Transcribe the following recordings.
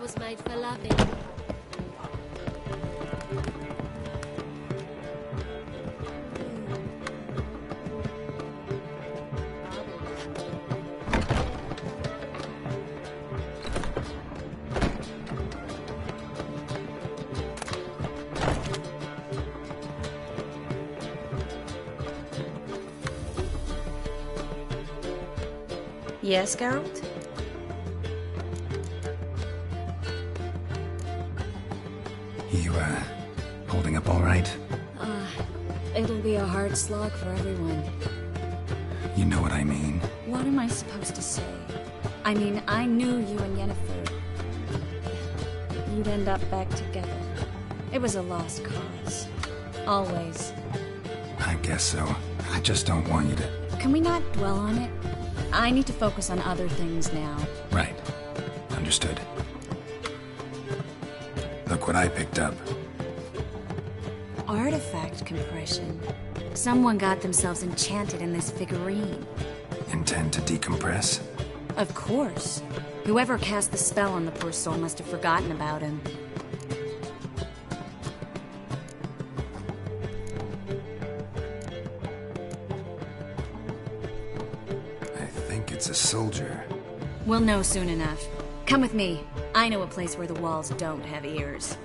was made for loving. Yes, Geralt? You, holding up all right? It'll be a hard slog for everyone. You know what I mean. What am I supposed to say? I mean, I knew you and Yennefer. You'd end up back together. It was a lost cause. Always. I guess so. I just don't want you to... Can we not dwell on it? I need to focus on other things now. Right. Understood. Look what I picked up. Artifact compression. Someone got themselves enchanted in this figurine. Intend to decompress? Of course. Whoever cast the spell on the poor soul must have forgotten about him. I think it's a soldier. We'll know soon enough. Come with me. I know a place where the walls don't have ears.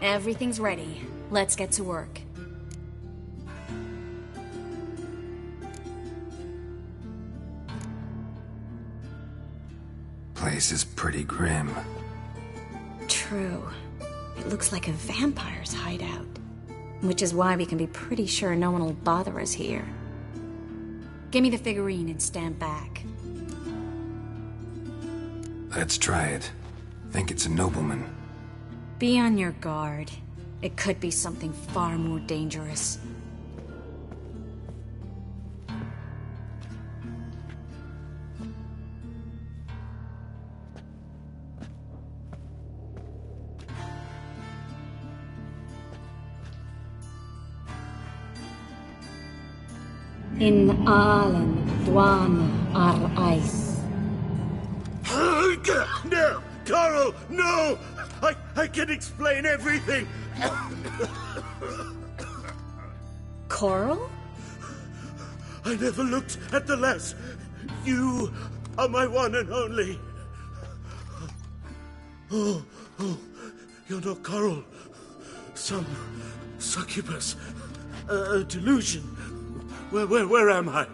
Everything's ready. Let's get to work. Place is pretty grim. True. It looks like a vampire's hideout. Which is why we can be pretty sure no one will bother us here. Give me the figurine and stand back. Let's try it. Think it's a nobleman. Be on your guard. It could be something far more dangerous. In Allen, Dwan, ar Ice. No! Coral, no! I can explain everything! Coral? I never looked at the lass. You are my one and only. Oh, you're not Coral. Some succubus. A delusion. Where am I?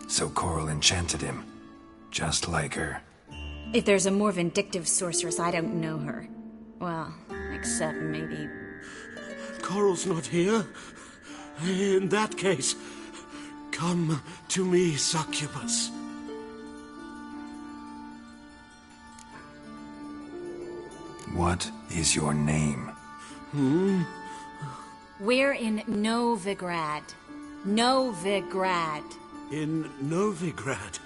So Coral enchanted him. Just like her. If there's a more vindictive sorceress, I don't know her. Well, except maybe... Coral's not here. In that case, come to me, succubus. What is your name? We're in Novigrad. Novigrad. In Novigrad.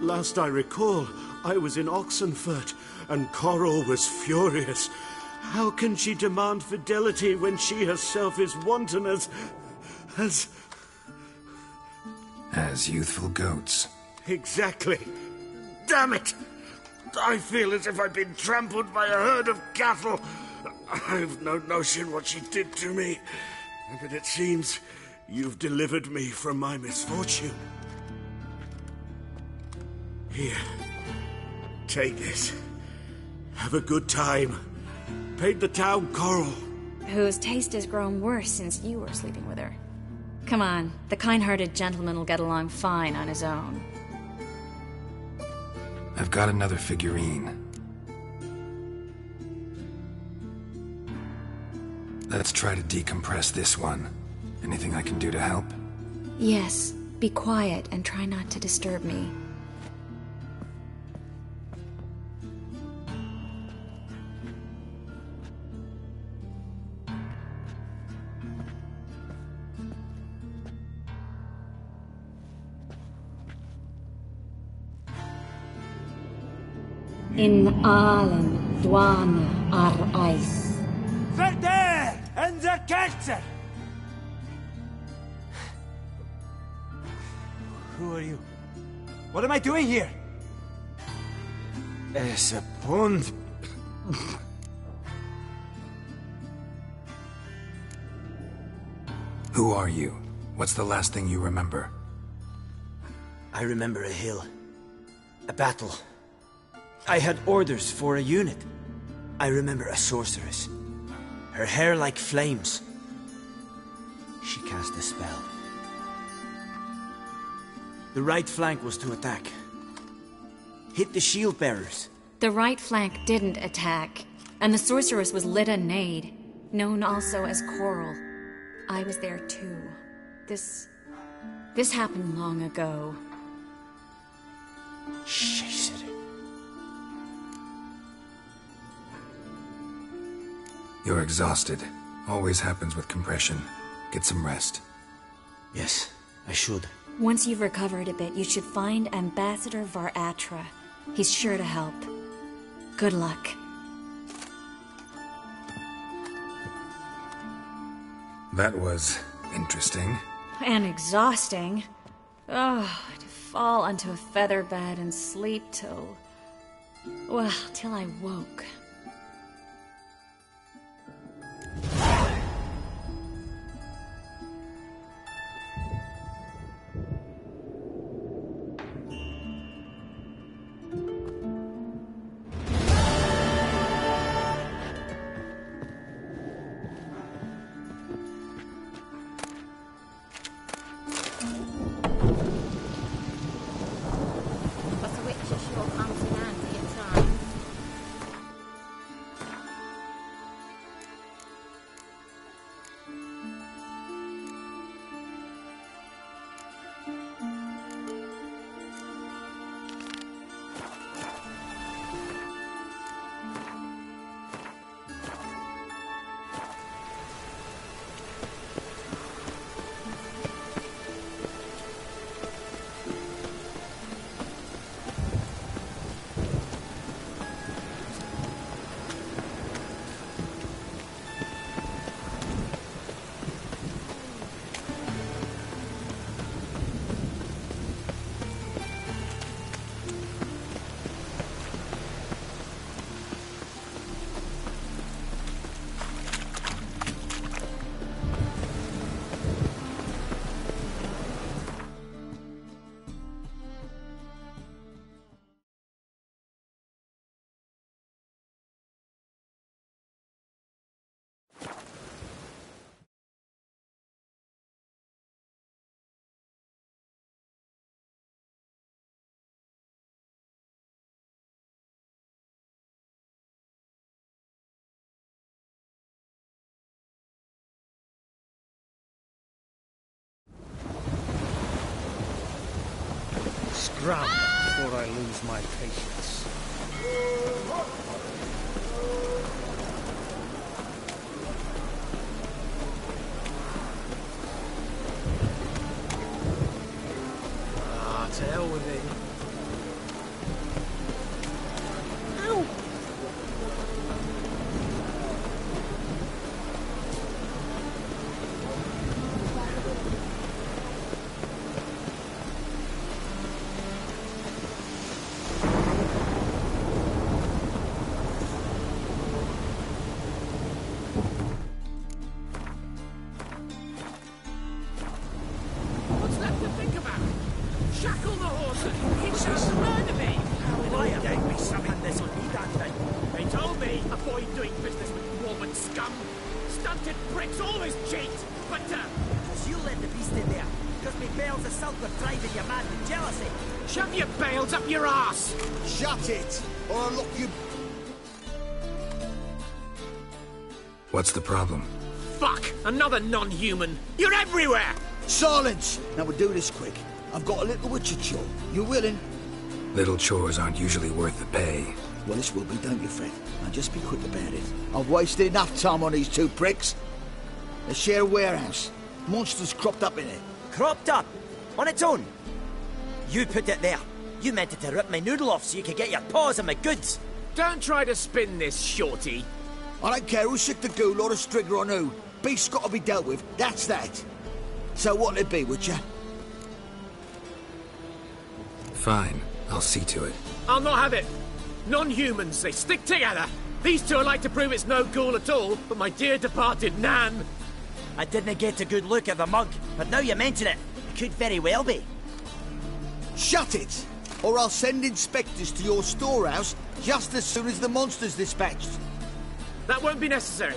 Last I recall, I was in Oxenfurt, and Coral was furious. How can she demand fidelity when she herself is wanton as youthful goats. Exactly. Damn it! I feel as if I've been trampled by a herd of cattle. I've no notion what she did to me, but it seems you've delivered me from my misfortune. Here, take this. Have a good time. Paint the town Coral. Whose taste has grown worse since you were sleeping with her. Come on, the kind-hearted gentleman will get along fine on his own. I've got another figurine. Let's try to decompress this one. Anything I can do to help? Yes. Be quiet and try not to disturb me. In allen dwane ar eis. Verder in the Kerzer! Who are you? What am I doing here? Es a pond. Who are you? What's the last thing you remember? I remember a hill. A battle. I had orders for a unit. I remember a sorceress. Her hair like flames. She cast a spell. The right flank was to attack. Hit the shield bearers. The right flank didn't attack, and the sorceress was Lyda Nade, known also as Coral. I was there too. This happened long ago. Chase it. You're exhausted. Always happens with compression. Get some rest. Yes, I should. Once you've recovered a bit, you should find Ambassador Var-Atra. He's sure to help. Good luck. That was interesting. And exhausting. Oh, to fall onto a feather bed and sleep till... well, till I woke. Scram before I lose my patience. Ah, to hell with it. Ow! Shackle the horses! He tried to murder me! Why gave me something this would be that day? They told me, avoid doing business with woman scum. Stunted pricks always cheat, but Cause you let the beast in there. Cause me bales of salt were driving you mad with jealousy. shove your bales up your ass! Shut it, or I'll lock you... What's the problem? Fuck! Another non-human! You're everywhere! Silence! Now we'll do this quick. I've got a little witcher chore. You willing? Little chores aren't usually worth the pay. Well, this will be, don't you, Fred? Now just be quick about it. I've wasted enough time on these two pricks. They share a warehouse. Monsters cropped up in it. Cropped up? On its own? You put it there. You meant it to rip my noodle off so you could get your paws on my goods. Don't try to spin this, shorty. I don't care who's sick the ghoul or the strigger on who. Beast's got to be dealt with. That's that. So what'll it be, Witcher? Fine, I'll see to it. I'll not have it. Non-humans, they stick together. These two would like to prove it's no ghoul at all, but my dear departed Nan... I didn't get a good look at the mug, but now you mention it, it could very well be. Shut it! Or I'll send inspectors to your storehouse just as soon as the monster's dispatched. That won't be necessary.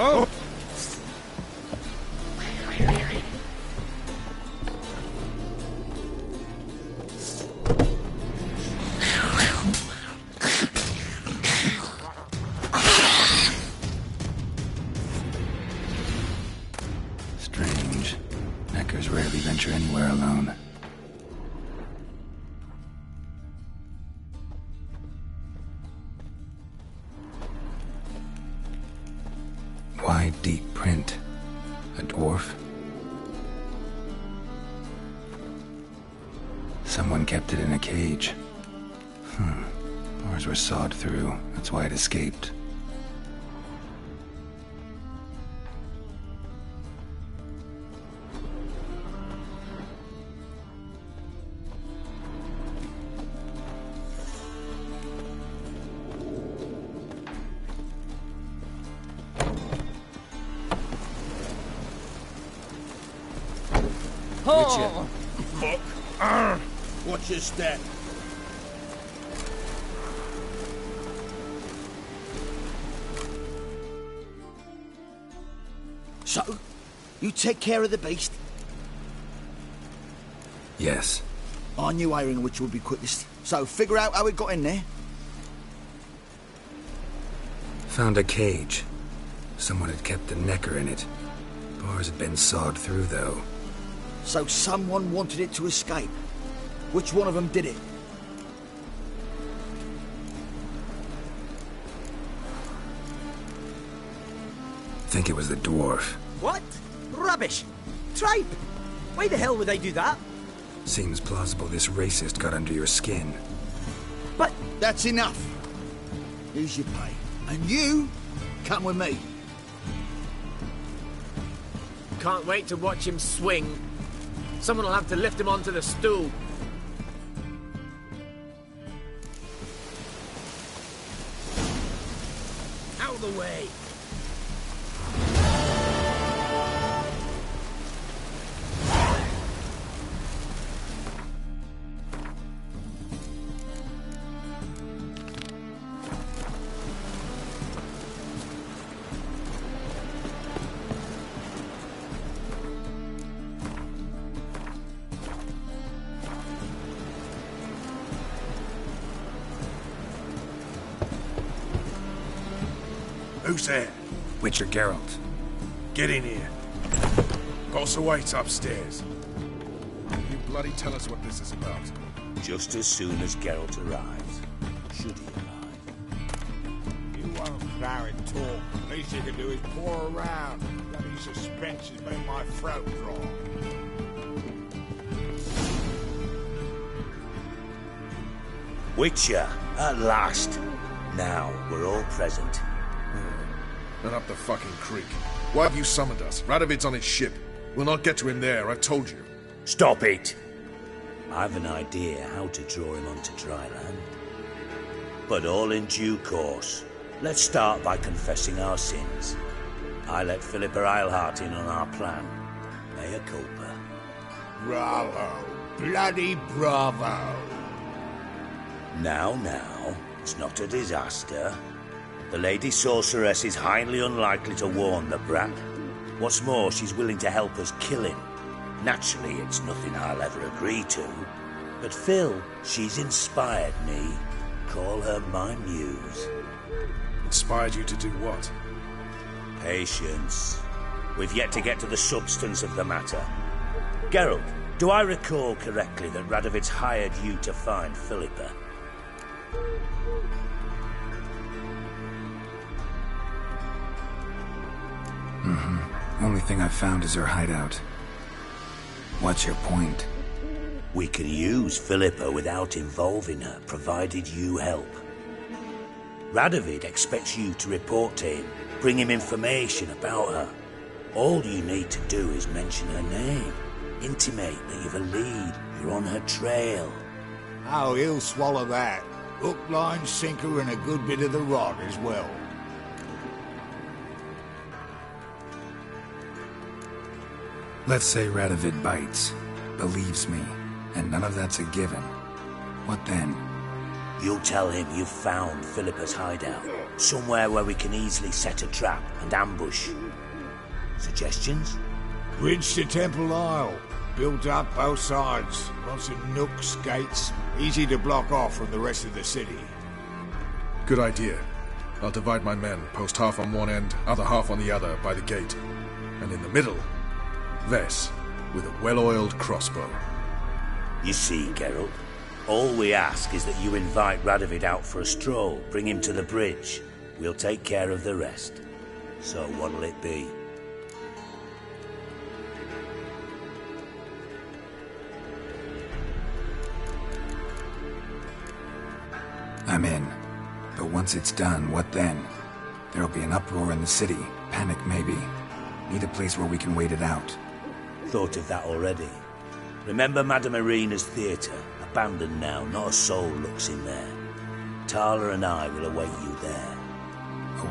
Oh! Strange. Neckers rarely venture anywhere alone. Wide, deep print. A dwarf? Someone kept it in a cage. Bars were sawed through. That's why it escaped. Fuck. Watch your step. So, you take care of the beast? Yes. I knew iron which would be quickest. So, figure out how it got in there. Found a cage. Someone had kept the necker in it. Bars had been sawed through, though. So someone wanted it to escape. Which one of them did it? Think it was the dwarf. What? Rubbish! Tripe! Why the hell would I do that? Seems plausible this racist got under your skin. But... That's enough. Here's your pay. And you, come with me. Can't wait to watch him swing. Someone will have to lift him onto the stool. Out of the way! Who's there? Witcher Geralt. Get in here. Gossa waits upstairs. You bloody tell us what this is about. Just as soon as Geralt arrives. Should he arrive? You won't flowering talk. Least you can do is pour around. Bloody suspense has made my throat dry. Witcher, at last. Now we're all present. And up the fucking creek. Why have you summoned us? Radovid's on his ship. We'll not get to him there, I've told you. Stop it! I've an idea how to draw him onto dry land. But all in due course. Let's start by confessing our sins. I let Philippa Eilhart in on our plan. Mea culpa. Bravo. Bloody bravo. Now, it's not a disaster. The Lady Sorceress is highly unlikely to warn the brat. What's more, she's willing to help us kill him. Naturally, it's nothing I'll ever agree to. But Phil, she's inspired me. call her my muse. Inspired you to do what? Patience. We've yet to get to the substance of the matter. Geralt, do I recall correctly that Radovid's hired you to find Philippa? Only thing I've found is her hideout. What's your point? We can use Philippa without involving her, provided you help. Radovid expects you to report to him, bring him information about her. All you need to do is mention her name, intimate that you've a lead, you're on her trail. Oh, he'll swallow that. Hook, line, sinker, and a good bit of the rod as well. Let's say Radovid bites, believes me, and none of that's a given. What then? You'll tell him you've found Philippa's hideout, somewhere where we can easily set a trap and ambush. Suggestions? Bridge to Temple Isle. Built up both sides. Lots of nooks, gates. Easy to block off from the rest of the city. Good idea. I'll divide my men, post half on one end, other half on the other, by the gate. And in the middle, Ves, with a well-oiled crossbow. You see, Geralt, all we ask is that you invite Radovid out for a stroll, bring him to the bridge. We'll take care of the rest. So what'll it be? I'm in. But once it's done, what then? There'll be an uproar in the city. Panic, maybe. Need a place where we can wait it out. Thought of that already. Remember Madame Irina's theatre? Abandoned now, not a soul looks in there. Tala and I will await you there.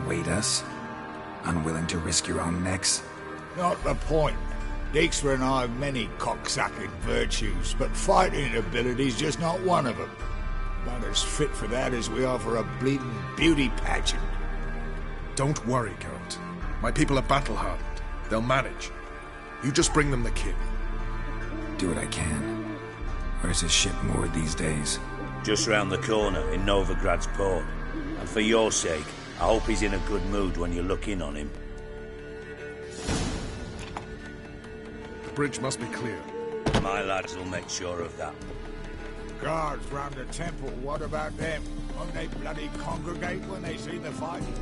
Await us? Unwilling to risk your own necks? Not the point. Dijkstra and I have many cocksucking virtues, but fighting ability's just not one of them. About as fit for that as we are for a bleeding beauty pageant. Don't worry, Geralt. My people are battle-hardened. They'll manage. You just bring them the kid. Do what I can. Where's his ship moored these days? Just round the corner, in Novigrad's port. And for your sake, I hope he's in a good mood when you look in on him. The bridge must be clear. My lads will make sure of that. Guards round the temple, what about them? Won't they bloody congregate when they see the fighting?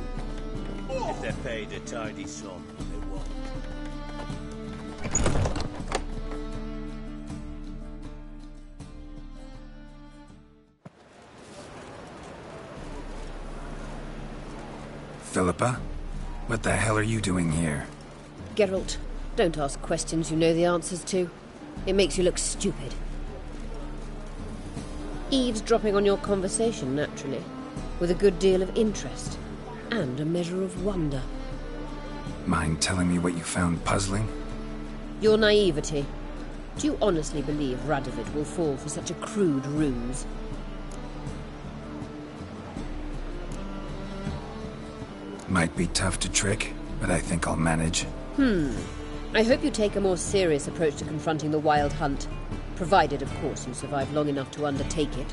If they're paid a tidy sum, they won't. Philippa? What the hell are you doing here? Geralt, don't ask questions you know the answers to. It makes you look stupid. Eavesdropping on your conversation, naturally, with a good deal of interest, and a measure of wonder. Mind telling me what you found puzzling? Your naivety. Do you honestly believe Radovid will fall for such a crude ruse? Might be tough to trick, but I think I'll manage. I hope you take a more serious approach to confronting the Wild Hunt. Provided, of course, you survive long enough to undertake it.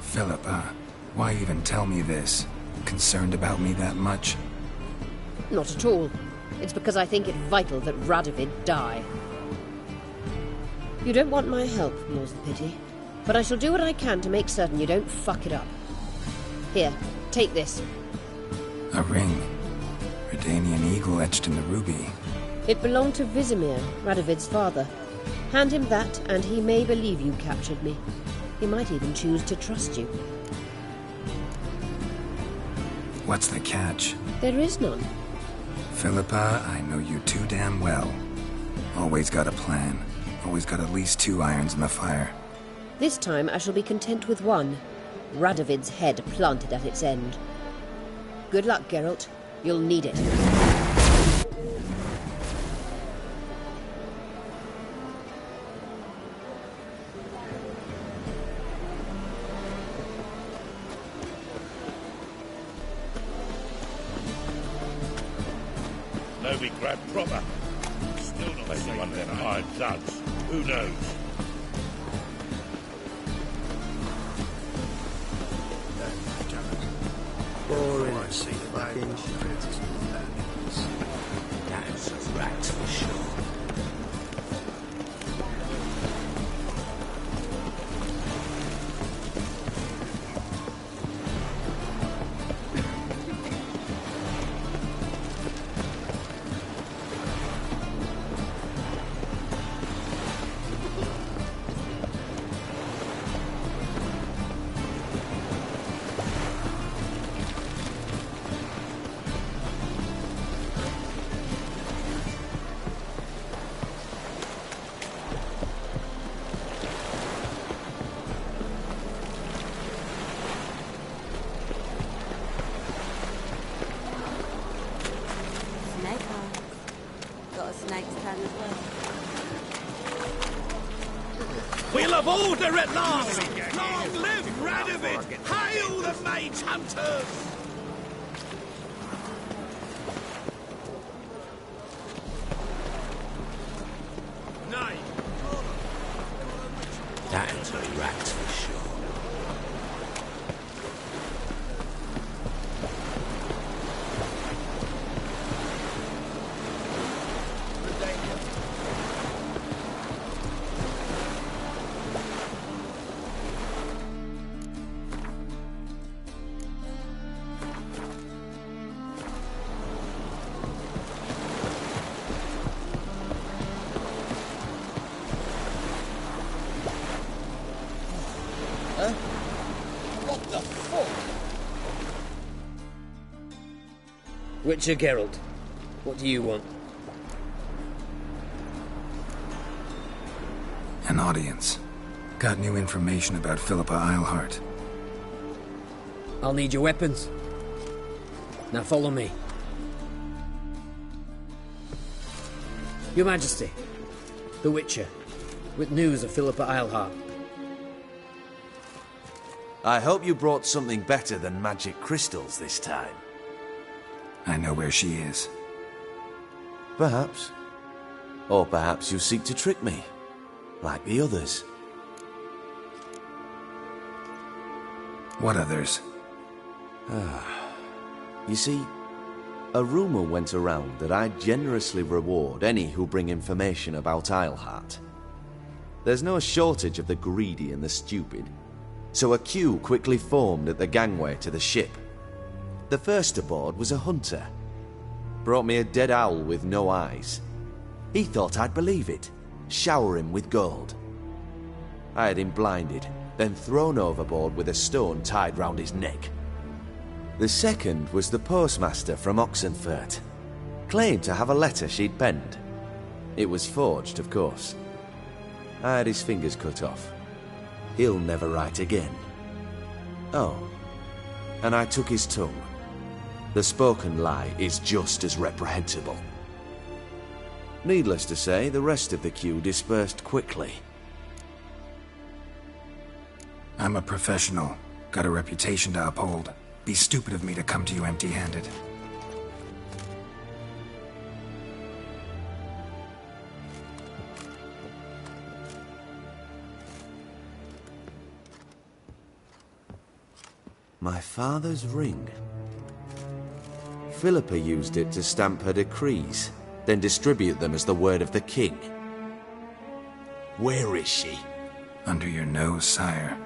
Philippa, why even tell me this? Concerned about me that much? Not at all. It's because I think it vital that Radovid die. You don't want my help, more's the pity. But I shall do what I can to make certain you don't fuck it up. Here, take this. A ring. Redanian eagle etched in the ruby. It belonged to Vizimir, Radovid's father. Hand him that, and he may believe you captured me. He might even choose to trust you. What's the catch? There is none. Philippa, I know you too damn well. Always got a plan. Always got at least 2 irons in the fire. This time I shall be content with one. Radovid's head planted at its end. Good luck, Geralt. You'll need it. Novigrad proper. Still not maybe one of them hired thugs. Who knows? Boring. Fucking shit. That's a rat for sure. We'll have order at last! Long live Radovid! Hail the mage hunters! Nay. That's a rat for sure. Witcher Geralt, what do you want? An audience. Got new information about Philippa Eilhart. I'll need your weapons. Now follow me. Your Majesty, the Witcher, with news of Philippa Eilhart. I hope you brought something better than magic crystals this time. I know where she is. Perhaps. Or perhaps you seek to trick me, like the others. What others? You see, a rumor went around that I generously reward any who bring information about Eilhart. There's no shortage of the greedy and the stupid, so a queue quickly formed at the gangway to the ship. The first aboard was a hunter. Brought me a dead owl with no eyes. He thought I'd believe it, shower him with gold. I had him blinded, then thrown overboard with a stone tied round his neck. The second was the postmaster from Oxenfurt. Claimed to have a letter she'd penned. It was forged, of course. I had his fingers cut off. He'll never write again. Oh, and I took his tongue. The spoken lie is just as reprehensible. Needless to say, the rest of the queue dispersed quickly. I'm a professional. Got a reputation to uphold. Be stupid of me to come to you empty-handed. My father's ring. Philippa used it to stamp her decrees, then distribute them as the word of the king. Where is she? Under your nose, sire.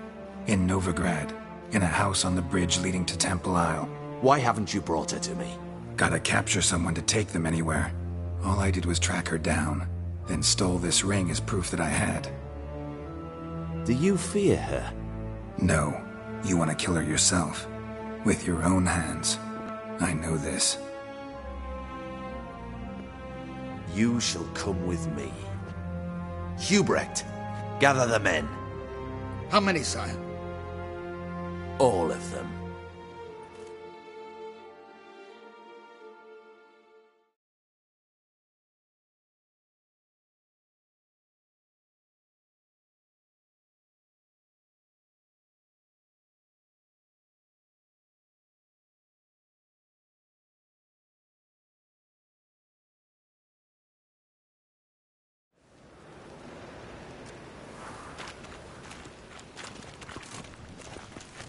In Novigrad, in a house on the bridge leading to Temple Isle. Why haven't you brought her to me? Gotta capture someone to take them anywhere. All I did was track her down, then stole this ring as proof that I had. Do you fear her? No. You want to kill her yourself. With your own hands. I know this. You shall come with me. Hubrecht, gather the men. How many, sire? All of them.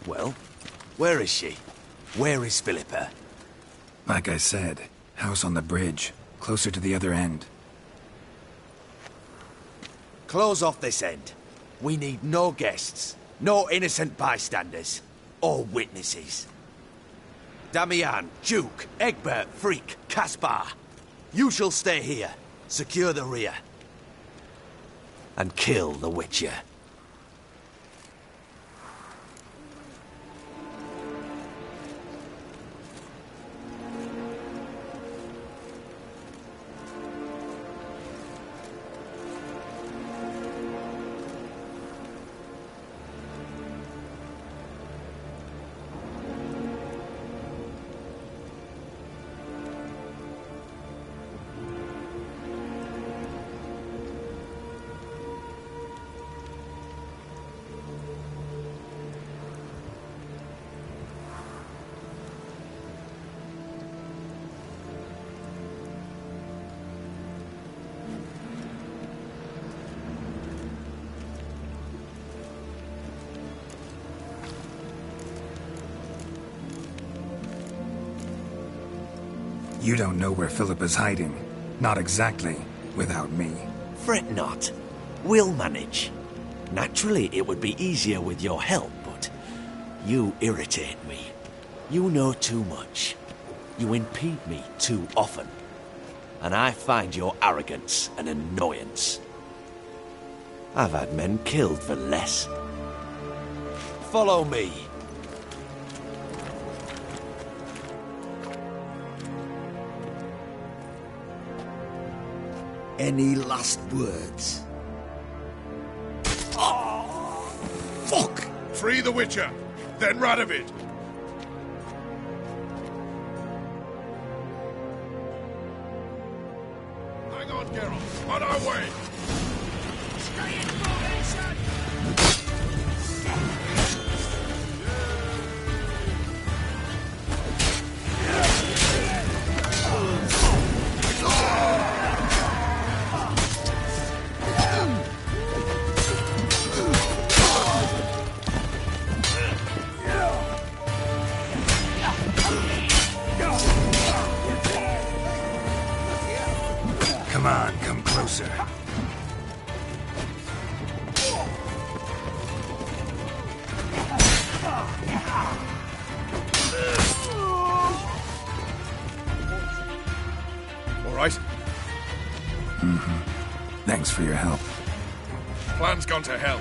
Well, where is she? Where is Philippa? Like I said, house on the bridge, closer to the other end. Close off this end. We need no guests, no innocent bystanders, or witnesses. Damian, Duke, Egbert, Freak, Caspar. You shall stay here, secure the rear, and kill the Witcher. You don't know where Philippa's hiding. Not exactly, without me. Fret not. We'll manage. Naturally, it would be easier with your help, but you irritate me. You know too much. You impede me too often. And I find your arrogance an annoyance. I've had men killed for less. Follow me. Any last words? Fuck! Free the Witcher, then Radovid. Hang on, Geralt. On our way. Stay in formation! Come on, come closer. All right? Thanks for your help. Plan's gone to hell.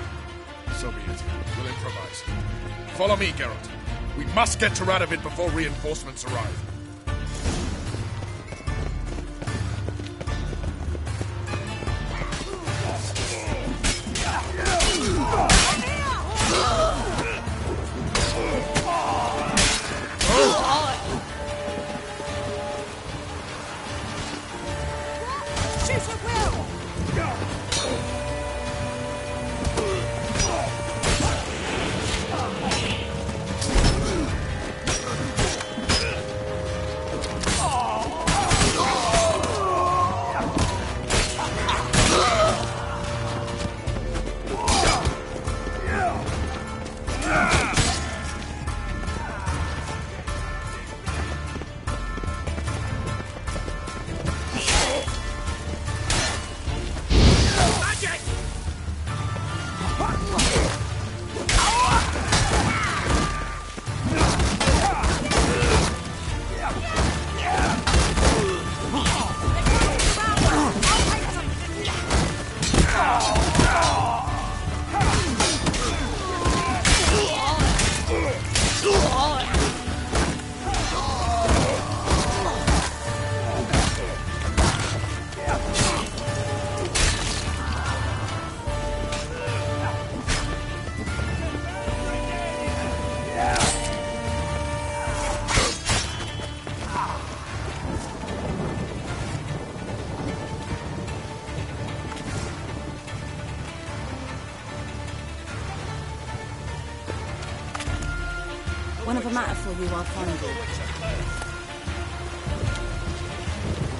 So be it. We'll improvise. Follow me, Geralt. We must get to Radovid before reinforcements arrive. One of a matter for you, I'll find you.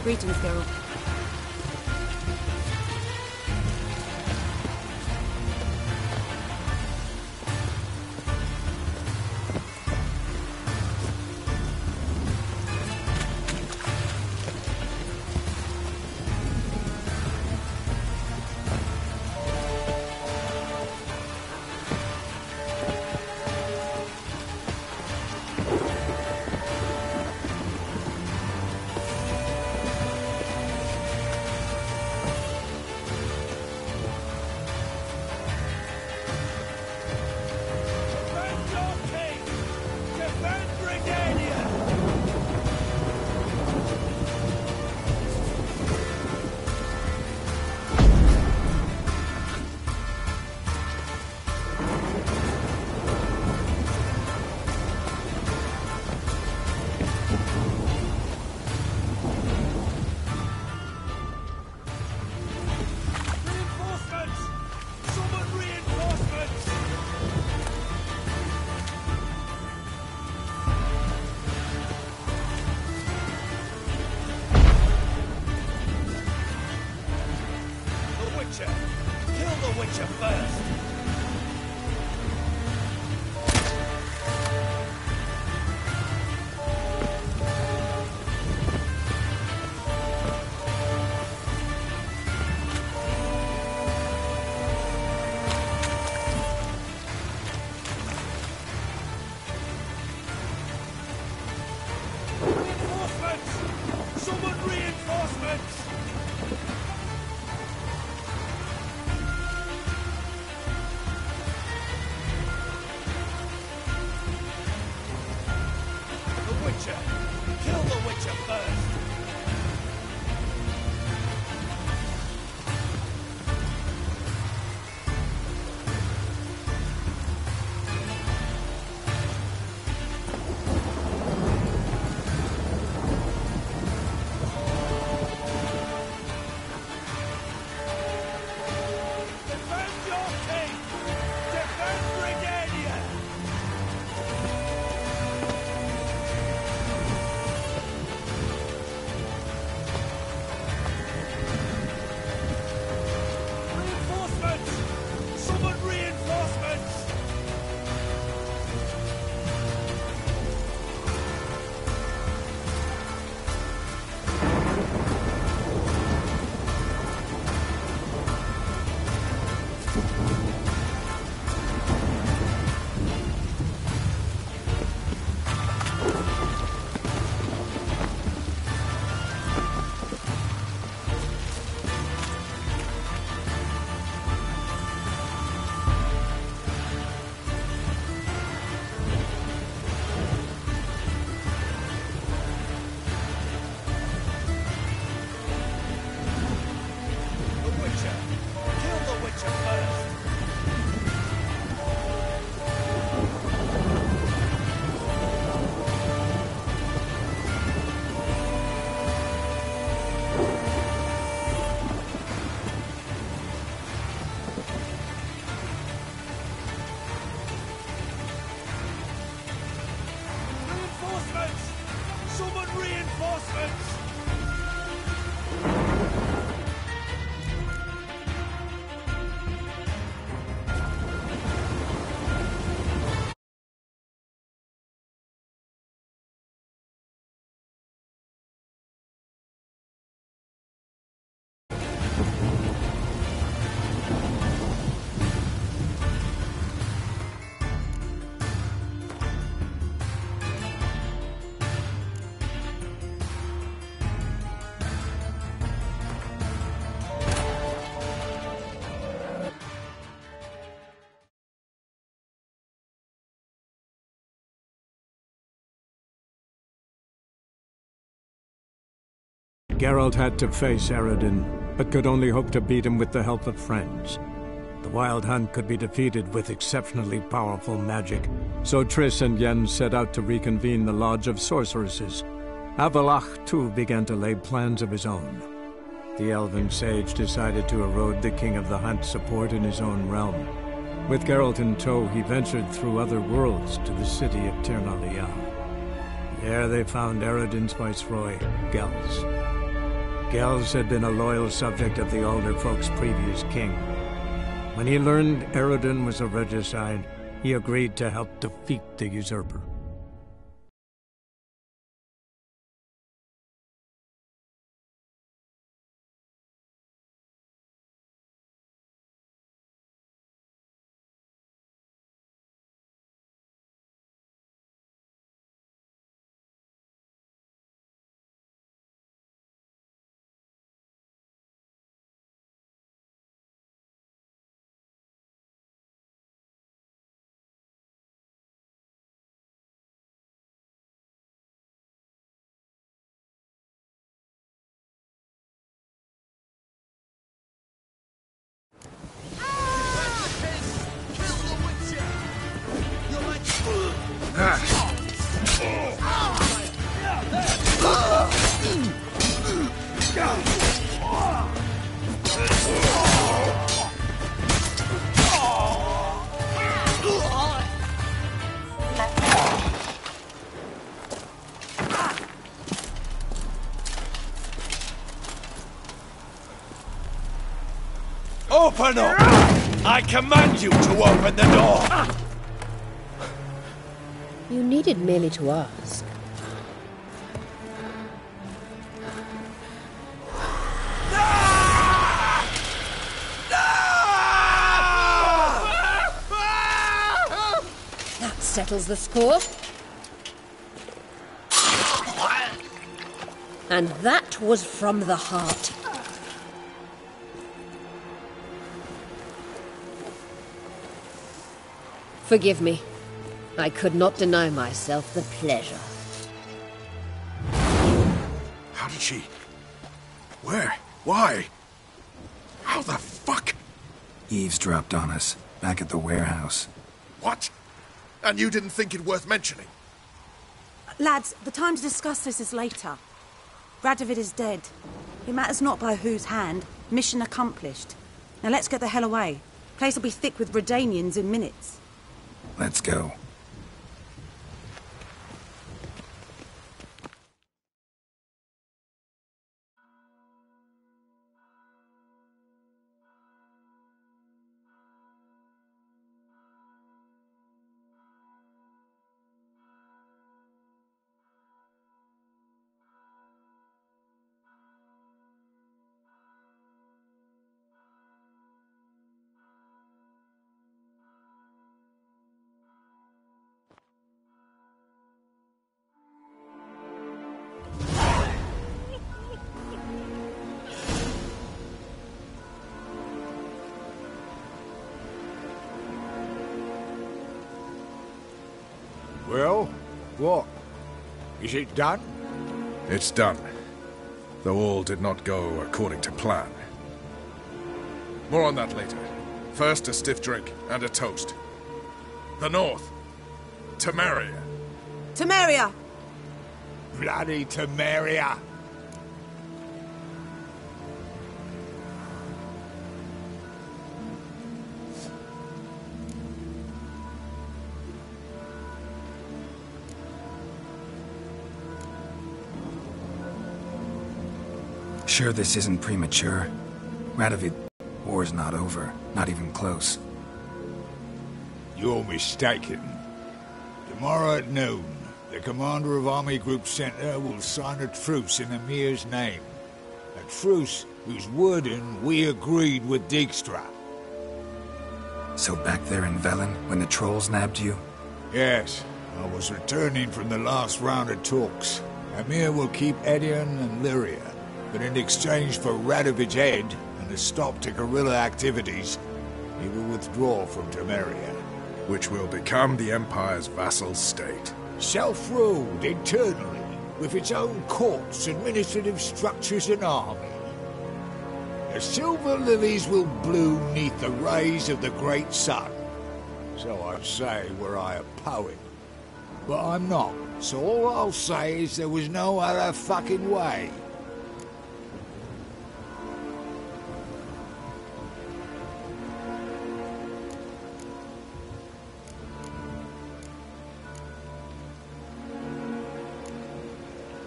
Greetings, Geralt. Kill the Witcher first! Reinforcements! Summon reinforcements! The Witcher! Kill the Witcher first! Defend your king! Defend Britannia! Reinforcements! Summon reinforcements! The Witcher! Kill the Witcher first! Reinforcements! Summon reinforcements! Geralt had to face Eredin, but could only hope to beat him with the help of friends. The Wild Hunt could be defeated with exceptionally powerful magic, so Triss and Yen set out to reconvene the Lodge of Sorceresses. Avallac'h, too, began to lay plans of his own. The elven sage decided to erode the King of the Hunt's support in his own realm. With Geralt in tow, he ventured through other worlds to the city of Tir na Lial. There they found Eredin's viceroy, Gels. Gels had been a loyal subject of the Alder Folk's previous king. When he learned Eredin was a regicide, he agreed to help defeat the usurper. Open up! I command you to open the door! You needed merely to ask. That settles the score. And that was from the heart. Forgive me. I could not deny myself the pleasure. How did she... Where? Why? How the fuck? Eavesdropped on us, back at the warehouse. What? And you didn't think it worth mentioning? Lads, the time to discuss this is later. Radovid is dead. It matters not by whose hand. Mission accomplished. Now let's get the hell away. Place will be thick with Redanians in minutes. Let's go. Well, what? Is it done? It's done. Though all did not go according to plan. More on that later. First, a stiff drink and a toast. The North. Temeria. Temeria! Bloody Temeria! Sure this isn't premature? Radovid, war's not over. Not even close. You're mistaken. Tomorrow at noon, the commander of Army Group Center will sign a truce in Emir's name. A truce whose wording we agreed with Dijkstra. So back there in Velen, when the trolls nabbed you? Yes, I was returning from the last round of talks. Emir will keep Edion and Lyria, but in exchange for Radovid's head and a stop to guerrilla activities, he will withdraw from Temeria. Which will become the Empire's vassal state. Self-ruled internally, with its own courts, administrative structures and army. The silver lilies will bloom neath the rays of the great sun. So I'd say were I a poet. But I'm not, so all I'll say is there was no other fucking way.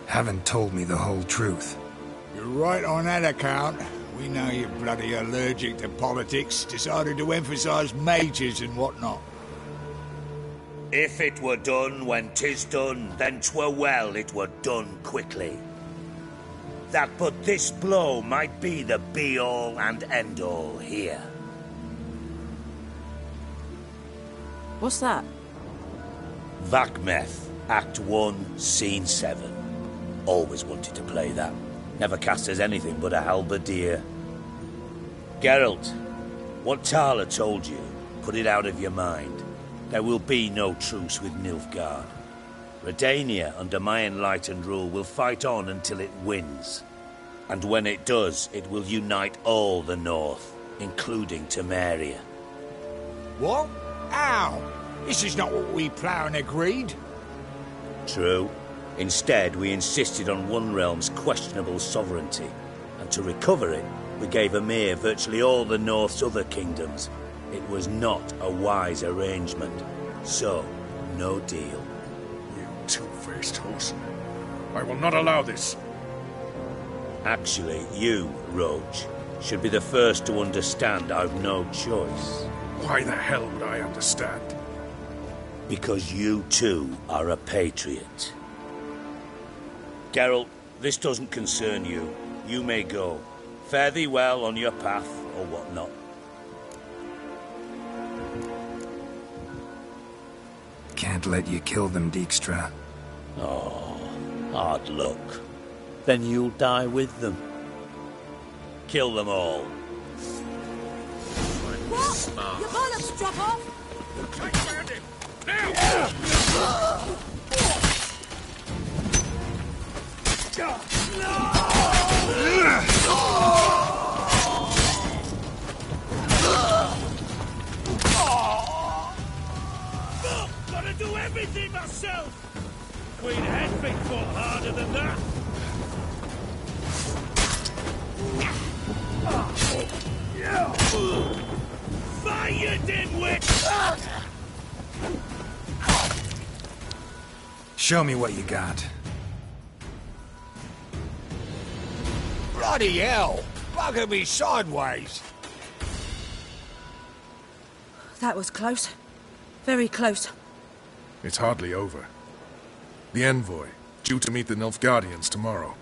Haven't told me the whole truth. You're right on that account. We know you're bloody allergic to politics, decided to emphasize majors and whatnot. If it were done when 'tis done, then 'twere well it were done quickly. That but this blow might be the be-all and end-all here. What's that? Vakmeth, Act 1, Scene 7. Always wanted to play that. Never cast as anything but a halberdier. Geralt, what Tala told you, put it out of your mind. There will be no truce with Nilfgaard. Redania, under my enlightened rule, will fight on until it wins. And when it does, it will unite all the North, including Temeria. What? How? This is not what we Plough agreed. True. Instead, we insisted on one realm's questionable sovereignty, and to recover it, we gave Emir virtually all the North's other kingdoms. It was not a wise arrangement, so no deal. You two-faced horse. I will not allow this. Actually, you, Roach, should be the first to understand I've no choice. Why the hell would I understand? Because you too are a patriot. Geralt, this doesn't concern you. You may go. Fare thee well on your path, or whatnot. Can't let you kill them, Dijkstra. Oh, hard luck. Then you'll die with them. Kill them all. What? Your bollocks drop off? Gotta do everything myself! Queen Hedvig fought harder than that! Fire, you dimwit! Show me what you got. Bloody hell! Bugger me sideways! That was close. Very close. It's hardly over. The envoy, due to meet the Nilfgaardians tomorrow.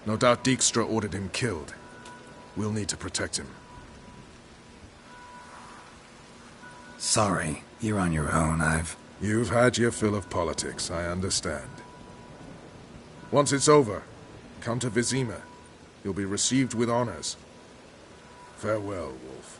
No doubt Dijkstra ordered him killed. We'll need to protect him. Sorry, you're on your own. You've had your fill of politics, I understand. Once it's over, come to Vizima. You'll be received with honors. Farewell, Wolf.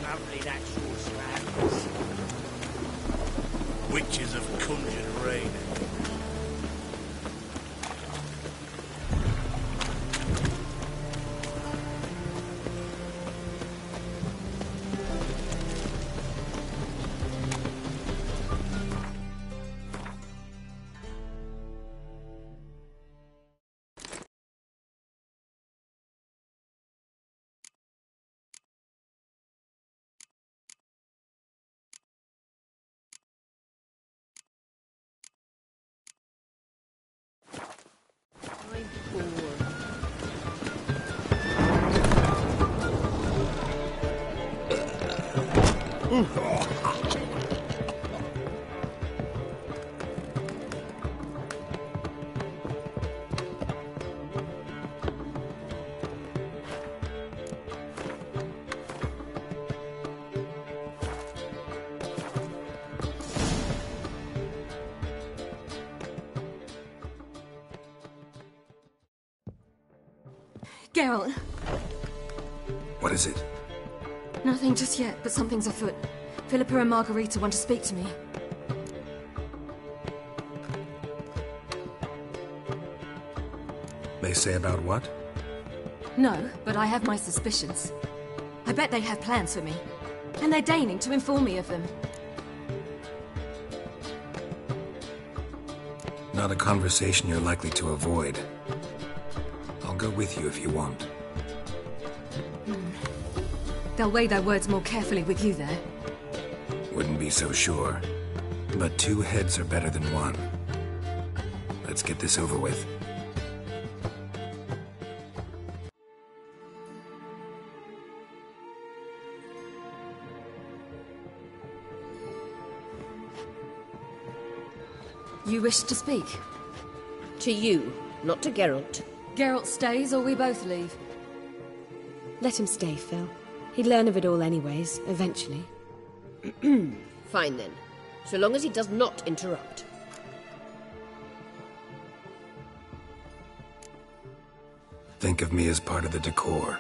Lovely natural surroundings. Witches have conjured rain. Geralt. What is it? Nothing just yet, but something's afoot. Philippa and Margarita want to speak to me. They say about what? No, but I have my suspicions. I bet they have plans for me. And they're deigning to inform me of them. Not a conversation you're likely to avoid. I'll go with you if you want. They'll weigh their words more carefully with you there. Wouldn't be so sure. But 2 heads are better than 1. Let's get this over with. You wish to speak? To you, not to Geralt. Geralt stays or we both leave? Let him stay, Phil. He'd learn of it all anyways, eventually. Fine then. So long as he does not interrupt. Think of me as part of the decor.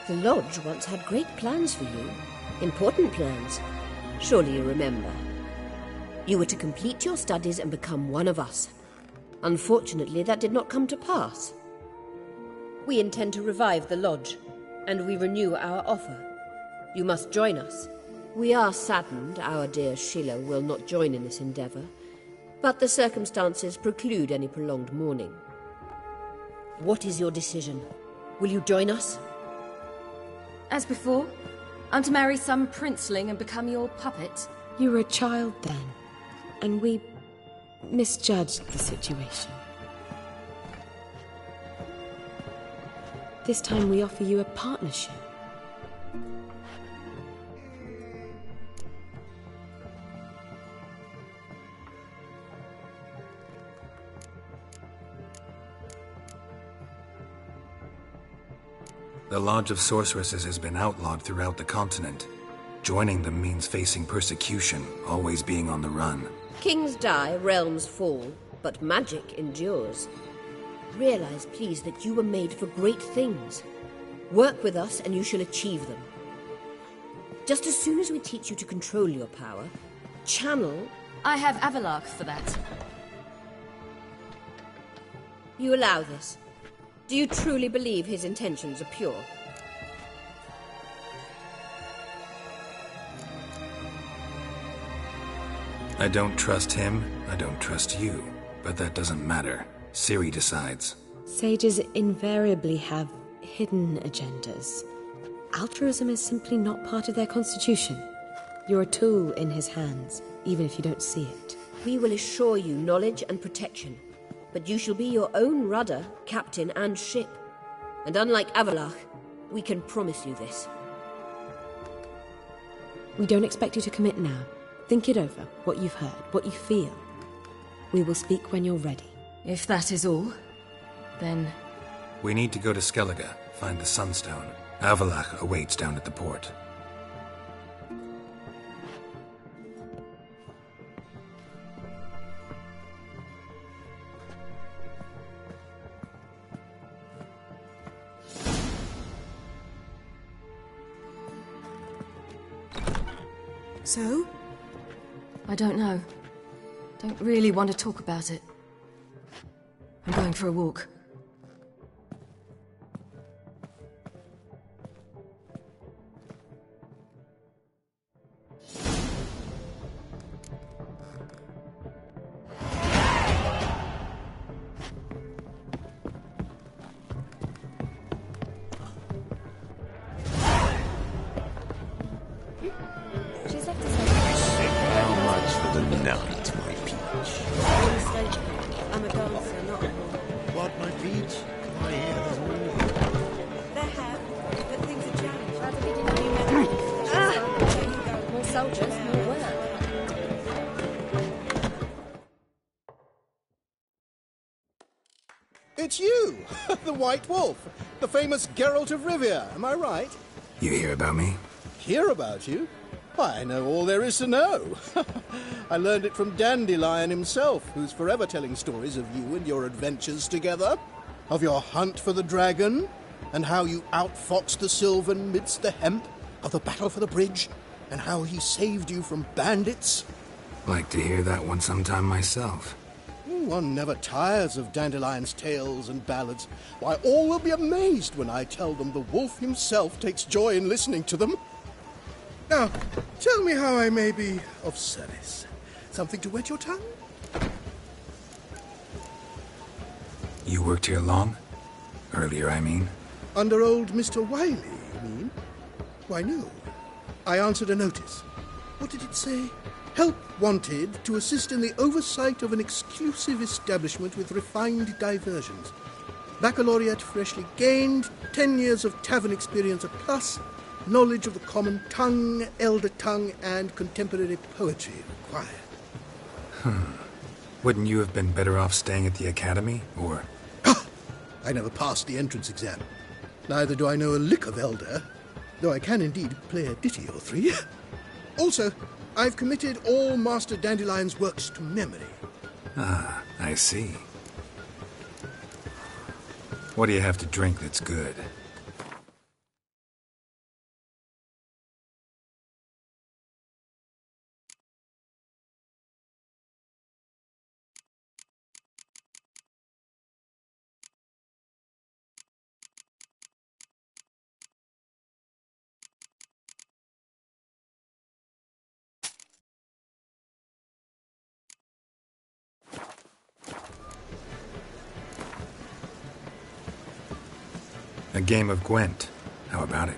The Lodge once had great plans for you. Important plans. Surely you remember. You were to complete your studies and become one of us. Unfortunately, that did not come to pass. We intend to revive the Lodge, and we renew our offer. You must join us. We are saddened our dear Sheila will not join in this endeavour, but the circumstances preclude any prolonged mourning. What is your decision? Will you join us? As before, I'm to marry some princeling and become your puppet. You were a child then, and we misjudged the situation. This time we offer you a partnership. The Lodge of Sorceresses has been outlawed throughout the continent. Joining them means facing persecution, always being on the run. Kings die, realms fall, but magic endures. Realize, please, that you were made for great things. Work with us and you shall achieve them. Just as soon as we teach you to control your power, channel... I have Avalark for that. You allow this? Do you truly believe his intentions are pure? I don't trust him, I don't trust you. But that doesn't matter. Ciri decides. Sages invariably have hidden agendas. Altruism is simply not part of their constitution. You're a tool in his hands, even if you don't see it. We will assure you knowledge and protection, but you shall be your own rudder, captain, and ship. And unlike Avalark, we can promise you this. We don't expect you to commit now. Think it over, what you've heard, what you feel. We will speak when you're ready. If that is all, then... We need to go to Skellige, find the Sunstone. Avallac'h awaits down at the port. So? I don't know. Don't really want to talk about it. I'm going for a walk. How much for the night, my peach? I'm a dancer, not a whore. What, my peach? I hear there's more. They have, but things are changed. More soldiers, more work. It's you, the White Wolf, the famous Geralt of Rivia, am I right? You hear about me? Hear about you? Why, I know all there is to know. I learned it from Dandelion himself, who's forever telling stories of you and your adventures together, of your hunt for the dragon, and how you outfoxed the Sylvan midst the hemp, of the battle for the bridge, and how he saved you from bandits. Like to hear that one sometime myself. One never tires of Dandelion's tales and ballads. Why, all will be amazed when I tell them the wolf himself takes joy in listening to them. Now, tell me how I may be of service. Something to whet your tongue? You worked here long? Earlier, I mean. Under old Mr. Wiley, you mean? Why, no. I answered a notice. What did it say? Help wanted to assist in the oversight of an exclusive establishment with refined diversions. Baccalaureate freshly gained, 10 years of tavern experience a plus, knowledge of the common tongue, elder tongue, and contemporary poetry required. Wouldn't you have been better off staying at the academy, or...? I never passed the entrance exam. Neither do I know a lick of elder, though I can indeed play a ditty or three. Also, I've committed all Master Dandelion's works to memory. Ah, I see. What do you have to drink that's good? A game of Gwent. How about it?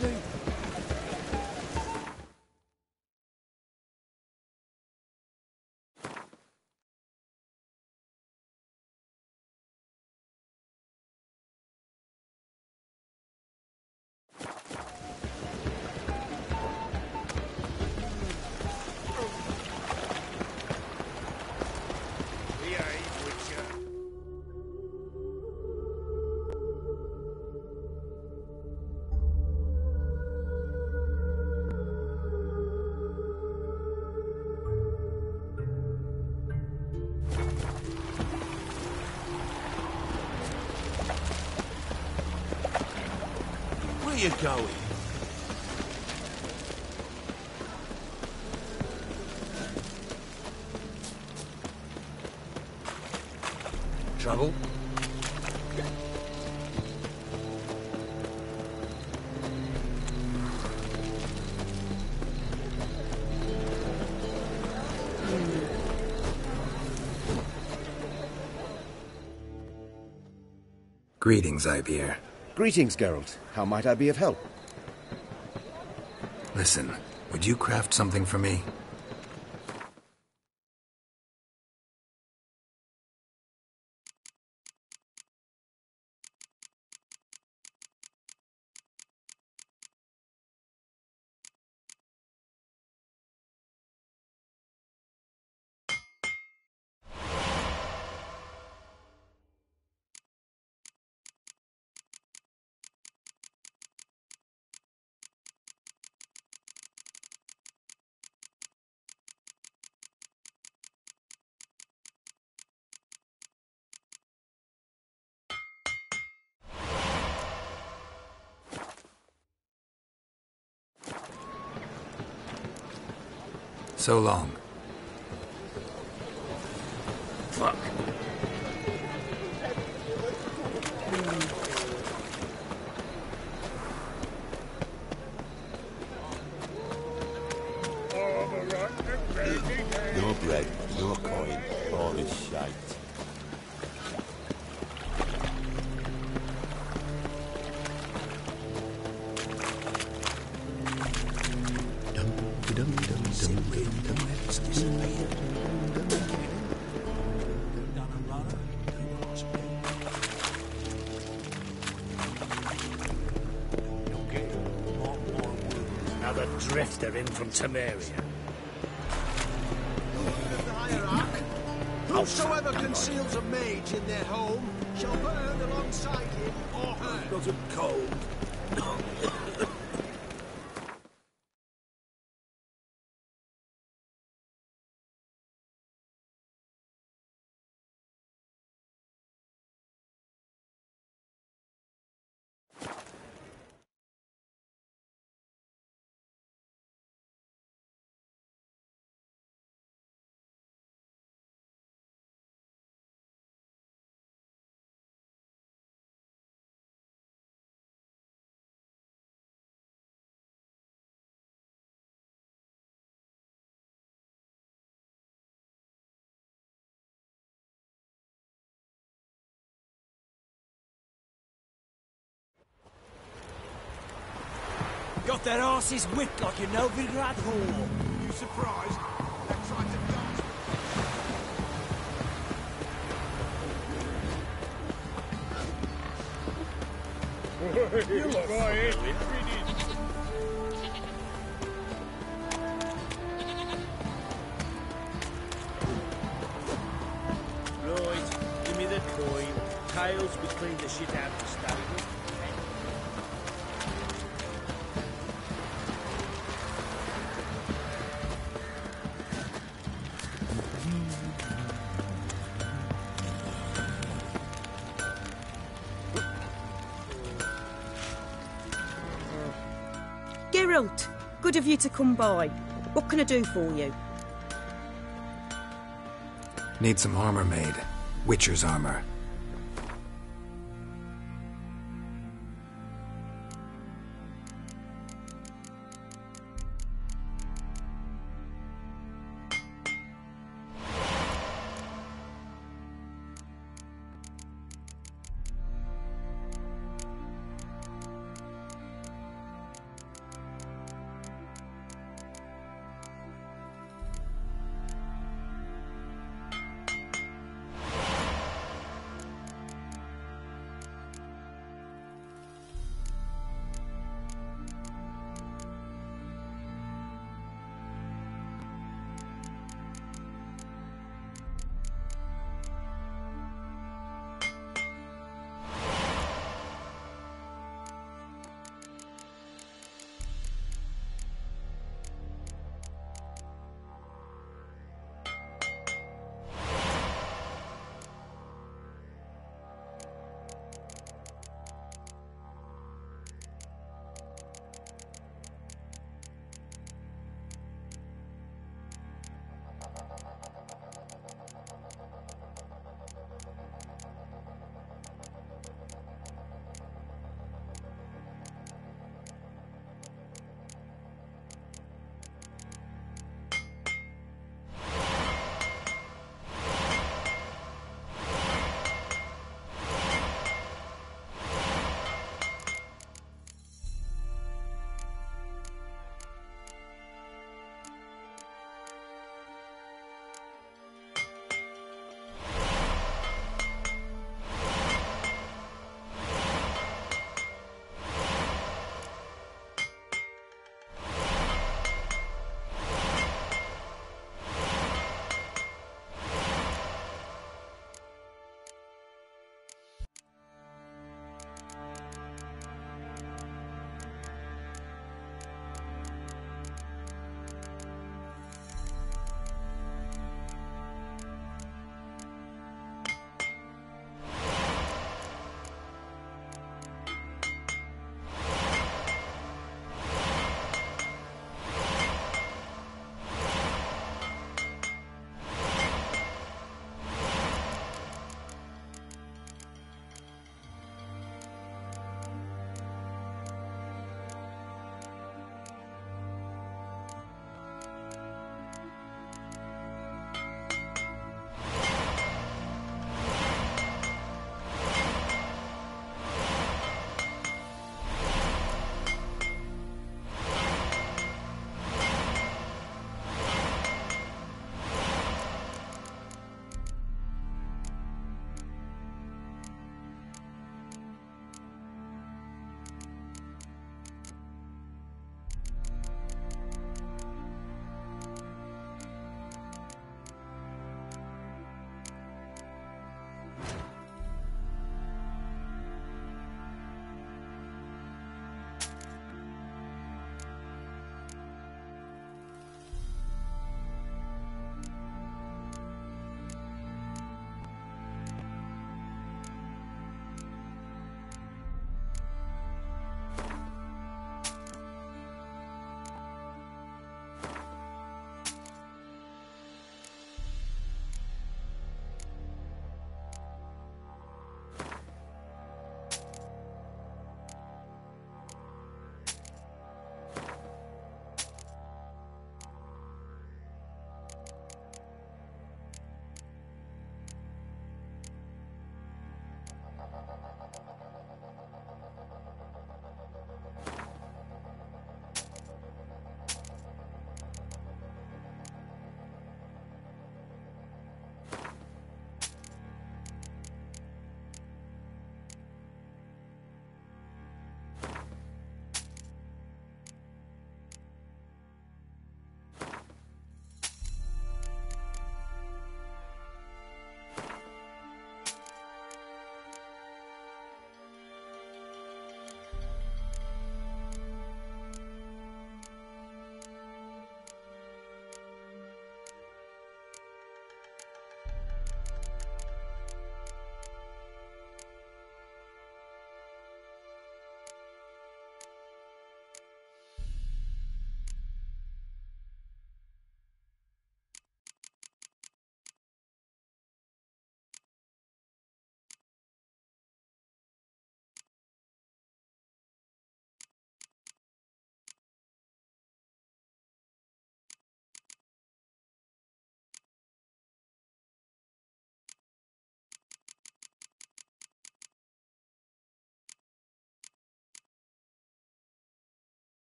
see. Where you going? Trouble? Greetings, Ivyr. Greetings, Geralt. How might I be of help? Listen, would you craft something for me? So long. Fuck. No bread, no coin, all this shite. Another drifter in from Temeria. Whosoever conceals a mage in their home shall burn alongside him or her. Got a cold. Got their asses whipped like a Novigrad whore. You surprised? They tried to dodge. You look right. Right, give me the coin. Tails, we clean the shit out of the stable. Geralt, good of you to come by. What can I do for you? Need some armor made. Witcher's armor.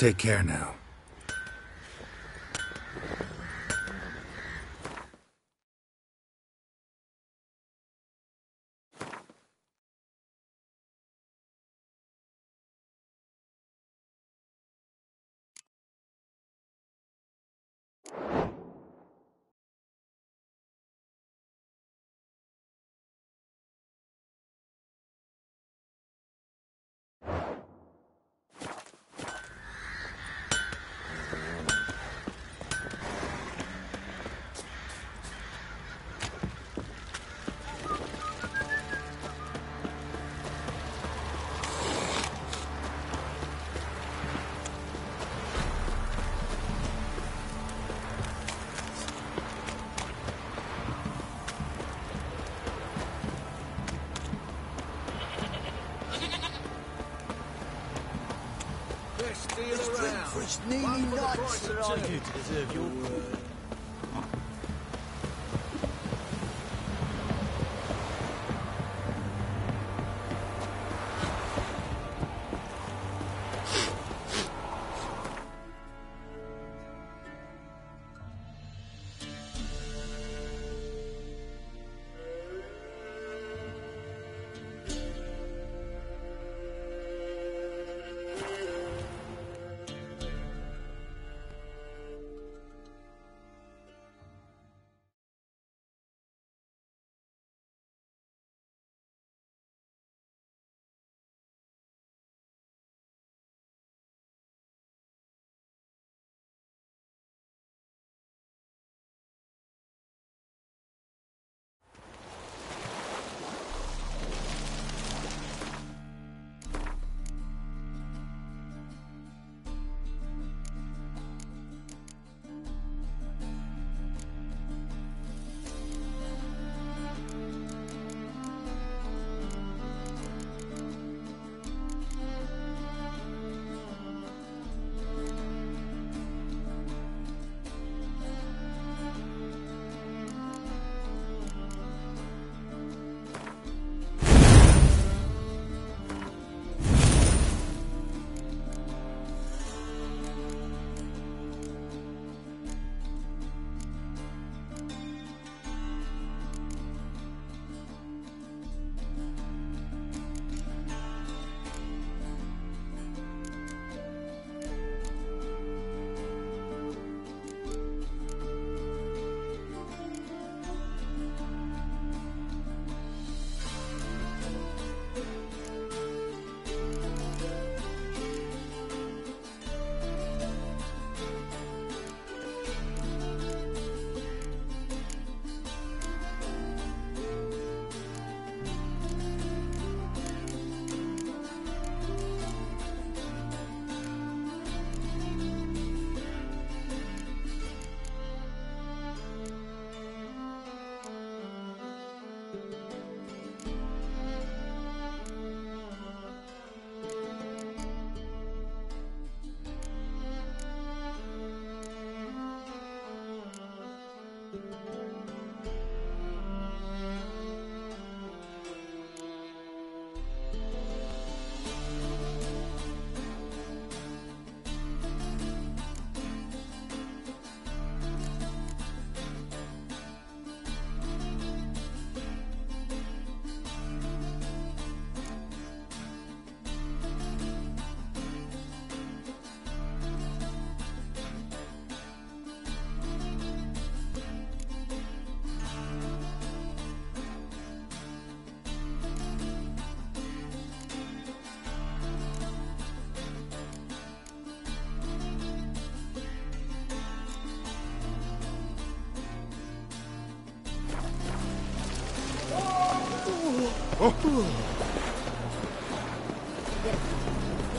take care now. What did I do to deserve your word?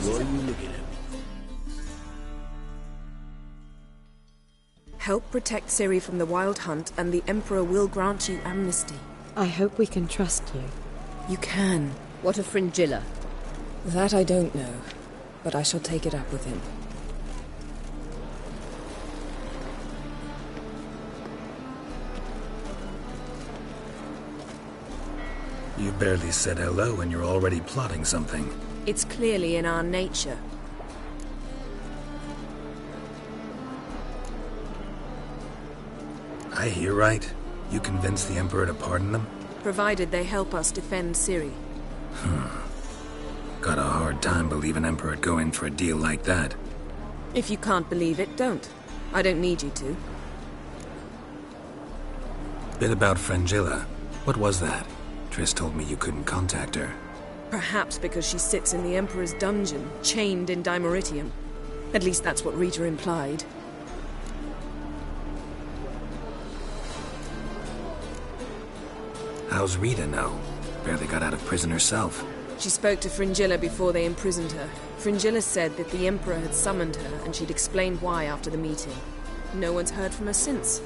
What are you looking at? Help protect Ciri from the Wild Hunt, and the Emperor will grant you amnesty. I hope we can trust you. You can. What of Fringilla? That I don't know, but I shall take it up with him. You barely said hello and you're already plotting something. It's clearly in our nature. I hear right? You convinced the Emperor to pardon them? Provided they help us defend Ciri. Got a hard time believing Emperor'd go in for a deal like that. If you can't believe it, don't. I don't need you to. Bit about Fringilla. What was that? Triss told me you couldn't contact her. Perhaps because she sits in the Emperor's dungeon, chained in Dimeritium. At least that's what Rita implied. How's Rita know? Barely got out of prison herself. She spoke to Fringilla before they imprisoned her. Fringilla said that the Emperor had summoned her, and she'd explained why after the meeting. No one's heard from her since.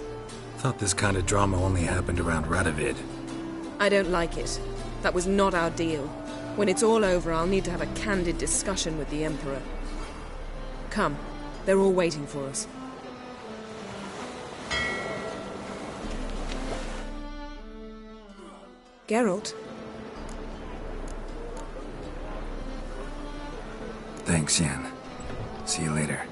Thought this kind of drama only happened around Radovid. I don't like it. That was not our deal. When it's all over, I'll need to have a candid discussion with the Emperor. Come. They're all waiting for us. Geralt? Thanks, Yen. See you later.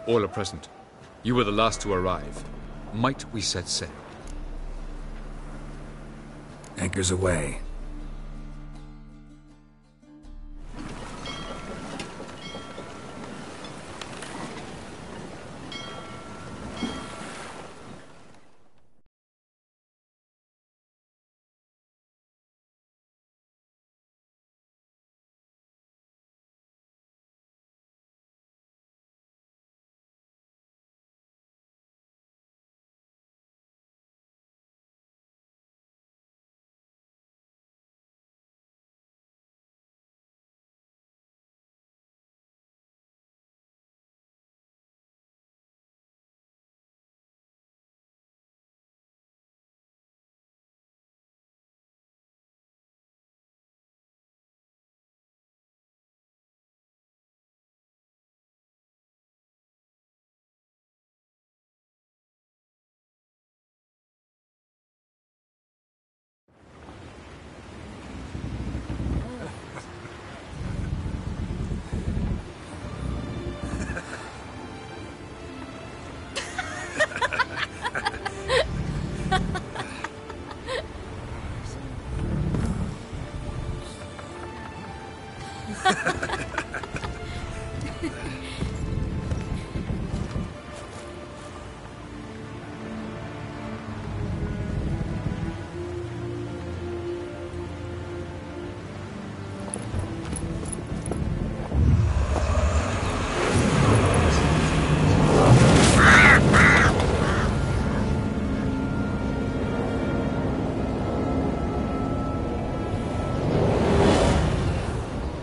All are present. You were the last to arrive. Might we set sail? Anchors away.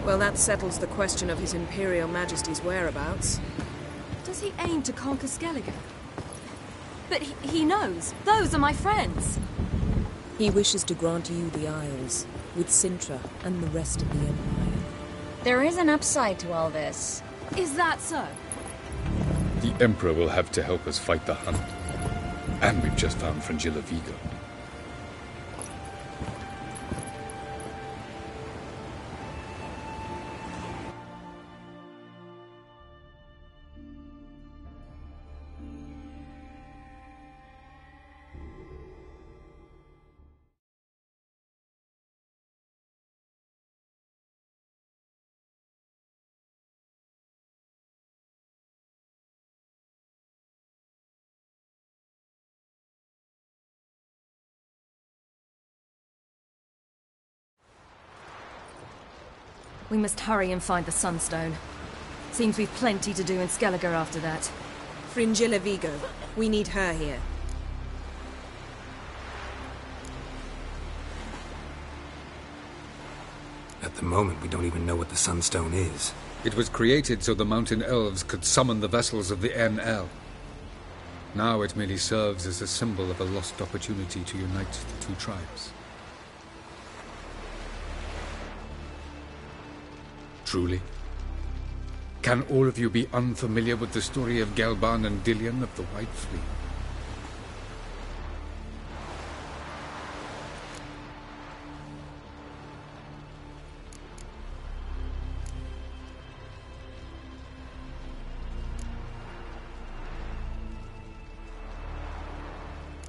Well, that settles the question of His Imperial Majesty's whereabouts. Does he aim to conquer Skellige? But he knows. Those are my friends. He wishes to grant you the Isles, with Cintra and the rest of the Empire. There is an upside to all this. Is that so? The Emperor will have to help us fight the Hunt. And we've just found Fringilla Vigo. We must hurry and find the Sunstone. Seems we've plenty to do in Skellige after that. Fringilla Vigo. We need her here. At the moment, we don't even know what the Sunstone is. It was created so the mountain elves could summon the vessels of the NL. Now it merely serves as a symbol of a lost opportunity to unite the two tribes. Truly? Can all of you be unfamiliar with the story of Gelban and Dillion of the White Fleet?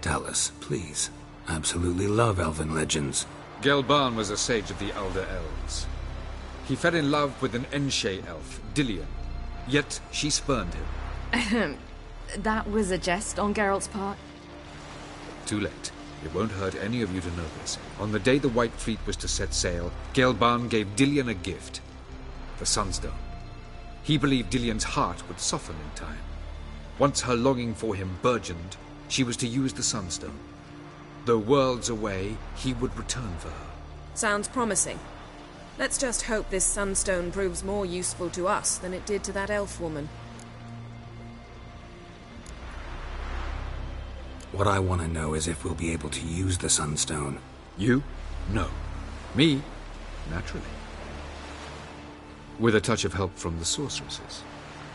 Tell us, please. I absolutely love elven legends. Gelban was a sage of the Elder Elves. He fell in love with an Enshe elf, Dillion, yet she spurned him. That was a jest on Geralt's part. Too late. It won't hurt any of you to know this. On the day the White Fleet was to set sail, Gelban gave Dillion a gift. The Sunstone. He believed Dillion's heart would soften in time. Once her longing for him burgeoned, she was to use the Sunstone. Though worlds away, he would return for her. Sounds promising. Let's just hope this Sunstone proves more useful to us than it did to that elf woman. What I want to know is if we'll be able to use the Sunstone. You? No. Me? Naturally. With a touch of help from the sorceresses.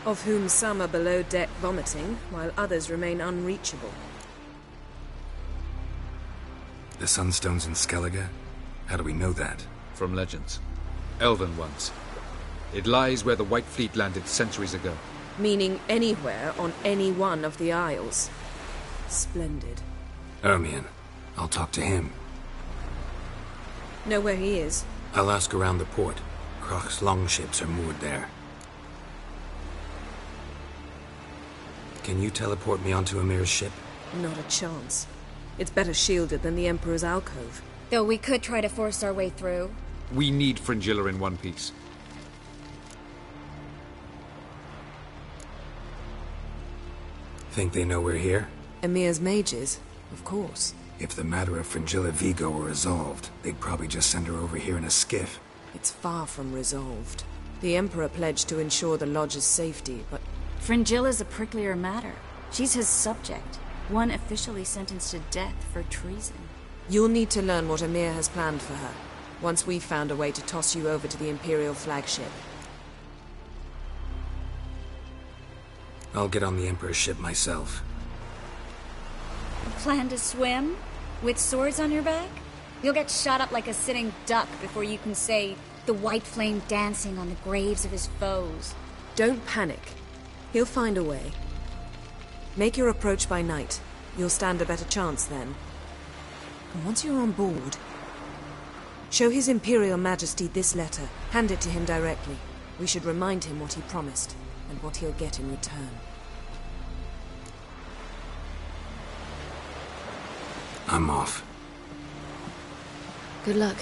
Of whom some are below deck vomiting, while others remain unreachable. The Sunstone's in Skellige? How do we know that? From legends. Elven ones. It lies where the White Fleet landed centuries ago. Meaning anywhere on any one of the Isles. Splendid. Ermion. I'll talk to him. Know where he is? I'll ask around the port. Croc's longships are moored there. Can you teleport me onto Ymir's ship? Not a chance. It's better shielded than the Emperor's alcove. Though we could try to force our way through. We need Fringilla in one piece. Think they know we're here? Ymir's mages, of course. If the matter of Fringilla Vigo were resolved, they'd probably just send her over here in a skiff. It's far from resolved. The Emperor pledged to ensure the Lodge's safety, but... Fringilla's a pricklier matter. She's his subject. One officially sentenced to death for treason. You'll need to learn what Ymir has planned for her, once we've found a way to toss you over to the Imperial flagship. I'll get on the Emperor's ship myself. Plan to swim? With swords on your back? You'll get shot up like a sitting duck before you can say, the white flame dancing on the graves of his foes. Don't panic. He'll find a way. Make your approach by night. You'll stand a better chance then. And once you're on board, show His Imperial Majesty this letter. Hand it to him directly. We should remind him what he promised, and what he'll get in return. I'm off. Good luck.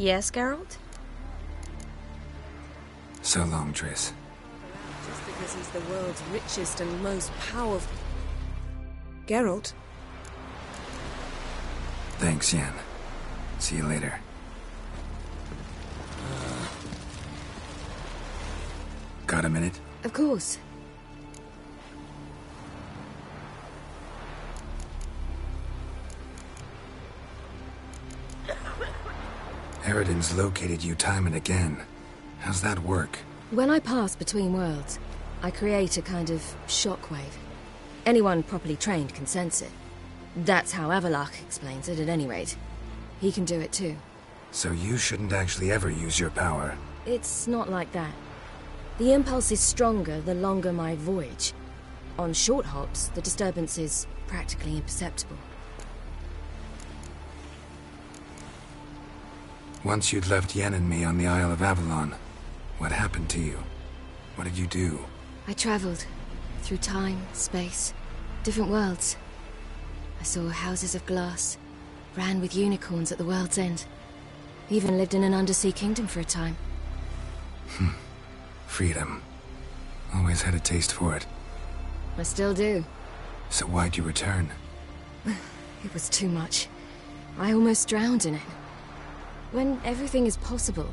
Yes, Geralt? So long, Triss. Just because he's the world's richest and most powerful... Geralt? Thanks, Yen. See you later. Got a minute? Of course. Eridan's located you time and again. How's that work? When I pass between worlds, I create a kind of shockwave. Anyone properly trained can sense it. That's how Avallac'h explains it, at any rate. He can do it too. So you shouldn't actually ever use your power. It's not like that. The impulse is stronger the longer my voyage. On short hops, the disturbance is practically imperceptible. Once you'd left Yen and me on the Isle of Avalon, what happened to you? What did you do? I traveled through time, space, different worlds. I saw houses of glass, ran with unicorns at the world's end. Even lived in an undersea kingdom for a time. Freedom. Always had a taste for it. I still do. So why'd you return? It was too much. I almost drowned in it. When everything is possible,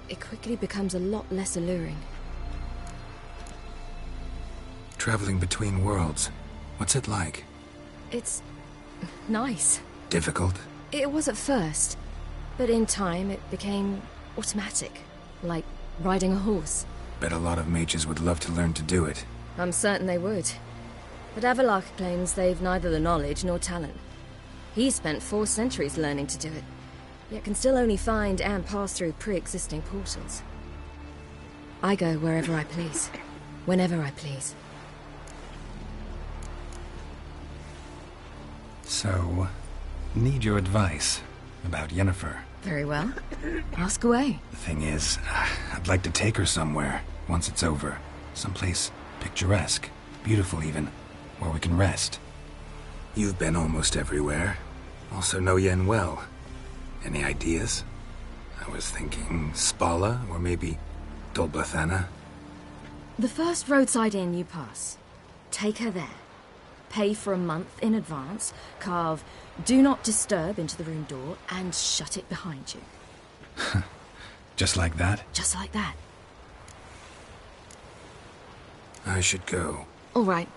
it quickly becomes a lot less alluring. Traveling between worlds. What's it like? It's nice. Difficult? It was at first, but in time it became automatic, like riding a horse. Bet a lot of mages would love to learn to do it. I'm certain they would. But Avallac'h claims they've neither the knowledge nor talent. He spent 4 centuries learning to do it, yet can still only find and pass through pre-existing portals. I go wherever I please, whenever I please. So, need your advice about Yennefer. Very well. Ask away. The thing is, I'd like to take her somewhere, once it's over. Someplace picturesque, beautiful even, where we can rest. You've been almost everywhere. Also know Yen well. Any ideas? I was thinking Spala, or maybe Dol Blathanna. The first roadside inn you pass. Take her there. Pay for a month in advance, carve "Do Not Disturb" into the room door, and shut it behind you. Just like that? Just like that. I should go. All right.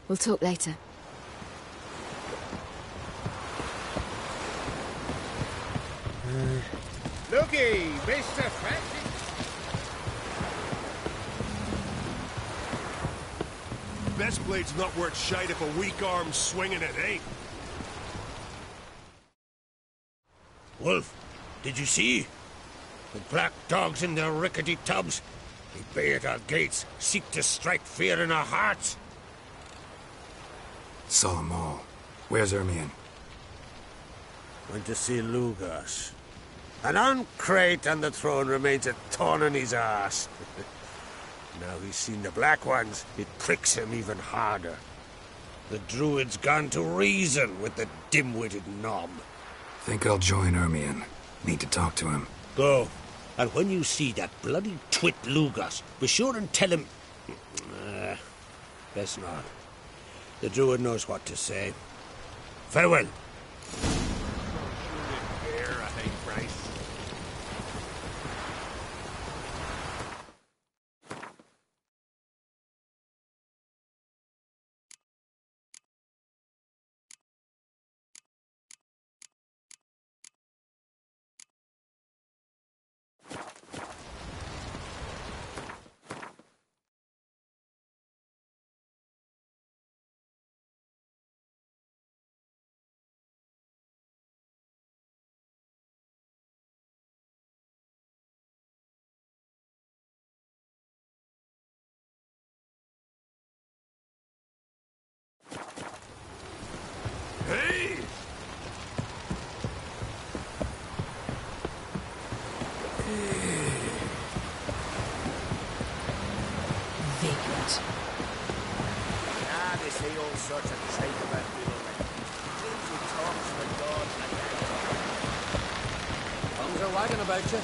We'll talk later. Looky, Mr. Frantic. Best blade's not worth shite if a weak arm's swinging it, eh? Wolf, did you see? The black dogs in their rickety tubs. They bay at our gates, seek to strike fear in our hearts. Saw 'em all. Where's Ermion? Went to see Lugas. And on Crate on the throne remains a thorn in his arse. Now he's seen the Black Ones, it pricks him even harder. The Druid's gone to reason with the dim-witted knob. Think I'll join Ermion. Need to talk to him. Go. And when you see that bloody twit Lugas, be sure and tell him... best not. The Druid knows what to say. Farewell. Hey! Vagrant. Ah, they say all sorts of tripe about Doodleman. Seems he talks for God like that. Tongues are wagging about you.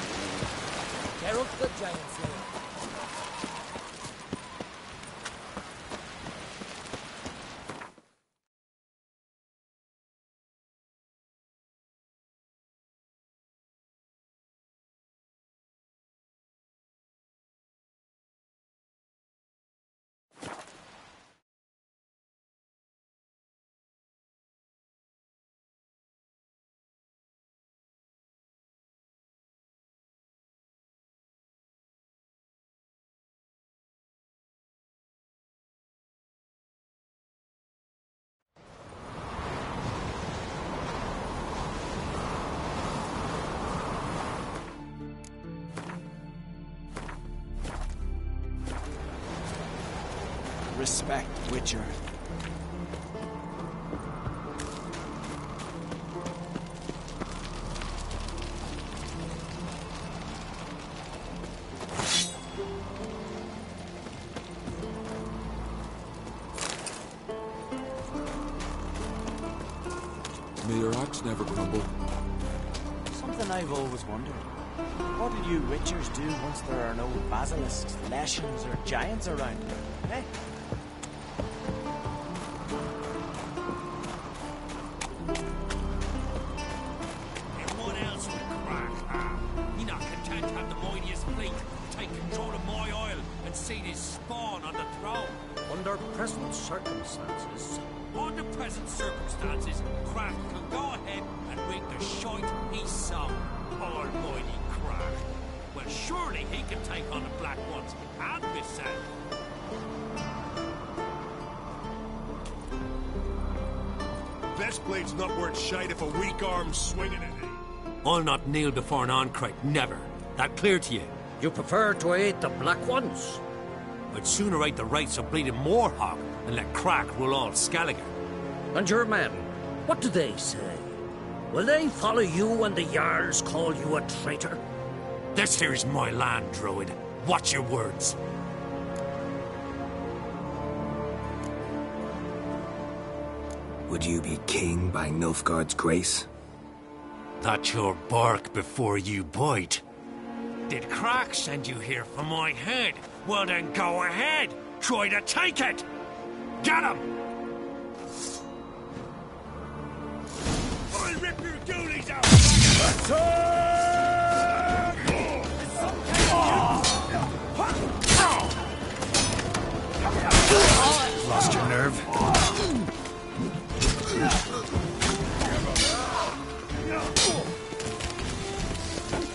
Geralt the Giant Slayer. Respect, Witcher. May your axe never crumble. Something I've always wondered. What do you witchers do once there are no basilisks, leshens, or giants around? Eh? And what else would Crack have? He not content to have the mightiest fleet, take control of my isle, and see this spawn on the throne. Under present circumstances, Crack can go ahead and rig the shite he sown. Almighty Crack. Well, surely he can take on the Black Ones and myself. Best blade's not worth shite if a weak arm's swinging it, eh? I'll not kneel before an Ancrate, never. That clear to you? You prefer to aid the Black Ones? I'd sooner aid the rights of bleeding Moorhawk and let Crack rule all Skellige. And your men, what do they say? Will they follow you when the Jarls call you a traitor? This here is my land, Druid. Watch your words. Would you be king by Nilfgaard's grace? That's your bark before you bite. Did Crack send you here for my head? Well then go ahead. Try to take it. Get him! I'll rip your goonies out! Lost your nerve?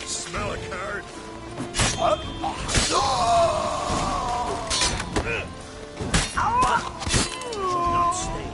Smell a card? Not stay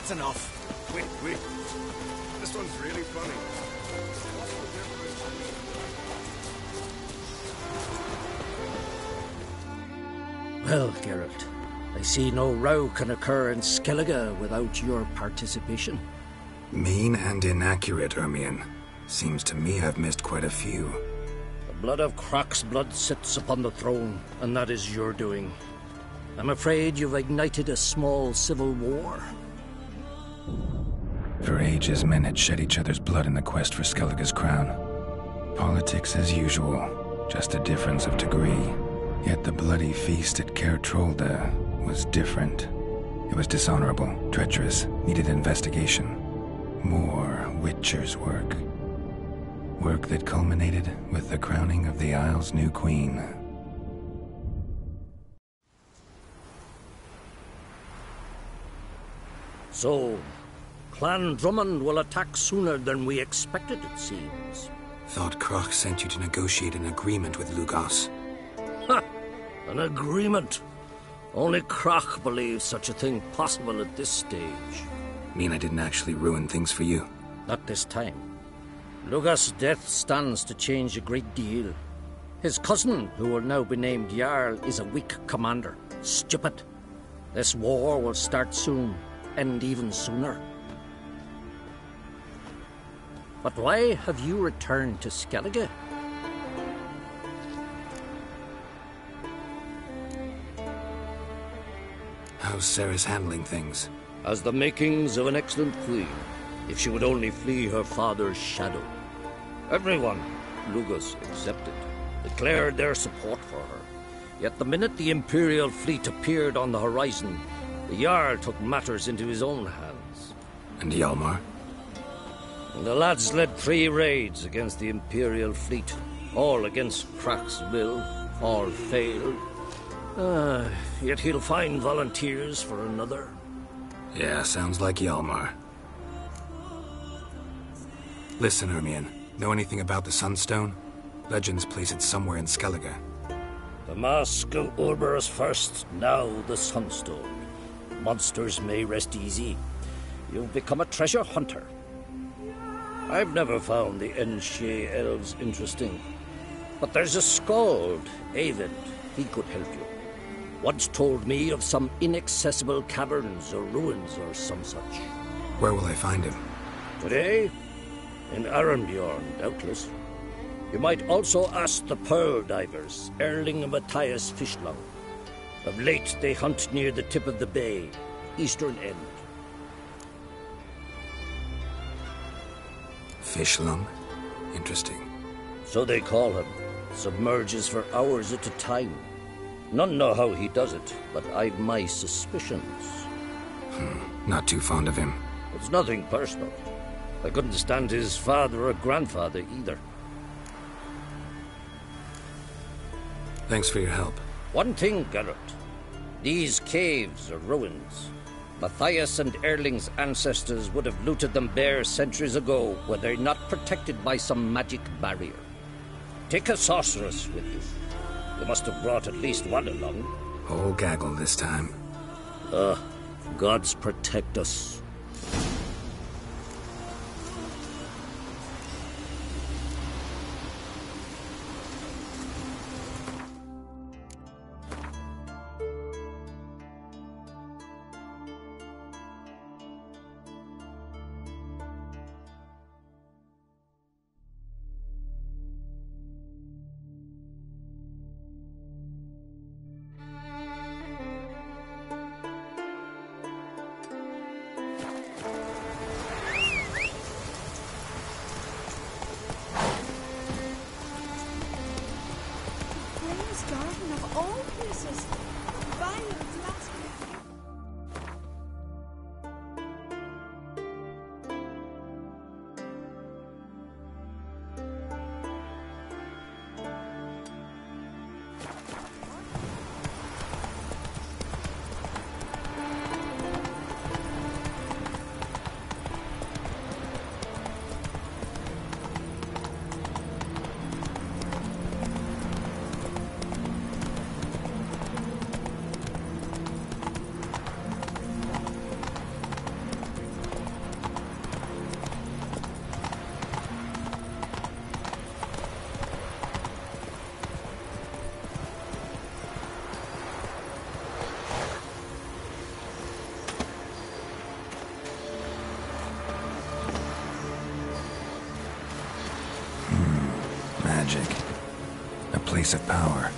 That's enough. Wait. This one's really funny. Well, Geralt, I see no row can occur in Skellige without your participation. Mean and inaccurate, Ermion. Seems to me I've missed quite a few. The blood of Crach's blood sits upon the throne, and that is your doing. I'm afraid you've ignited a small civil war. For ages, men had shed each other's blood in the quest for Skellige's crown. Politics as usual, just a difference of degree. Yet the bloody feast at Caer Trolde was different. It was dishonorable, treacherous, needed investigation. More Witcher's work. Work that culminated with the crowning of the Isle's new queen. So, Clan Drummond will attack sooner than we expected, it seems. Thought Crach sent you to negotiate an agreement with Lugos. Ha! An agreement? Only Crach believes such a thing possible at this stage. Mean I didn't actually ruin things for you? Not this time. Lugos' death stands to change a great deal. His cousin, who will now be named Jarl, is a weak commander. Stupid. This war will start soon, end even sooner. But why have you returned to Skellige? How's Ceres handling things? Has the makings of an excellent queen, if she would only flee her father's shadow. Everyone, Lugos excepted, declared their support for her. Yet the minute the Imperial fleet appeared on the horizon, the Jarl took matters into his own hands. And Hjalmar? The lads led 3 raids against the Imperial fleet, all against Crach's will. All failed. Yet he'll find volunteers for another. Yeah, sounds like Hjalmar. Listen, Ermion. Know anything about the Sunstone? Legends place it somewhere in Skellige. The Mask of Uroboros first, now the Sunstone. Monsters may rest easy. You've become a treasure hunter. I've never found the Enshe elves interesting. But there's a skald, Eyvind. He could help you. Once told me of some inaccessible caverns or ruins or some such. Where will I find him? Today? In Arenbjorn, doubtless. You might also ask the Pearl Divers, Erling and Matthias Fishlung. Of late, they hunt near the tip of the bay, eastern end. Fishlung? Interesting. So they call him. Submerges for hours at a time. None know how he does it, but I've my suspicions. Not too fond of him. It's nothing personal. I couldn't stand his father or grandfather either. Thanks for your help. One thing, Geralt. These caves are ruins. Matthias and Erling's ancestors would have looted them bare centuries ago were they not protected by some magic barrier. Take a sorceress with you. You must have brought at least one along. Whole gaggle this time. Gods protect us. magic. A place of power.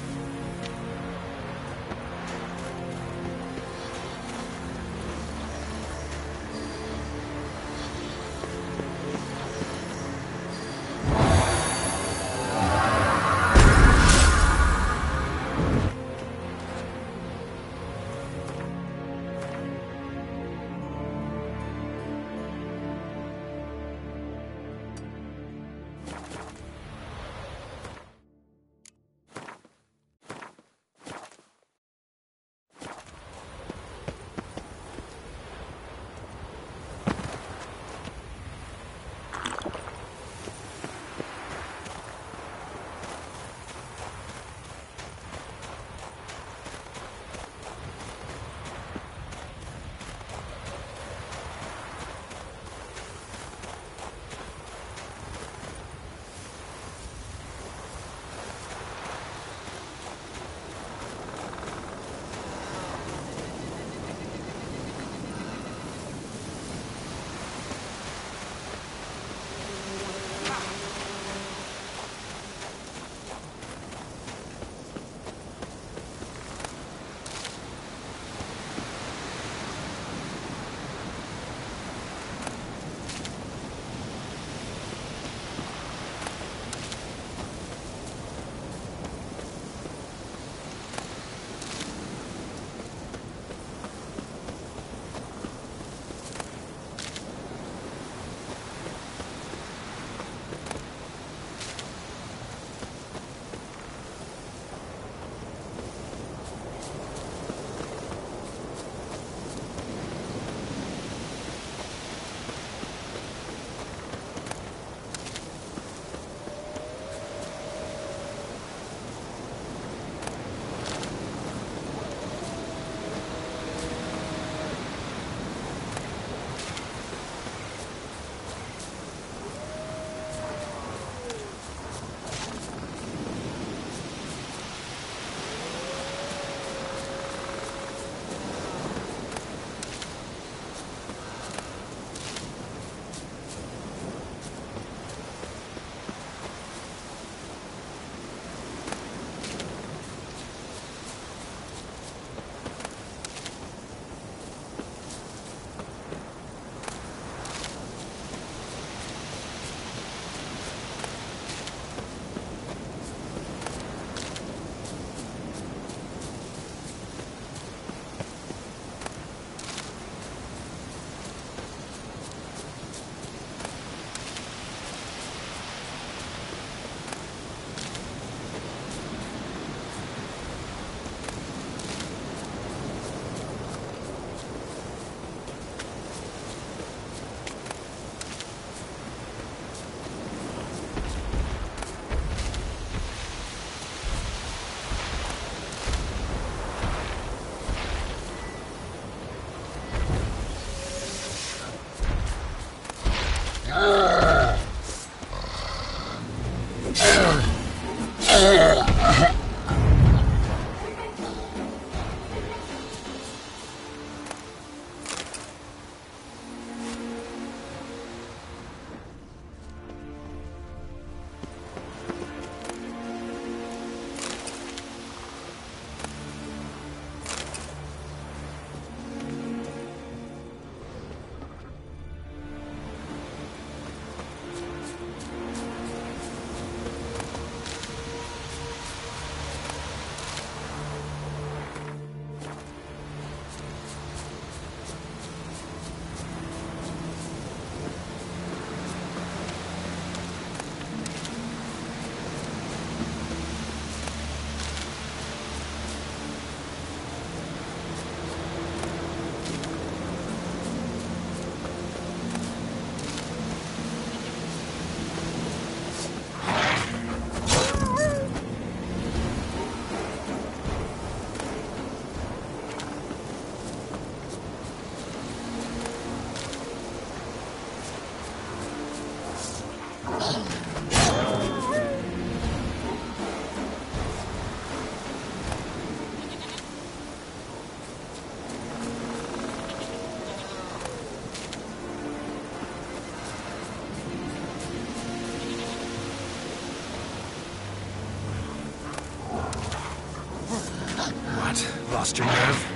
Lost your nerve?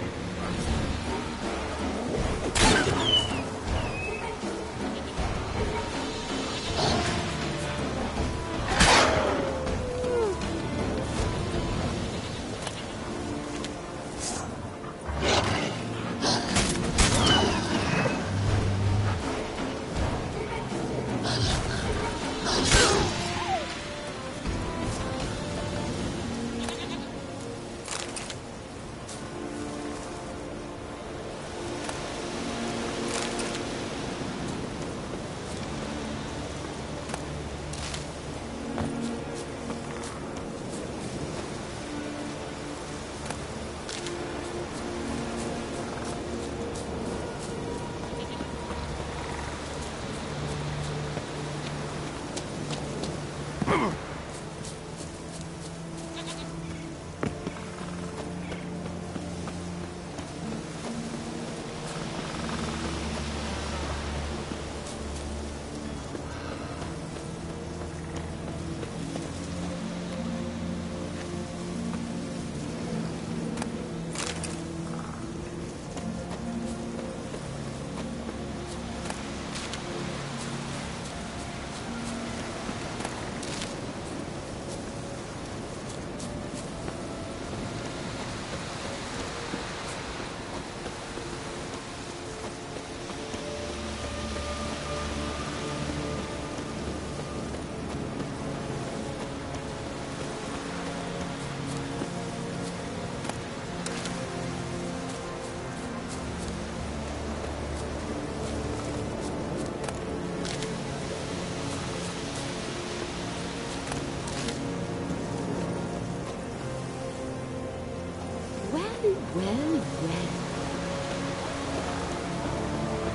Well.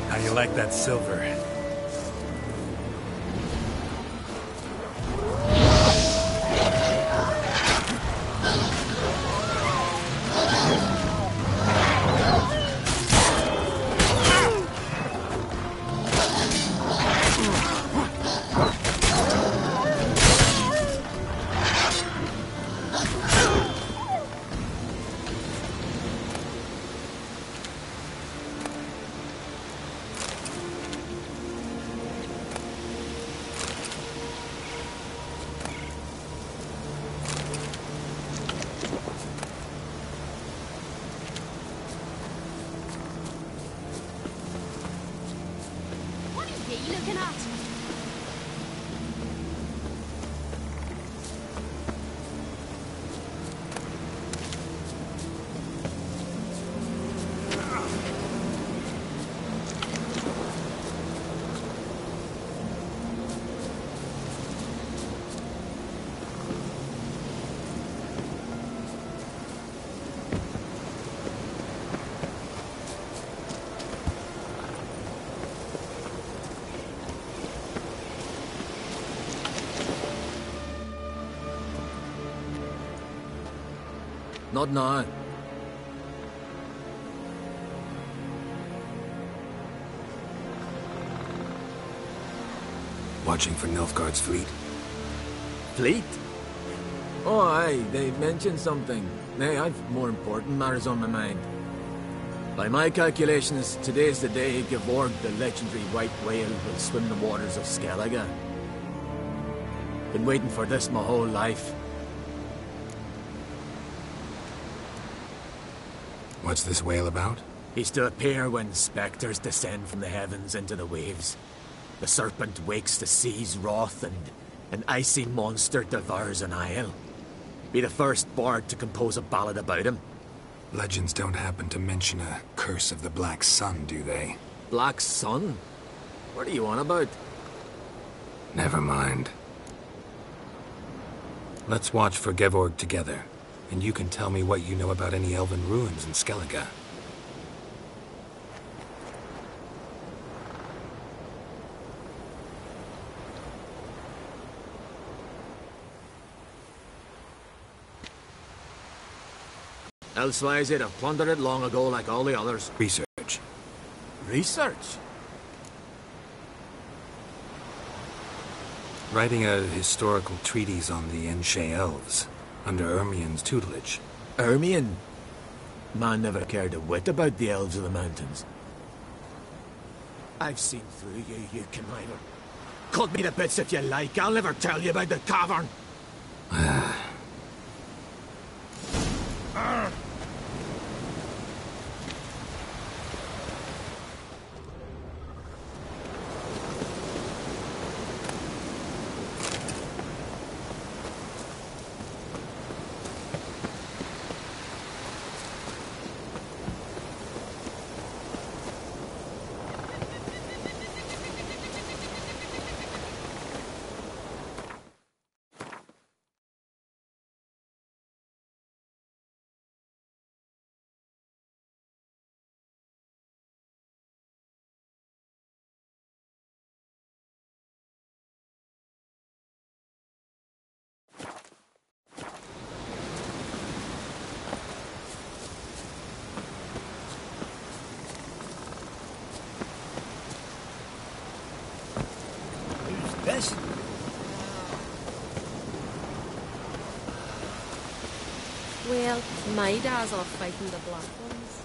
How do you like that silver? Not now. Watching for Nilfgaard's fleet? Fleet? Oh, aye, they mentioned something. Nay, I've more important matters on my mind. By my calculations, today's the day Gevorg, the legendary white whale, will swim the waters of Skellige. Been waiting for this my whole life. What's this whale about? He's to appear when spectres descend from the heavens into the waves. The serpent wakes the sea's wrath, and an icy monster devours an isle. Be the first bard to compose a ballad about him. Legends don't happen to mention a curse of the Black Sun, do they? Black Sun? What are you on about? Never mind. Let's watch for Gevorg together, and you can tell me what you know about any elven ruins in Skellige. Elsewise, they'd have plundered it long ago like all the others. Research. Research? Writing a historical treatise on the Enshe elves, under Ermien's tutelage. Ermien? Man never cared a whit about the elves of the mountains. I've seen through you, you conniver. Cut me to bits if you like, I'll never tell you about the cavern. This? Well, my dad's off fighting the Black Ones.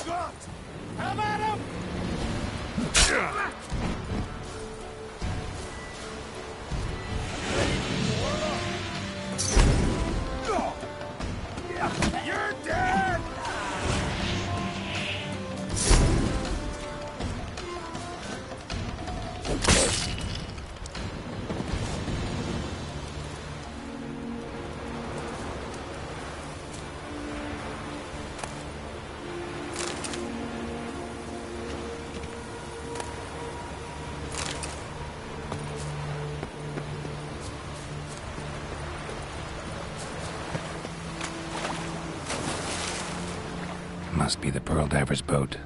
you got? Come at him! You're dead! Must be the Pearl Diver's boat.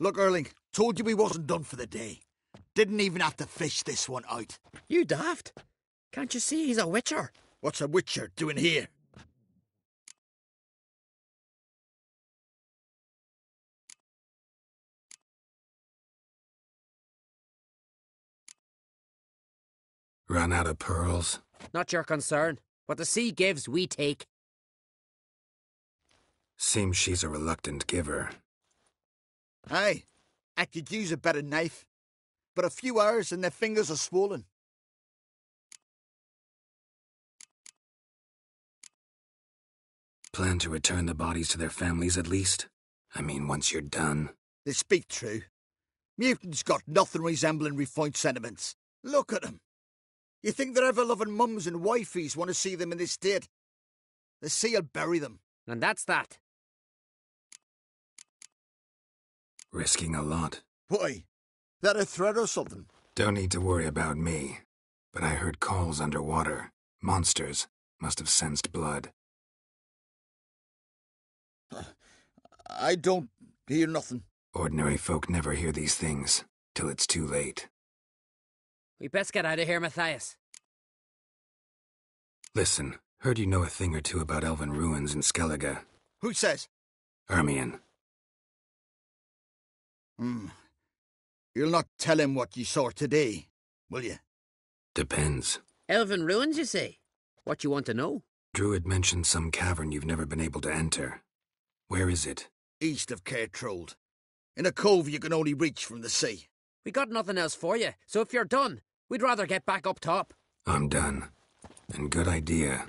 Look, Erling, told you we wasn't done for the day. Didn't even have to fish this one out. You daft? Can't you see he's a witcher? What's a witcher doing here? Run out of pearls? Not your concern. What the sea gives, we take. Seems she's a reluctant giver. Aye, I could use a better knife. But a few hours and their fingers are swollen. Plan to return the bodies to their families at least? I mean, once you're done. They speak true. Mutants got nothing resembling refined sentiments. Look at them. You think their ever-loving mums and wifeys want to see them in this state? The sea will bury them. And that's that. Risking a lot. Why? That a threat or something? Don't need to worry about me. But I heard calls underwater. Monsters must have sensed blood. I don't hear nothing. Ordinary folk never hear these things, till it's too late. We best get out of here, Matthias. Listen, heard you know a thing or two about elven ruins in Skellige. Who says? Ermion. You'll not tell him what you saw today, will you? Depends. Elven ruins, you say? What you want to know? Druid mentioned some cavern you've never been able to enter. Where is it? East of Cairtrold. In a cove you can only reach from the sea. We got nothing else for you, so if you're done, we'd rather get back up top. I'm done. And good idea.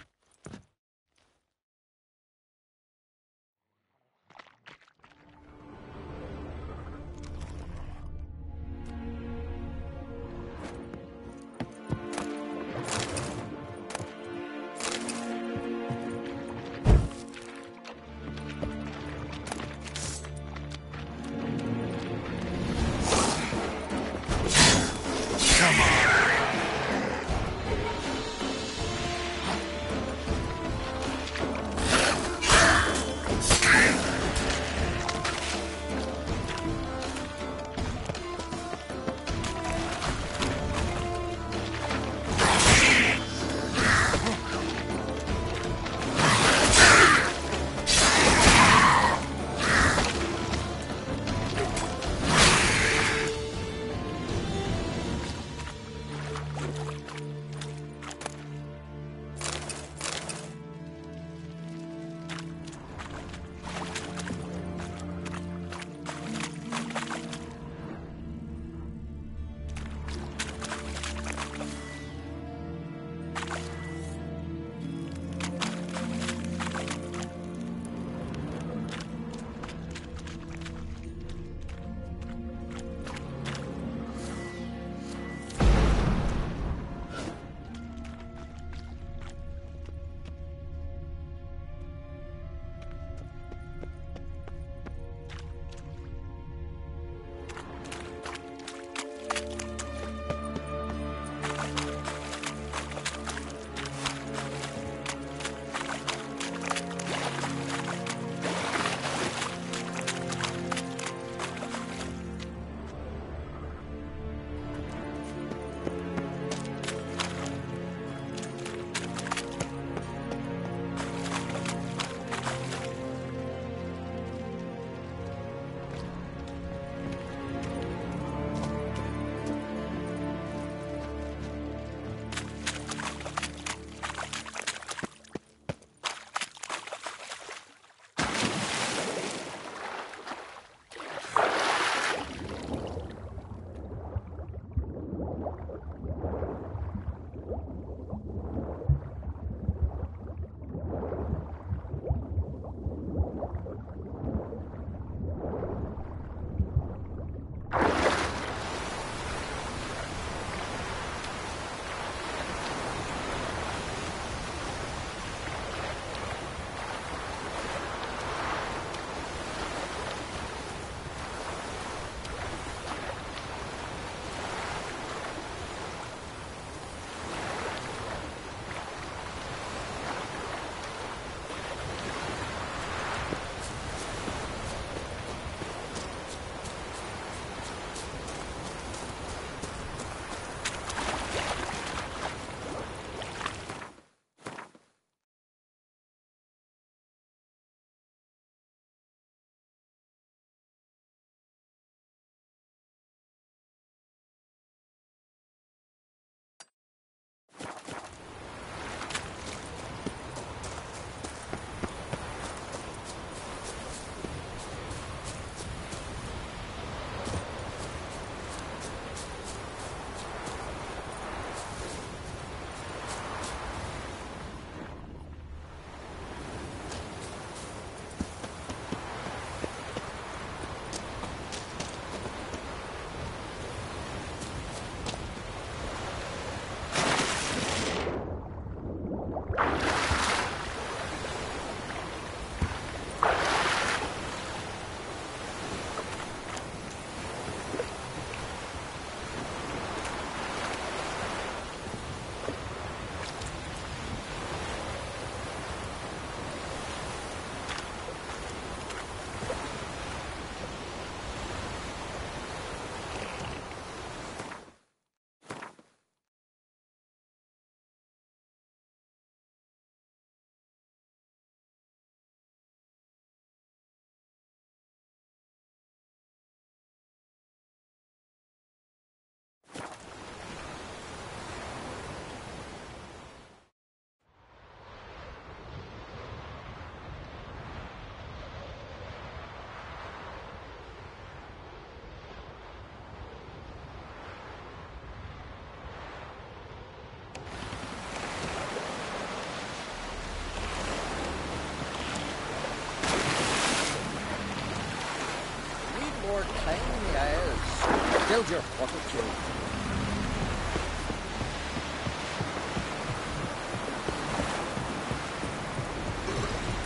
killed your bottle kill.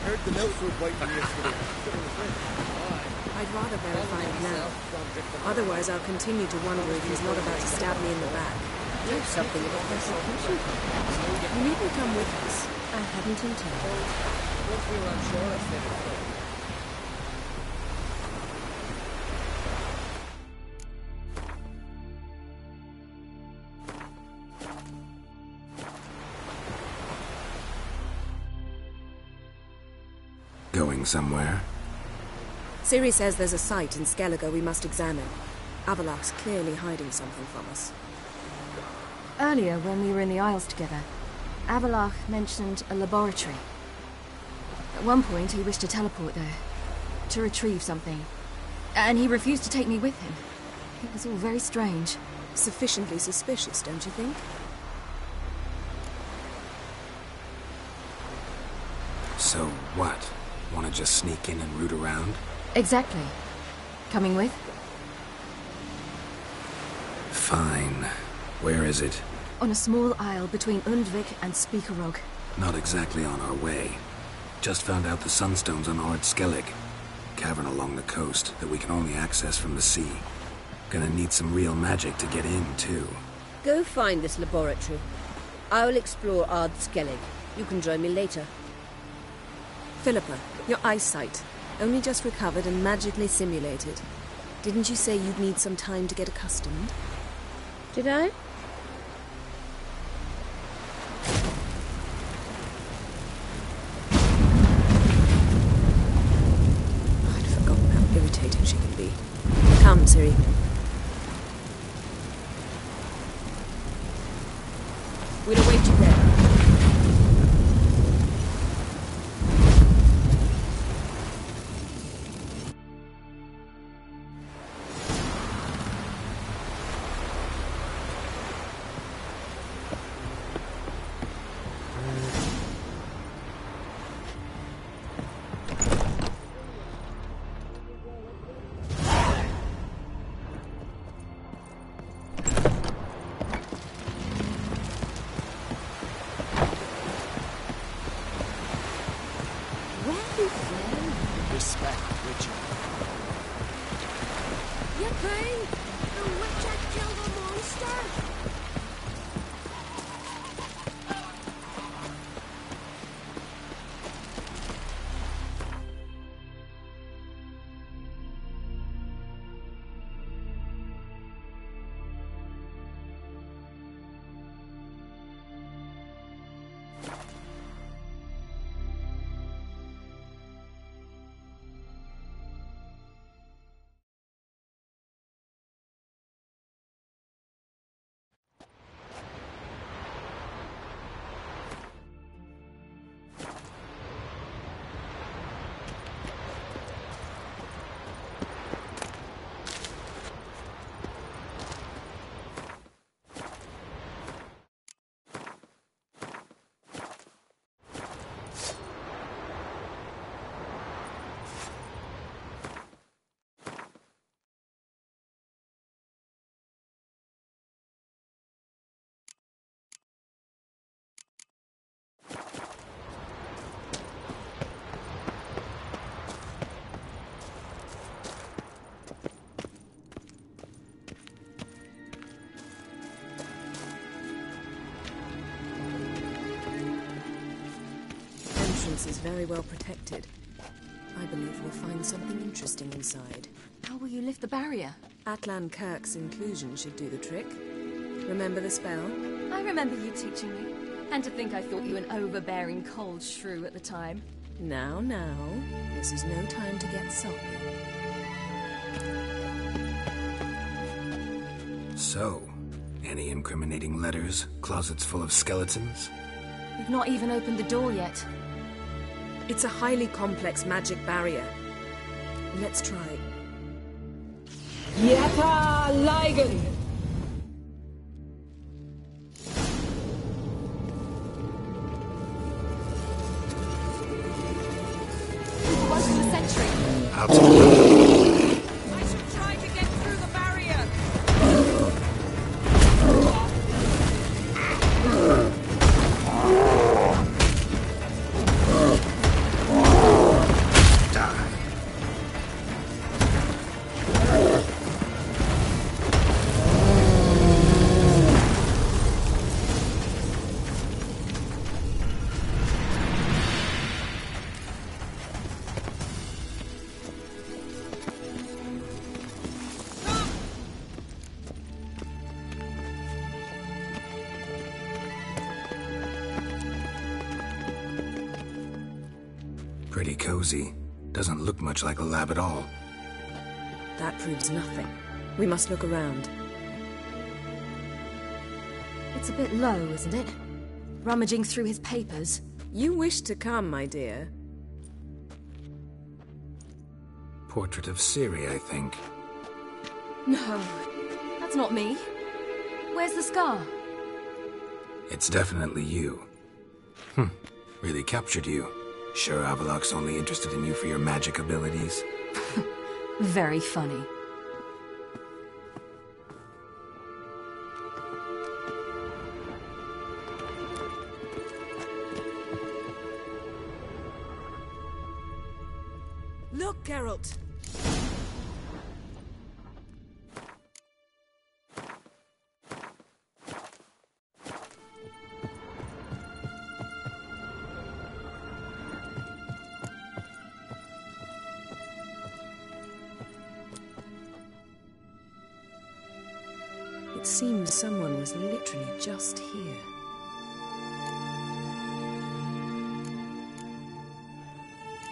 Heard the notes were biting yesterday. I'd rather verify it now. Otherwise, I'll continue to wonder if he's not about to stab me in the back. You have something of a persecution. You needn't come with us. I hadn't intended. Once we were unsure of it. Going somewhere? Ciri says there's a site in Skellige we must examine. Avallac'h's clearly hiding something from us. Earlier, when we were in the Isles together, Avallac'h mentioned a laboratory. At one point, he wished to teleport there, to retrieve something. And he refused to take me with him. It was all very strange. Sufficiently suspicious, don't you think? So what? Want to just sneak in and root around? Exactly. Coming with? Fine. Where is it? On a small isle between Undvik and Speakerog. Not exactly on our way. Just found out the Sunstone's on Ard Skellig. Cavern along the coast that we can only access from the sea. Gonna need some real magic to get in, too. Go find this laboratory. I'll explore Ard Skellig. You can join me later. Philippa, your eyesight. Only just recovered and magically simulated. Didn't you say you'd need some time to get accustomed? Did I? I'd forgotten how irritating she can be. Come, Ciri. We'll await you there. Respect, Witcher. You think the Witcher killed a monster? Is very well protected. I believe we'll find something interesting inside. How will you lift the barrier? Atlan Kirk's inclusion should do the trick. Remember the spell? I remember you teaching me. And to think I thought you an overbearing cold shrew at the time. Now, this is no time to get soppy. So, any incriminating letters? Closets full of skeletons? We've not even opened the door yet. It's a highly complex magic barrier. Let's try. Yeta Ligen! What's the sentry? I'll take it. I should try to get through the barrier! Pretty cozy. Doesn't look much like a lab at all. That proves nothing. We must look around. It's a bit low, isn't it? Rummaging through his papers. You wish to come, my dear. Portrait of Ciri, I think. No, that's not me. Where's the scar? It's definitely you. Really captured you. Sure Avallac'h's only interested in you for your magic abilities? Very funny. Look, Geralt! It seems someone was literally just here.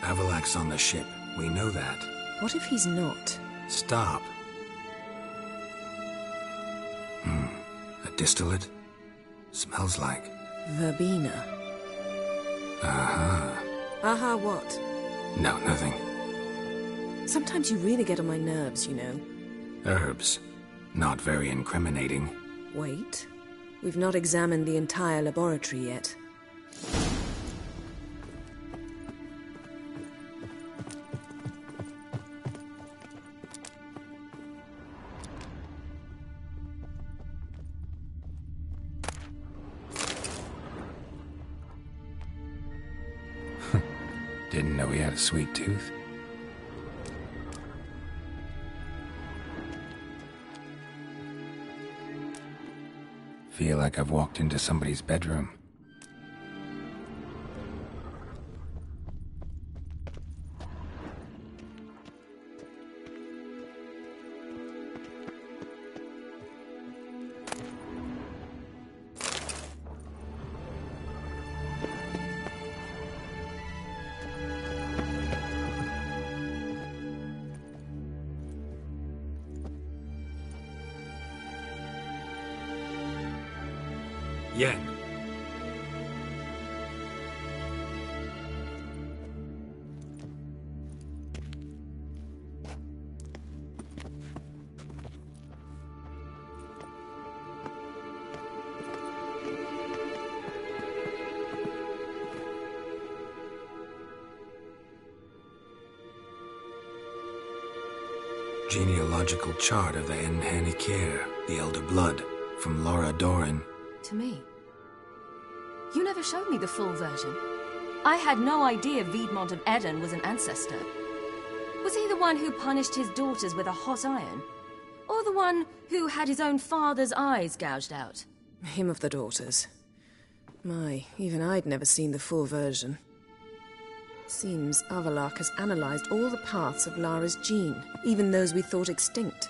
Avallac'h's on the ship. We know that. What if he's not? Stop. A distillate? Smells like... Verbena. Aha. Aha what? No, nothing. Sometimes you really get on my nerves, you know. Herbs. Not very incriminating. Wait. We've not examined the entire laboratory yet. Didn't know he had a sweet tooth. Feel like I've walked into somebody's bedroom. Yen. Genealogical chart of the Enhanikir, the Elder Blood, from Laura Doran. To me. You never showed me the full version. I had no idea Viedmont of Eden was an ancestor. Was he the one who punished his daughters with a hot iron? Or the one who had his own father's eyes gouged out? Him of the daughters. My, even I'd never seen the full version. Seems Avallac'h has analyzed all the paths of Lara's gene, even those we thought extinct.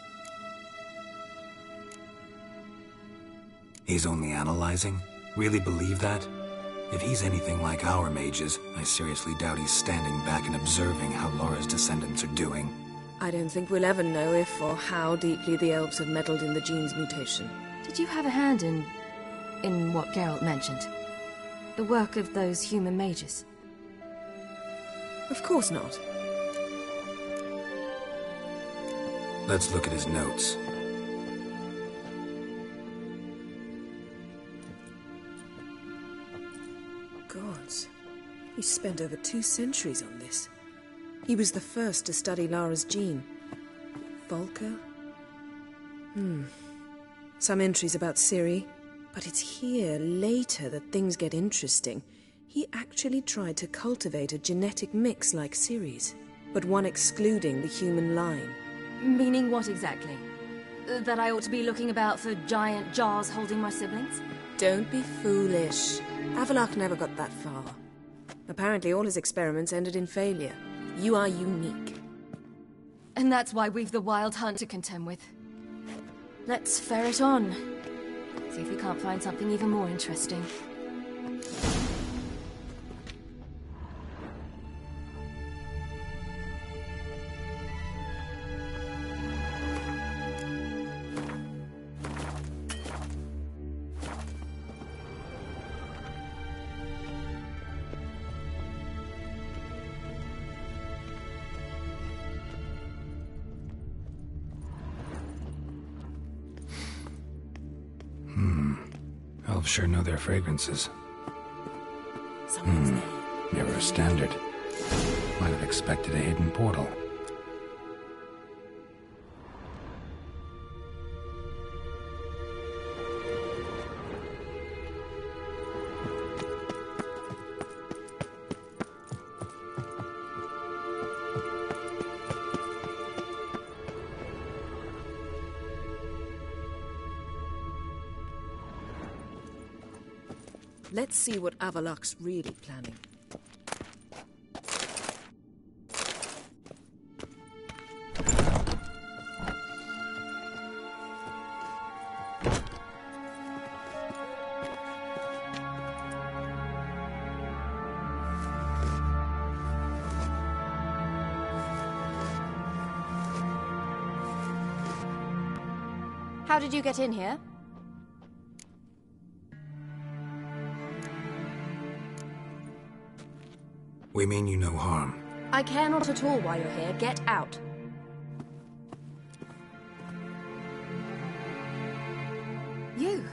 He's only analyzing? Really believe that? If he's anything like our mages, I seriously doubt he's standing back and observing how Laura's descendants are doing. I don't think we'll ever know if or how deeply the elves have meddled in the gene's mutation. Did you have a hand in what Geralt mentioned? The work of those human mages? Of course not. Let's look at his notes. Gods. He spent over 2 centuries on this. He was the first to study Lara's gene. Volker? Some entries about Ciri, but it's here, later, that things get interesting. He actually tried to cultivate a genetic mix like Ciri's, but one excluding the human line. Meaning what exactly? That I ought to be looking about for giant jars holding my siblings? Don't be foolish. Avallac'h never got that far. Apparently all his experiments ended in failure. You are unique. And that's why we've the Wild Hunt to contend with. Let's ferret on. See if we can't find something even more interesting. elves sure know their fragrances. Mirror standard. Might have expected a hidden portal. Let's see what Avallac'h's really planning. How did you get in here? We mean you no harm. I care not at all why you're here. Get out. You.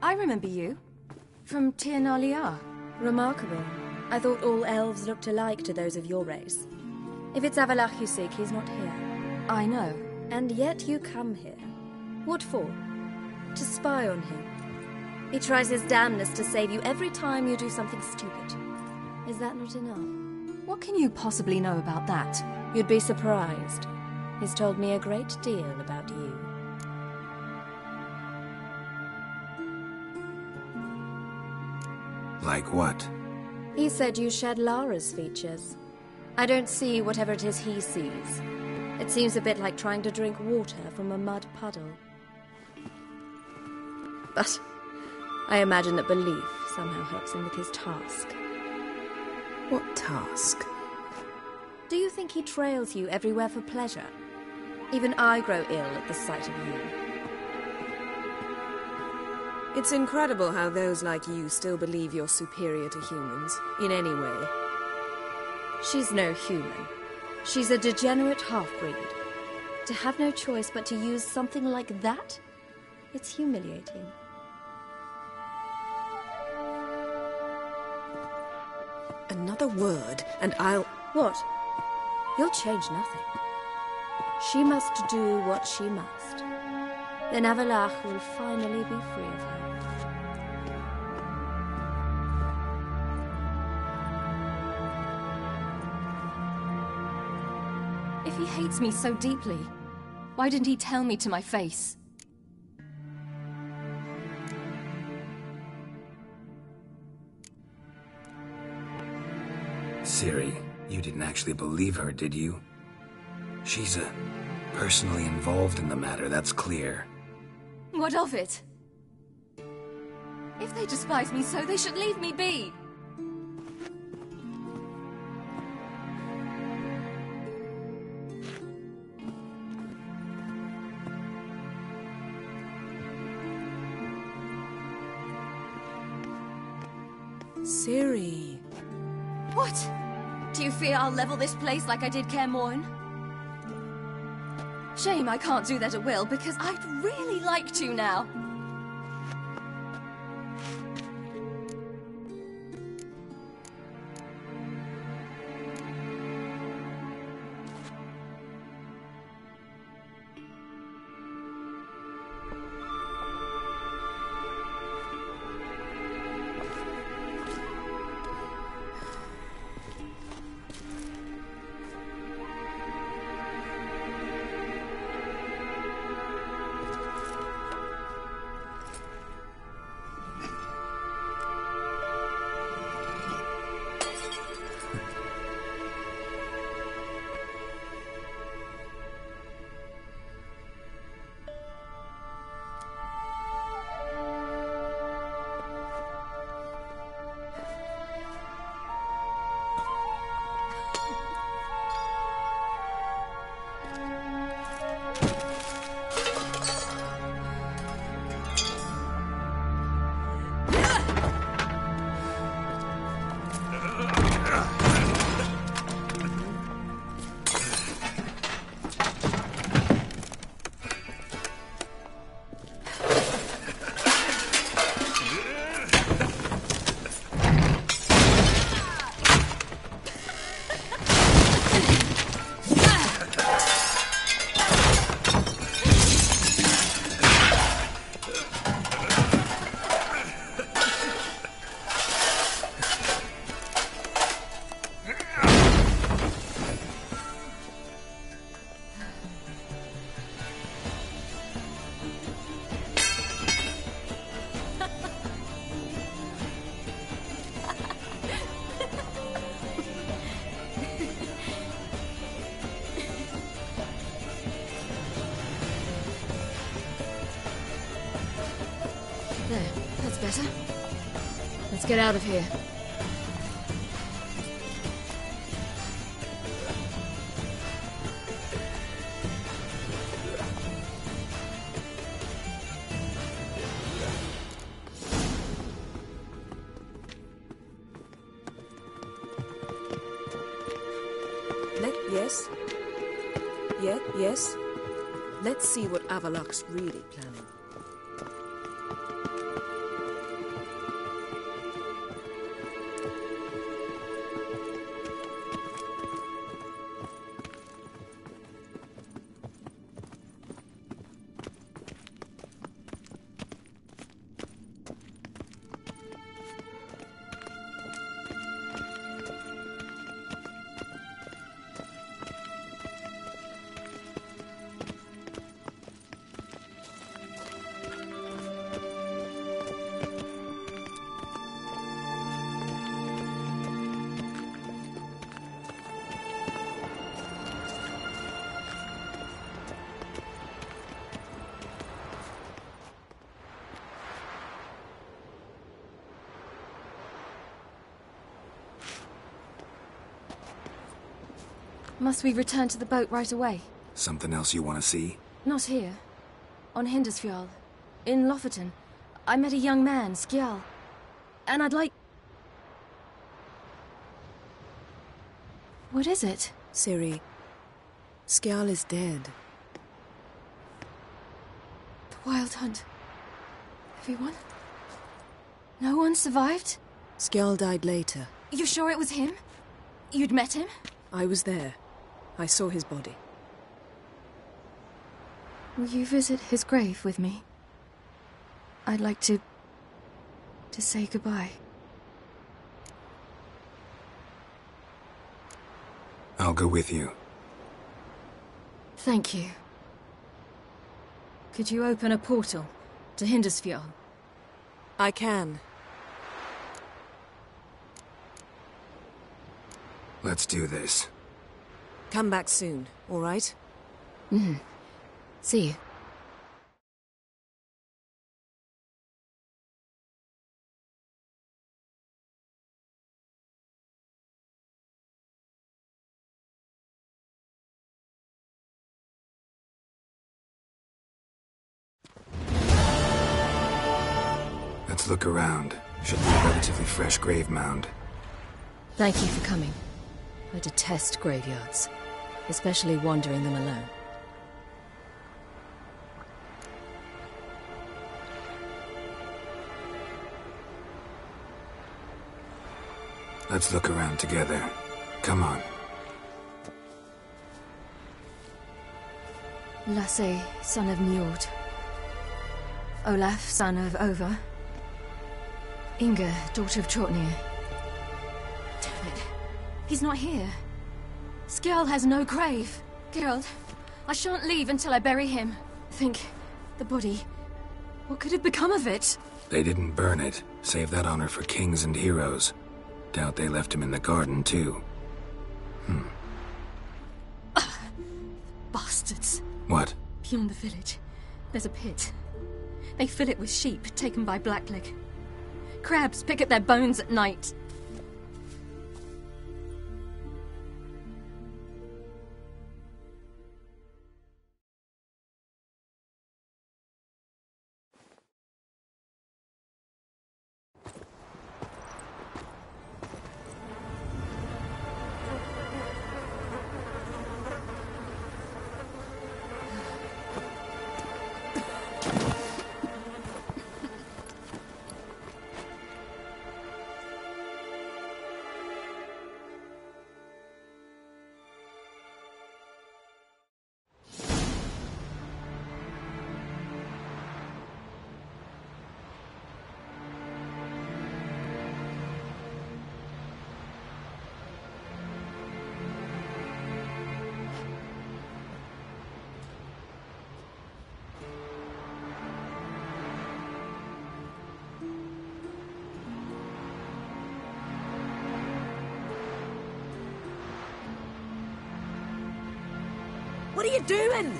I remember you. From Tir Nalia. Remarkable. I thought all elves looked alike to those of your race. If it's Avallac'h you seek, he's not here. I know. And yet you come here. What for? To spy on him. He tries his damnedest to save you every time you do something stupid. Is that not enough? What can you possibly know about that? You'd be surprised. He's told me a great deal about you. Like what? He said you shared Lara's features. I don't see whatever it is he sees. It seems a bit like trying to drink water from a mud puddle. But I imagine that belief somehow helps him with his task. What task? Do you think he trails you everywhere for pleasure? Even I grow ill at the sight of you. It's incredible how those like you still believe you're superior to humans, in any way. She's no human. She's a degenerate half-breed. To have no choice but to use something like that? It's humiliating. Another word, and I'll... What? You'll change nothing. She must do what she must. Then Avallac'h will finally be free of her. If he hates me so deeply, why didn't he tell me to my face? Ciri, you didn't actually believe her, did you? She's personally involved in the matter, that's clear. What of it? If they despise me so, they should leave me be. Ciri. What? Do you fear I'll level this place like I did Kaer Morhen? Shame I can't do that at will, because I'd really like to now. Let's get out of here. Yes? Yes? Let's see what Avallac'h's really planning. Must we return to the boat right away? Something else you want to see? Not here. On Hindarsfjall. In Lofoten. I met a young man, Skjal. And I'd like... What is it? Ciri, Skjal is dead. The Wild Hunt. Everyone? No one survived? Skjal died later. You sure it was him? You'd met him? I was there. I saw his body. Will you visit his grave with me? I'd like to say goodbye. I'll go with you. Thank you. Could you open a portal to Hindarsfjall? I can. Let's do this. Come back soon, all right? Mm-hmm. See you. Let's look around. Should be a relatively fresh grave mound. Thank you for coming. I detest graveyards, especially wandering them alone. Let's look around together. Come on. Lasse, son of Njord. Olaf, son of Over. Inga, daughter of Trotnir. Damn it. He's not here. Skjal has no grave. Geralt, I shan't leave until I bury him. Think, the body. What could have become of it? They didn't burn it. Save that honor for kings and heroes. Doubt they left him in the garden, too. Bastards. What? Beyond the village, there's a pit. They fill it with sheep taken by Blackleg. Crabs pick at their bones at night. What are you doing?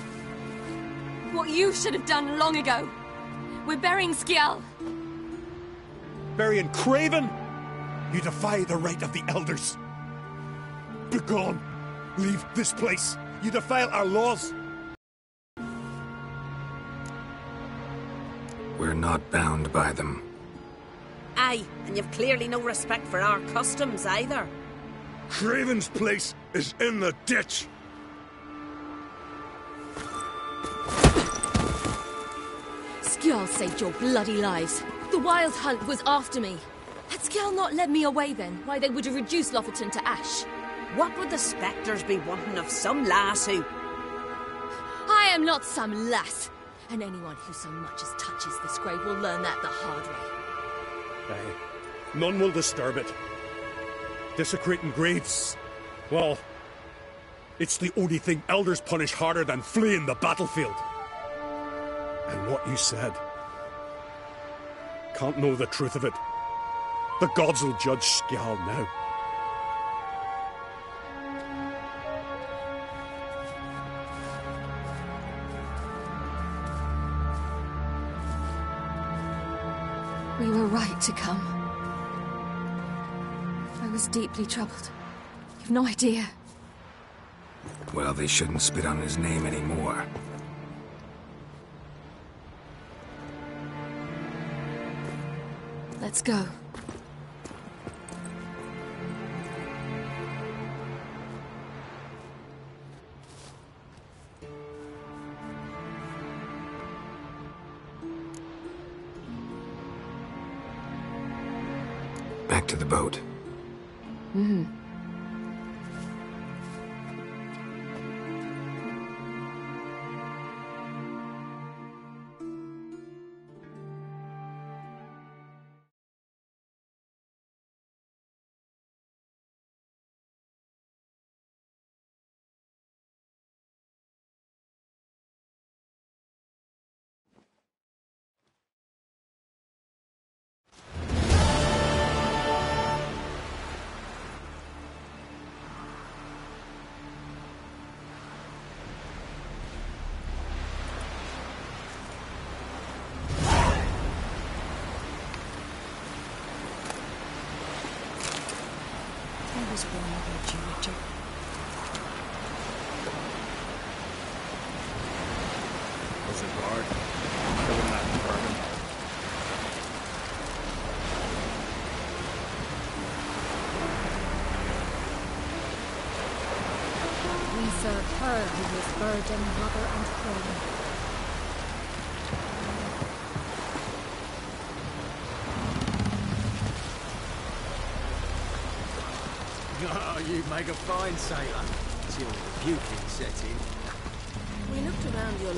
What you should have done long ago. We're burying Skjal. Burying Craven? You defy the right of the elders. Begone. Leave this place. You defile our laws. We're not bound by them. Aye, and you've clearly no respect for our customs either. Craven's place is in the ditch. Skjall saved your bloody lives. The Wild Hunt was after me. Had Skjall not led me away then, why they would have reduced Lofoten to ash. What would the spectres be wanting of some lass who... I am not some lass, and anyone who so much as touches this grave will learn that the hard way. Aye. None will disturb it. Desecrating graves, well, it's the only thing elders punish harder than fleeing the battlefield. And what you said, can't know the truth of it. The gods will judge Skjall now. We were right to come. I was deeply troubled. You've no idea. Well, they shouldn't spit on his name anymore. Let's go. Back to the boat. Mm-hmm. I was wrong about you, Richard. Was it hard? Killing that vermin? We serve her who is virgin, mother, and queen. Oh, you make a fine sailor. Till the rebuking set in. We looked around your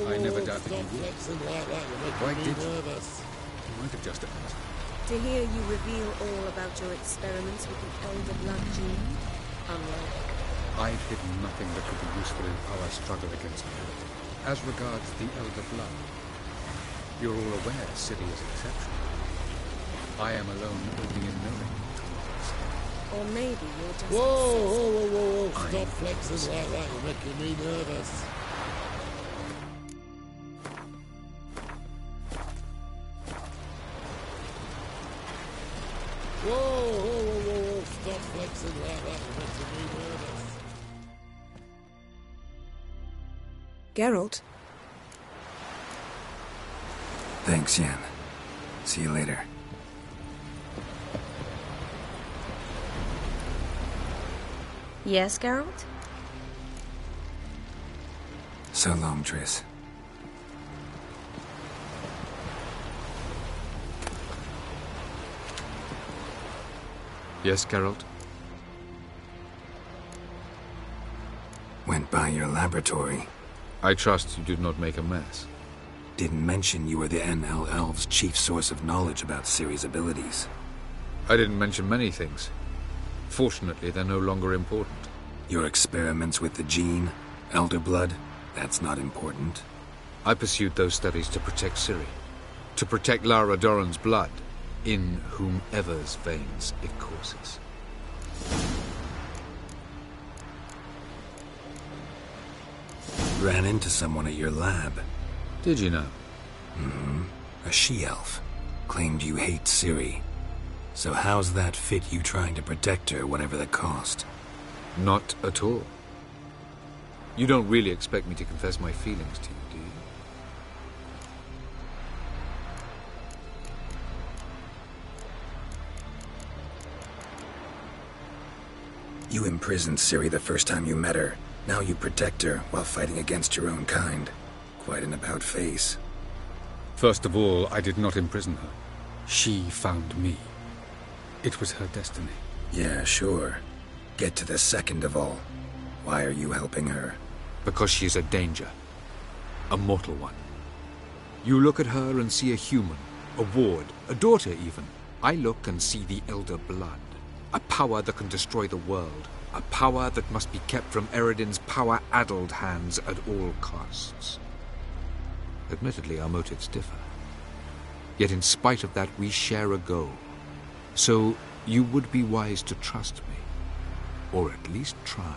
I never doubted you would. Why did you? You might have justified. To hear you reveal all about your experiments with the Elder Blood gene, unlike. I've hidden nothing that could be useful in our struggle against Melody. As regards the Elder Blood, you're all aware Ciri is exceptional. I am alone only in knowing. Or maybe you're just... Whoa! Stop flexing like that, you're making me nervous. Whoa! Stop flexing like that, you're making me nervous. Geralt? Thanks, Yen. See you later. Yes, Geralt? So long, Triss. Yes, Geralt? Went by your laboratory. I trust you did not make a mess. Didn't mention you were the NL Elves' chief source of knowledge about Ciri's abilities. I didn't mention many things. Fortunately, they're no longer important. Your experiments with the gene, Elder Blood, that's not important. I pursued those studies to protect Ciri. To protect Lara Dorren's blood, in whomever's veins it courses. Ran into someone at your lab. Did you know? Mm-hmm. A she-elf. claimed you hate Ciri. So how's that fit you trying to protect her, whatever the cost? Not at all. You don't really expect me to confess my feelings to you, do you? You imprisoned Ciri the first time you met her. Now you protect her while fighting against your own kind. Quite an about-face. First of all, I did not imprison her. She found me. It was her destiny. Yeah, sure. Get to the second of all. Why are you helping her? Because she is a danger. A mortal one. You look at her and see a human, a ward, a daughter even. I look and see the Elder Blood. A power that can destroy the world. A power that must be kept from Eredin's power-addled hands at all costs. Admittedly, our motives differ. Yet in spite of that, we share a goal. So, you would be wise to trust me. Or at least try.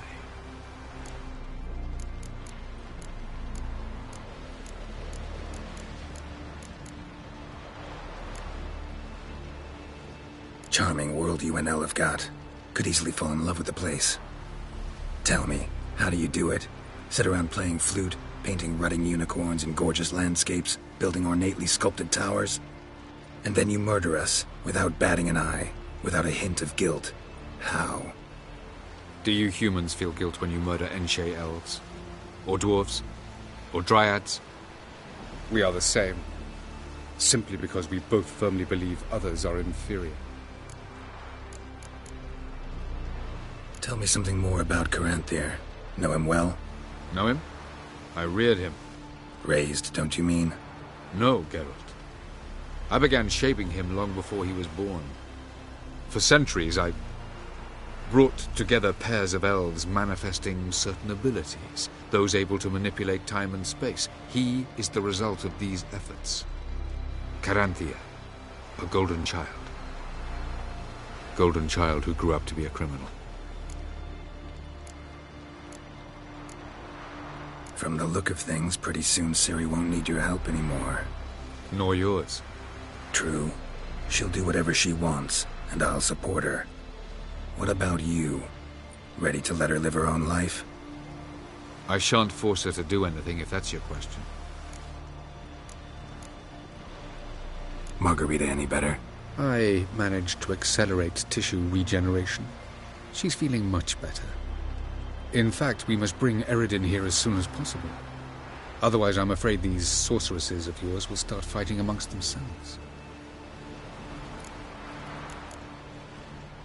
Charming world you and Elle have got. Could easily fall in love with the place. Tell me, how do you do it? Sit around playing flute, painting rutting unicorns in gorgeous landscapes, building ornately sculpted towers? And then you murder us, without batting an eye, without a hint of guilt. How? Do you humans feel guilt when you murder Enshe elves? Or dwarves? Or dryads? We are the same. Simply because we both firmly believe others are inferior. Tell me something more about Caranthir. Know him well? Know him? I reared him. Raised, don't you mean? No, Geralt. I began shaping him long before he was born. For centuries, I brought together pairs of elves manifesting certain abilities, those able to manipulate time and space. He is the result of these efforts. Caranthir, a golden child. Golden child who grew up to be a criminal. From the look of things, pretty soon Ciri won't need your help anymore. Nor yours. True. She'll do whatever she wants, and I'll support her. What about you? Ready to let her live her own life? I shan't force her to do anything, if that's your question. Margarita any better? I managed to accelerate tissue regeneration. She's feeling much better. In fact, we must bring Eredin here as soon as possible. Otherwise, I'm afraid these sorceresses of yours will start fighting amongst themselves.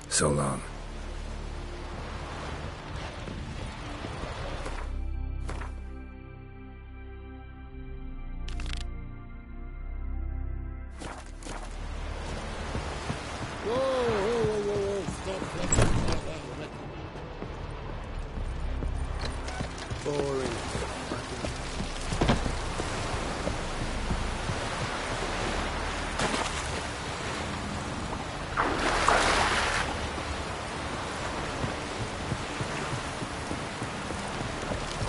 So long.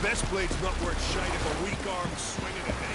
Best blade's not worth shite if a weak arm swinging at me.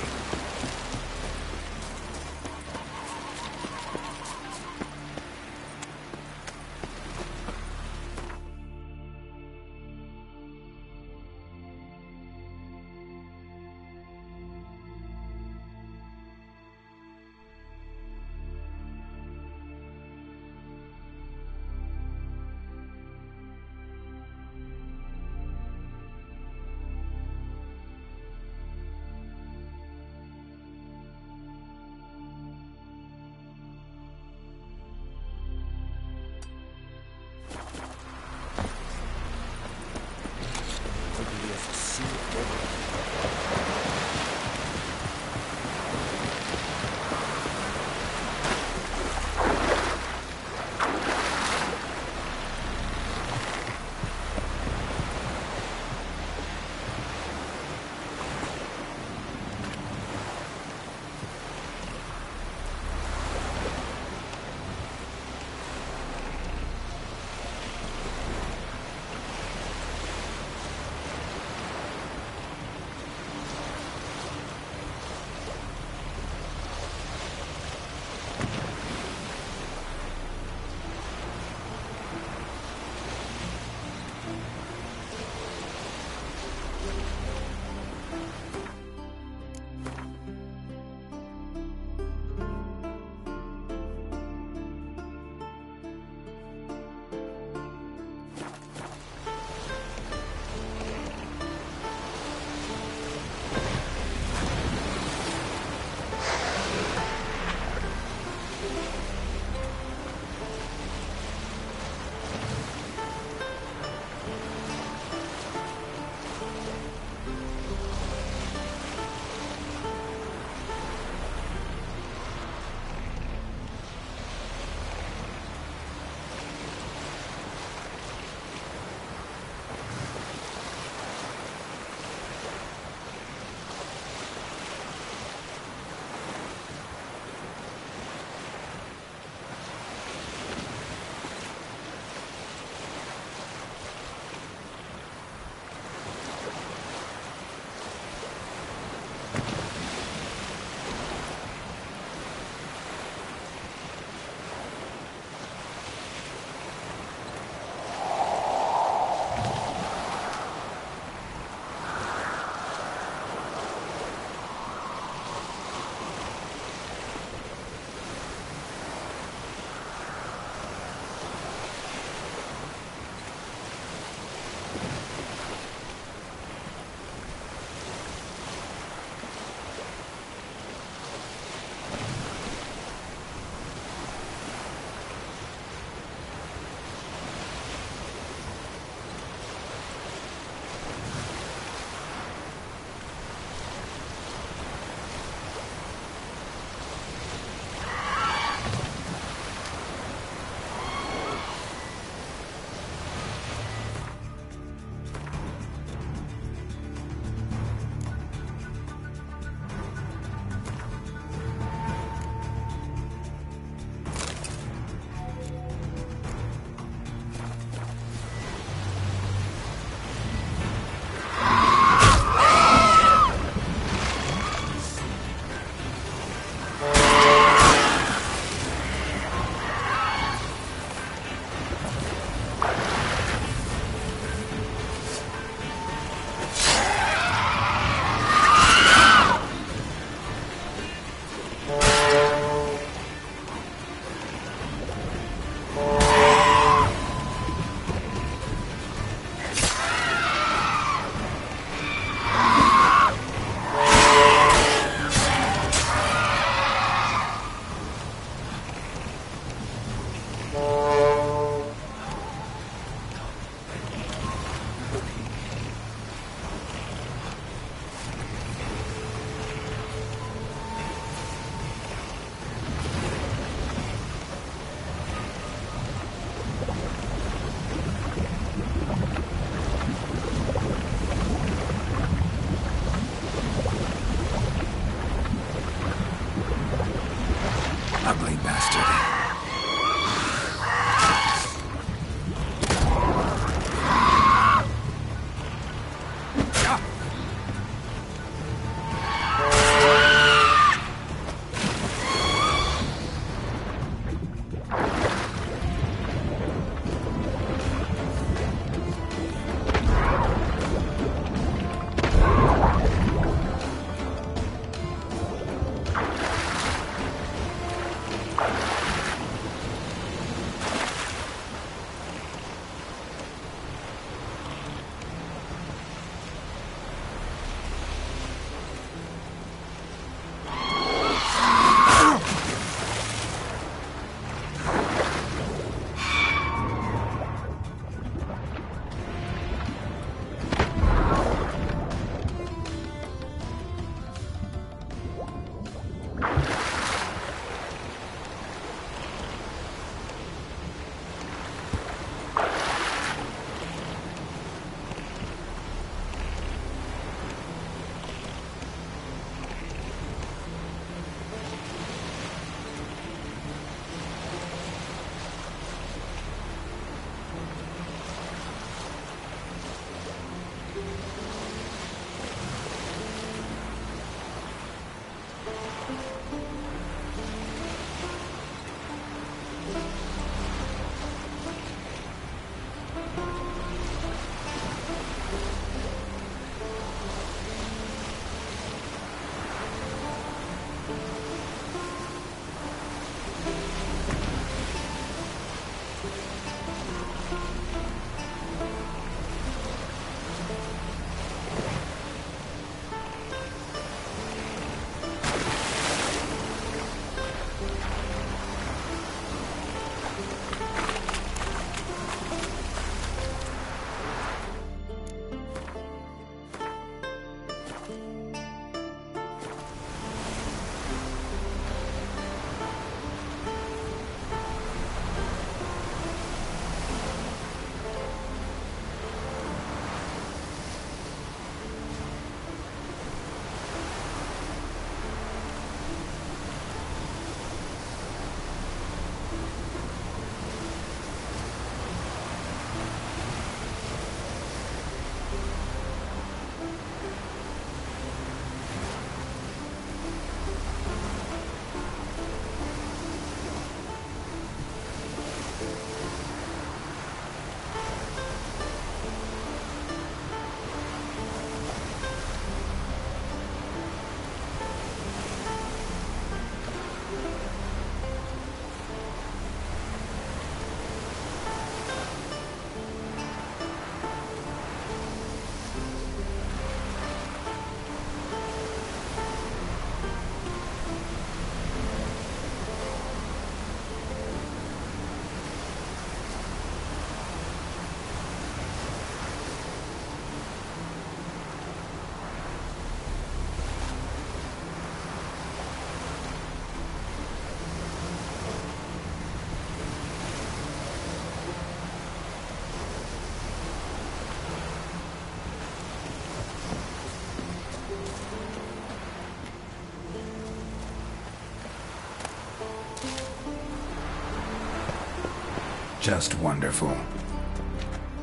Just wonderful.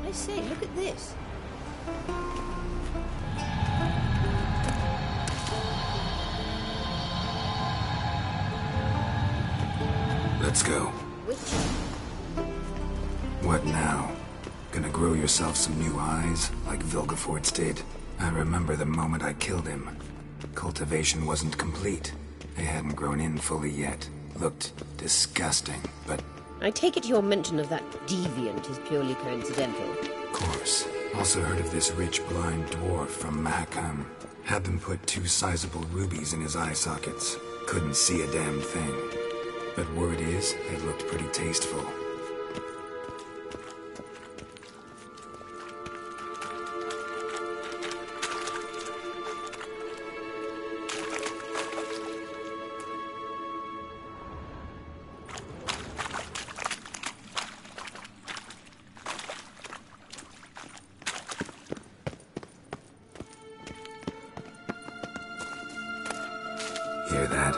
I say, look at this. Let's go. What now? Gonna grow yourself some new eyes, like Vilgefortz did? I remember the moment I killed him. Cultivation wasn't complete. They hadn't grown in fully yet. Looked disgusting, but... I take it your mention of that deviant is purely coincidental. Of course. Also heard of this rich blind dwarf from Mahakam. Had them put 2 sizable rubies in his eye sockets. Couldn't see a damn thing. But word is, they looked pretty tasteful. Hear that?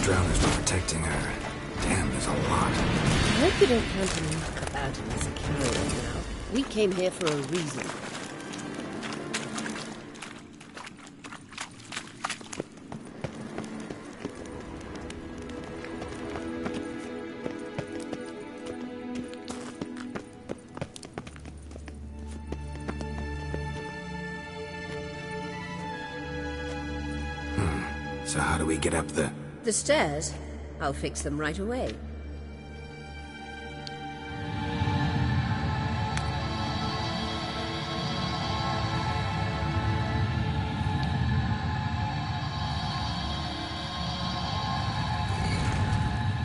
Drowners were protecting her. Damn, there's a lot. I hope you don't plan to knock about him as a coward now. We came here for a reason. So how do we get up the... The stairs? I'll fix them right away.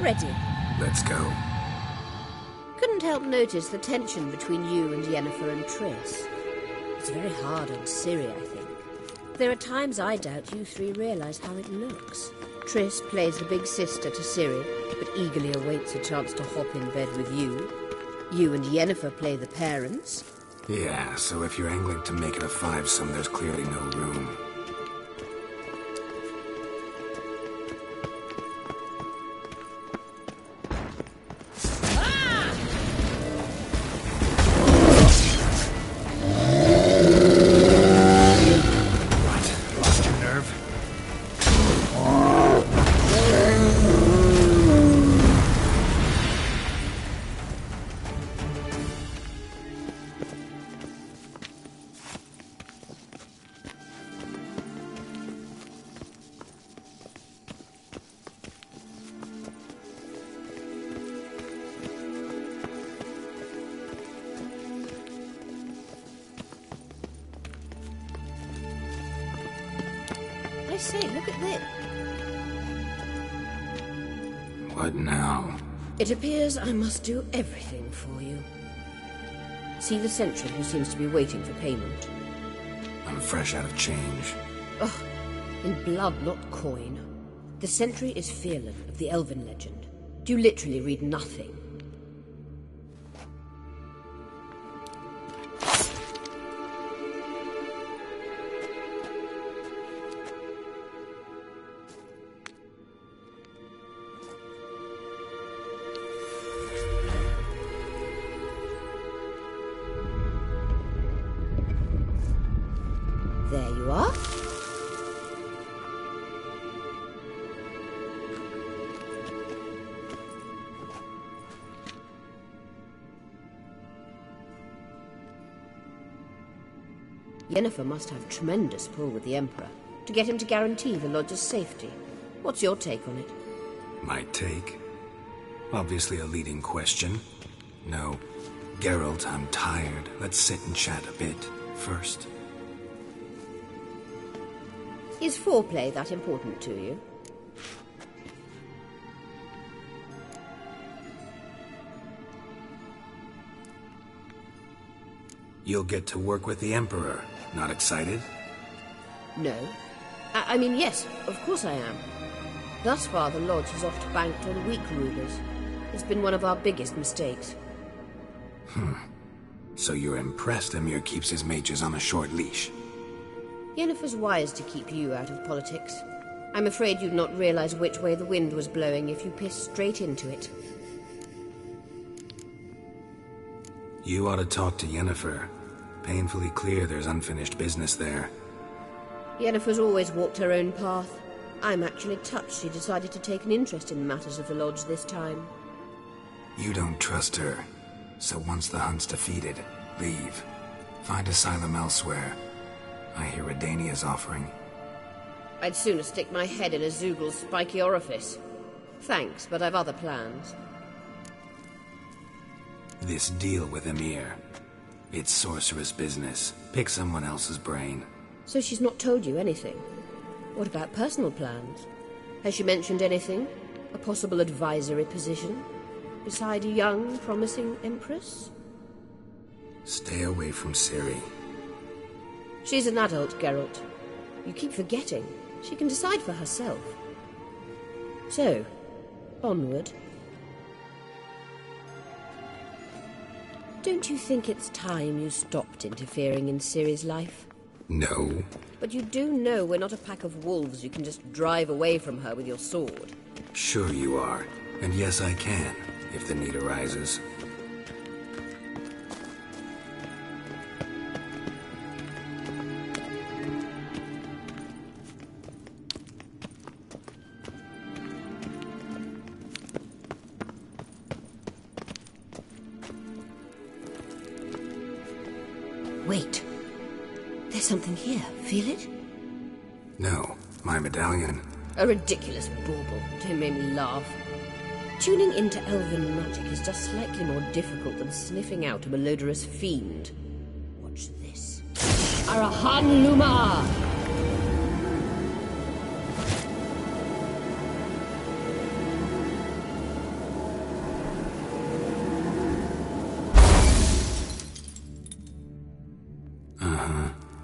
Ready. Let's go. Couldn't help notice the tension between you and Yennefer and Triss. It's very hard on Ciri, I think. There are times I doubt you three realize how it looks. Triss plays the big sister to Ciri, but eagerly awaits a chance to hop in bed with you. You and Yennefer play the parents. Yeah, so if you're angling to make it a 5-some, there's clearly no room. I say, look at this. What now? It appears I must do everything for you. See the sentry who seems to be waiting for payment. I'm fresh out of change. Ugh, in blood, not coin. The sentry is Fearlan of the Elven legend. Do you literally read nothing? There you are. Yennefer must have tremendous pull with the Emperor to get him to guarantee the Lodge's safety. What's your take on it? My take? Obviously a leading question. No. Geralt, I'm tired. Let's sit and chat a bit first. Is foreplay that important to you? You'll get to work with the Emperor. Not excited? No. I mean, yes, of course I am. Thus far, the Lodge has oft banked on weak rulers. It's been one of our biggest mistakes. So you're impressed Emir keeps his mages on a short leash? Yennefer's wise to keep you out of politics. I'm afraid you'd not realize which way the wind was blowing if you pissed straight into it. You ought to talk to Yennefer. Painfully clear there's unfinished business there. Yennefer's always walked her own path. I'm actually touched she decided to take an interest in matters of the Lodge this time. You don't trust her. So once the hunt's defeated, leave. Find asylum elsewhere. I hear Redania's offering. I'd sooner stick my head in a Zeugel's spiky orifice. Thanks, but I've other plans. This deal with Emir. It's sorceress business. Pick someone else's brain. So she's not told you anything? What about personal plans? Has she mentioned anything? A possible advisory position? Beside a young, promising Empress? Stay away from Ciri. She's an adult, Geralt. You keep forgetting. She can decide for herself. So, onward. Don't you think it's time you stopped interfering in Ciri's life? No. But you do know we're not a pack of wolves you can just drive away from her with your sword. Sure you are. And yes, I can, if the need arises. Wait. There's something here. Feel it? No, my medallion. A ridiculous bauble. Don't make me laugh. Tuning into elven magic is just slightly more difficult than sniffing out a malodorous fiend. Watch this. Arahan Luma!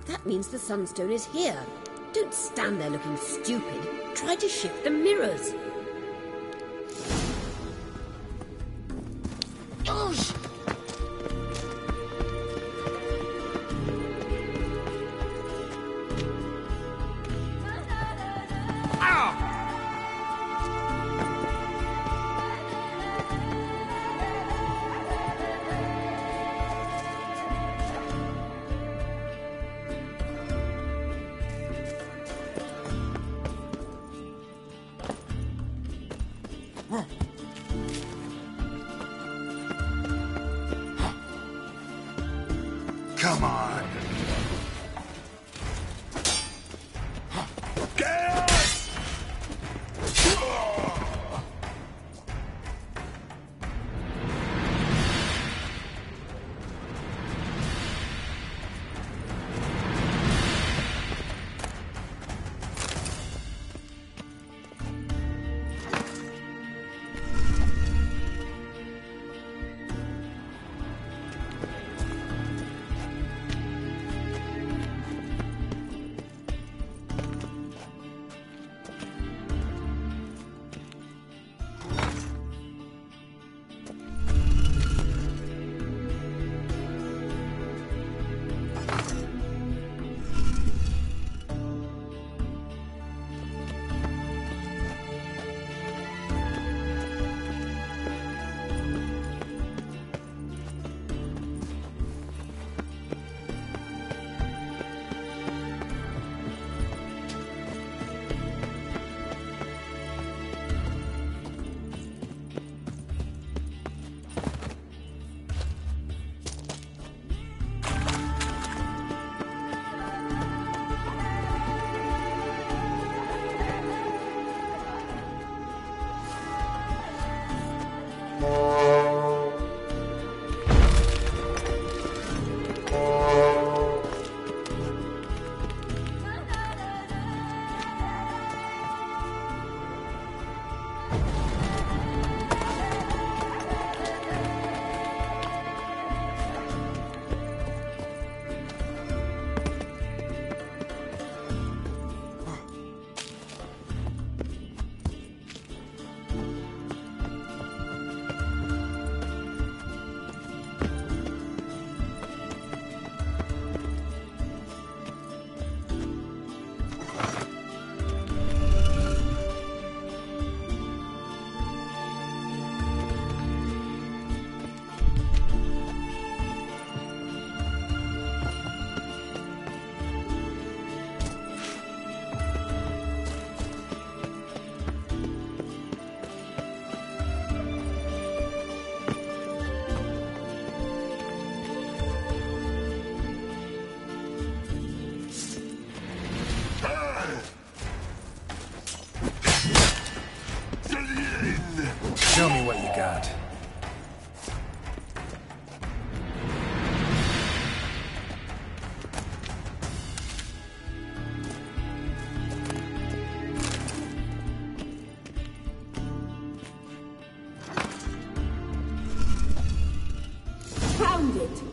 That means the Sunstone is here. Don't stand there looking stupid. Try to shift the mirrors. Gosh! Come on. found it.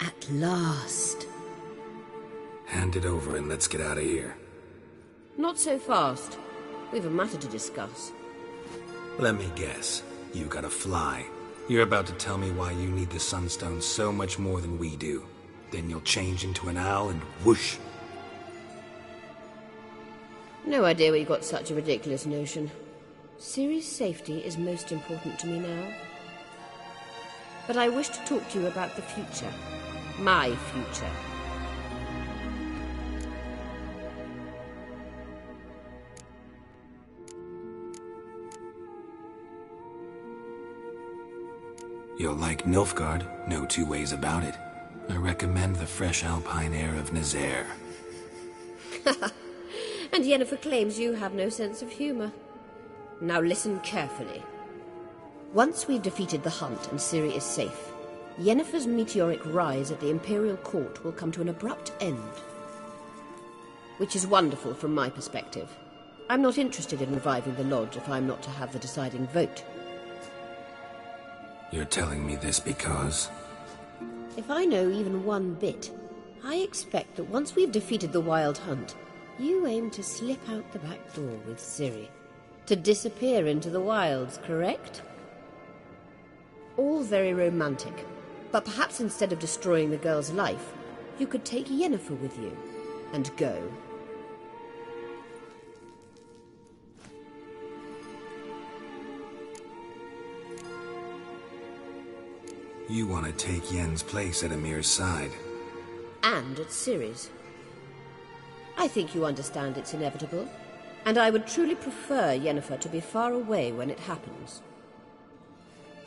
At last. Hand it over and let's get out of here. Not so fast. We've a matter to discuss. Let me guess. You gotta fly. You're about to tell me why you need the Sunstone so much more than we do. Then you'll change into an owl and whoosh. No idea where you got such a ridiculous notion. Ciri's safety is most important to me now. But I wish to talk to you about the future. My future. You'll like Nilfgaard, no two ways about it. I recommend the fresh alpine air of Nazaire. And Yennefer claims you have no sense of humor. Now listen carefully. Once we've defeated the Hunt and Ciri is safe, Yennefer's meteoric rise at the Imperial Court will come to an abrupt end. Which is wonderful from my perspective. I'm not interested in reviving the Lodge if I'm not to have the deciding vote. You're telling me this because... If I know even one bit, I expect that once we've defeated the Wild Hunt, you aim to slip out the back door with Ciri. To disappear into the wilds, correct? All very romantic. But perhaps instead of destroying the girl's life, you could take Yennefer with you, and go. You want to take Yen's place at Emir's side. And at Ciri's. I think you understand it's inevitable, and I would truly prefer Yennefer to be far away when it happens.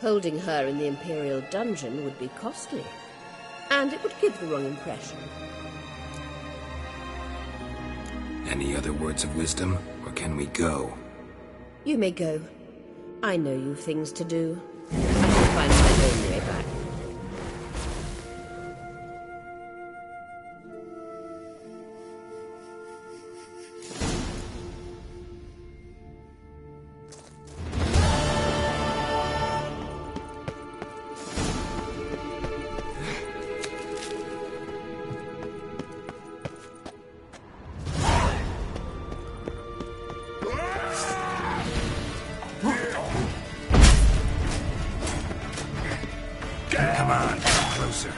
Holding her in the Imperial dungeon would be costly, and it would give the wrong impression. Any other words of wisdom, or can we go? You may go. I know you've things to do. I shall find my own way back. Come on, closer.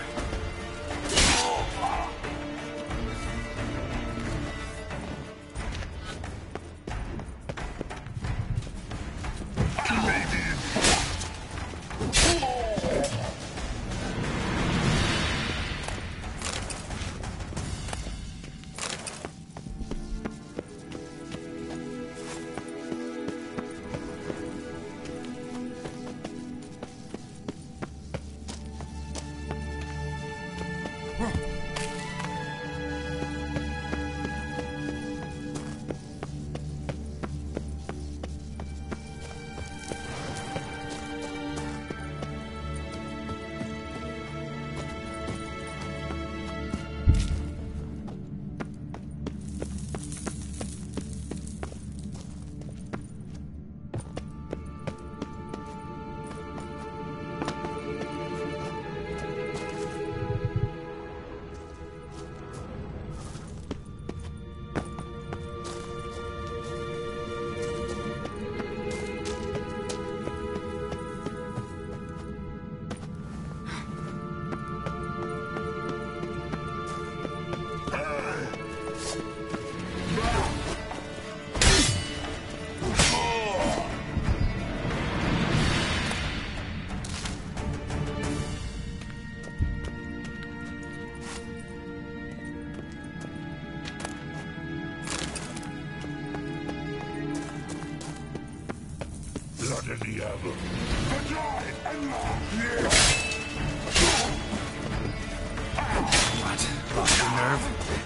the diable. What? Lost your nerve?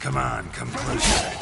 Come on, come closer.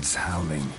Wolves howling.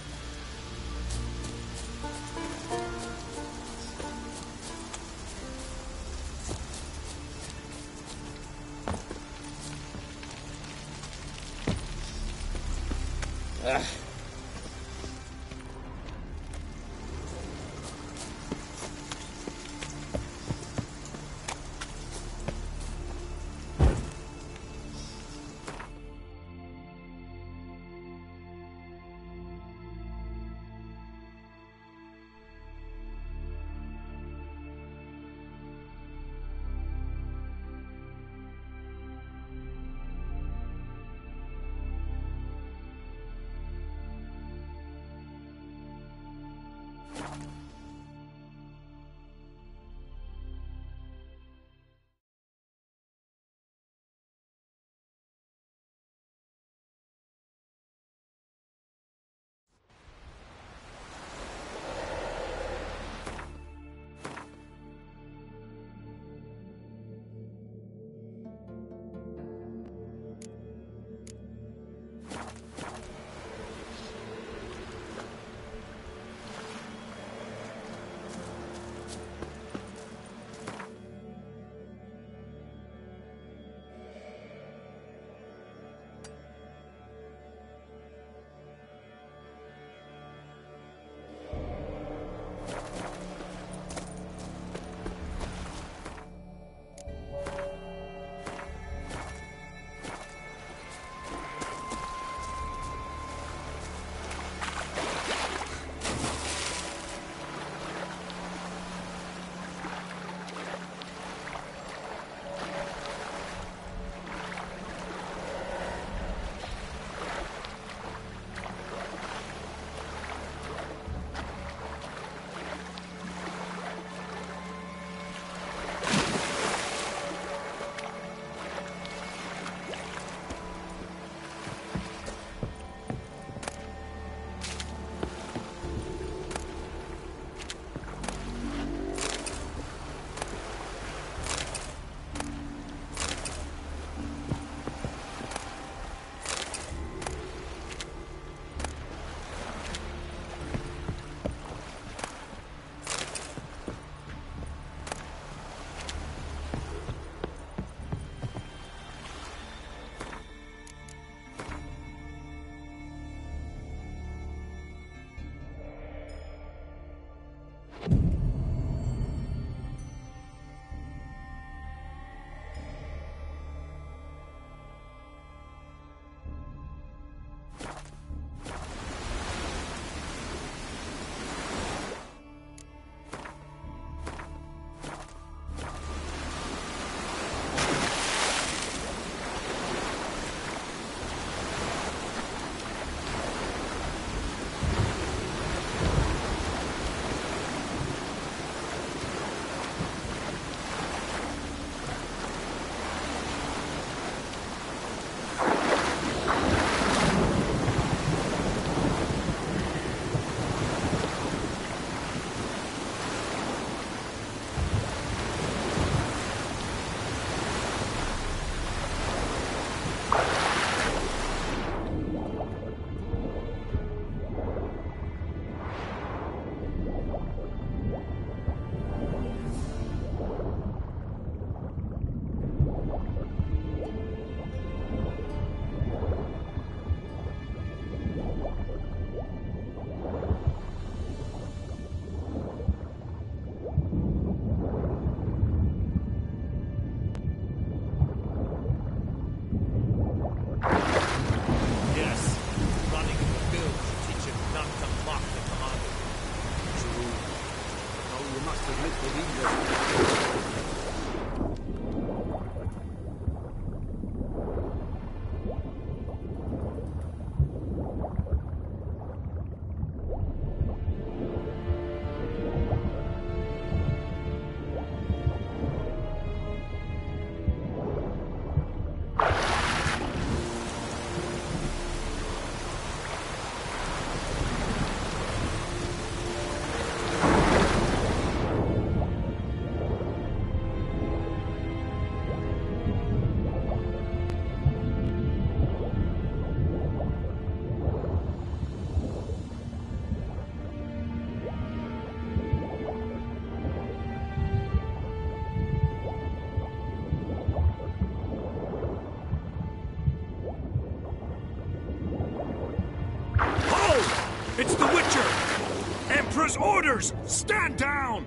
Emperor's orders! Stand down!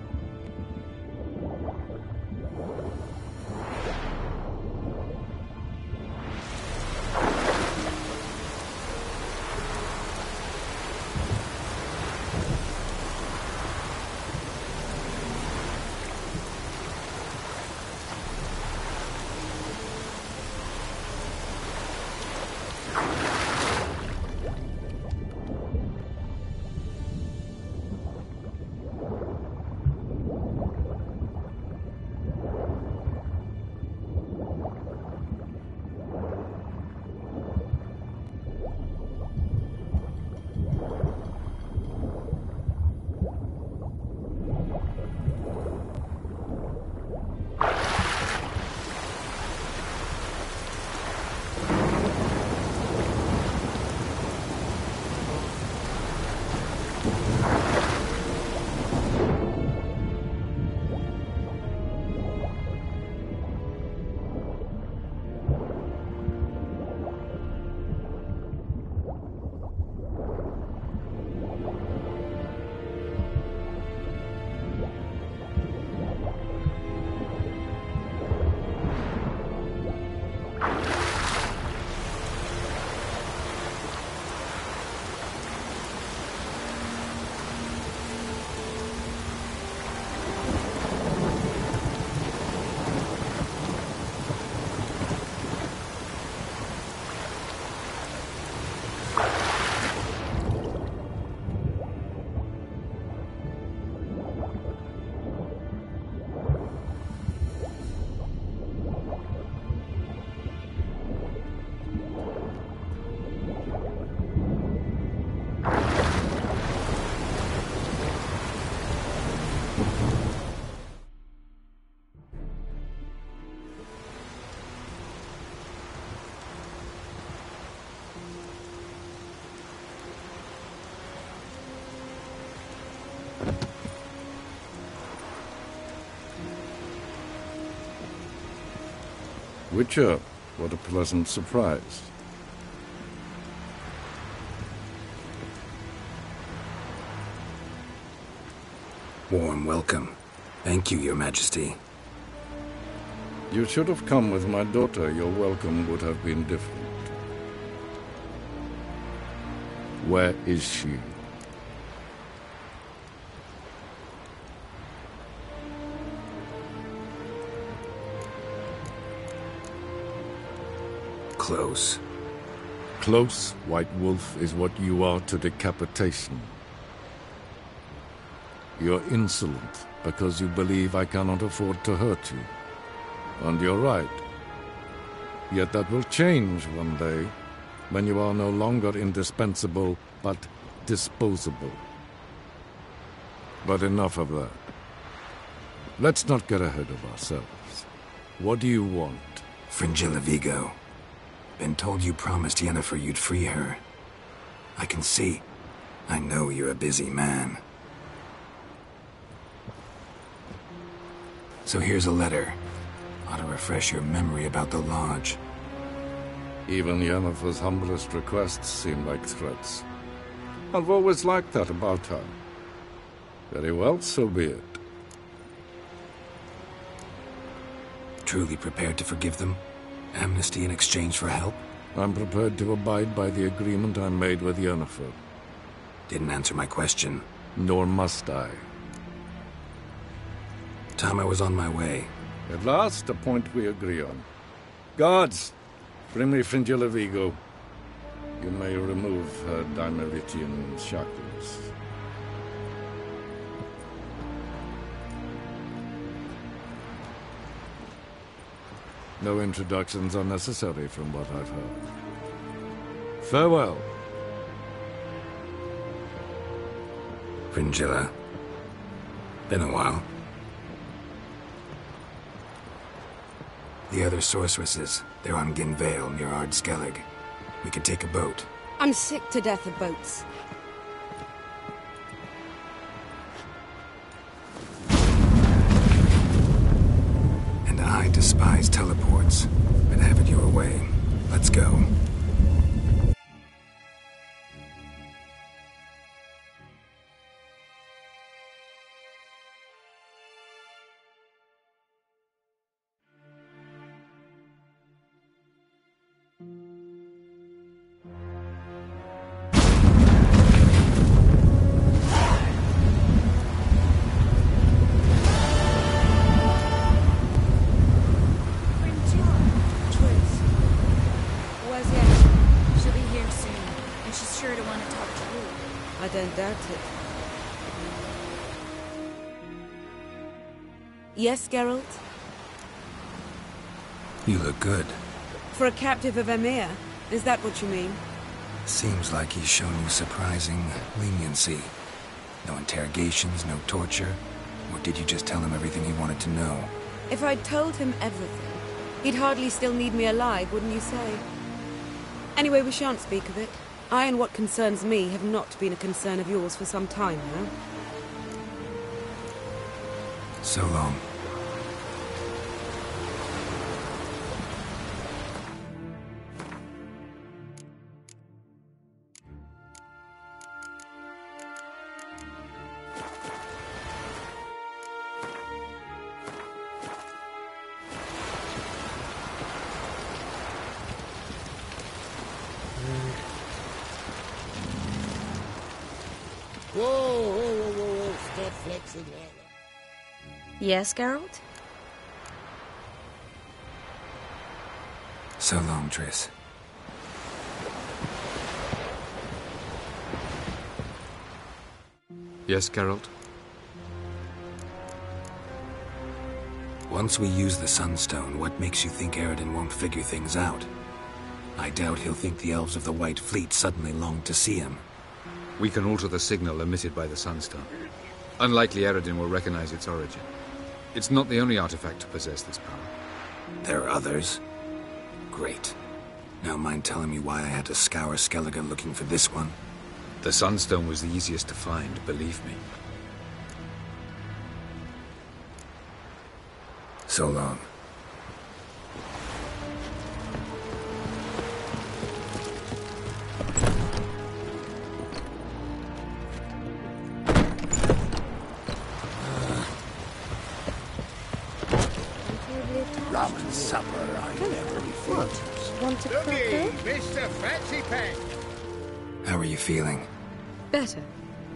Witcher, what a pleasant surprise. Warm welcome. Thank you, Your Majesty. You should have come with my daughter. Your welcome would have been different. Where is she? Close. Close, White Wolf, is what you are to decapitation. You're insolent because you believe I cannot afford to hurt you. And you're right. Yet that will change one day, when you are no longer indispensable, but disposable. But enough of that. Let's not get ahead of ourselves. What do you want? Fringilla Vigo. Been told you promised Yennefer you'd free her. I can see. I know you're a busy man. So here's a letter. Ought to refresh your memory about the Lodge. Even Yennefer's humblest requests seem like threats. I've always liked that about her. Very well, so be it. Truly prepared to forgive them? Amnesty in exchange for help? I'm prepared to abide by the agreement I made with Yennefer. Didn't answer my question. Nor must I. Time I was on my way. At last, a point we agree on. Guards, bring me Fringilla Vigo. You may remove her Dimeritian shackles. No introductions are necessary from what I've heard. Farewell. Fringilla. Been a while. The other sorceresses, they're on Ginvale near Ard Skellig. We could take a boat. I'm sick to death of boats. And I despise teleports, but have it your way. Let's go. doubt it. Yes, Geralt? You look good. For a captive of Emir, is that what you mean? Seems like he's shown you surprising leniency. No interrogations, no torture. Or did you just tell him everything he wanted to know? If I'd told him everything, he'd hardly still need me alive, wouldn't you say? Anyway, we shan't speak of it. I and what concerns me have not been a concern of yours for some time now. So long. Whoa, stop flexing like that. Yes, Geralt? So long, Triss. Yes, Geralt? Once we use the Sunstone, what makes you think Eredin won't figure things out? I doubt he'll think the elves of the White Fleet suddenly longed to see him. We can alter the signal emitted by the Sunstone. Unlikely Eredin will recognize its origin. It's not the only artifact to possess this power. There are others? Great. Now mind telling me why I had to scour Skellige looking for this one? The Sunstone was the easiest to find, believe me. So long. Ramen supper, I never refuse. Want a Looky, cracker? Mr. Fancy Pants. How are you feeling? Better.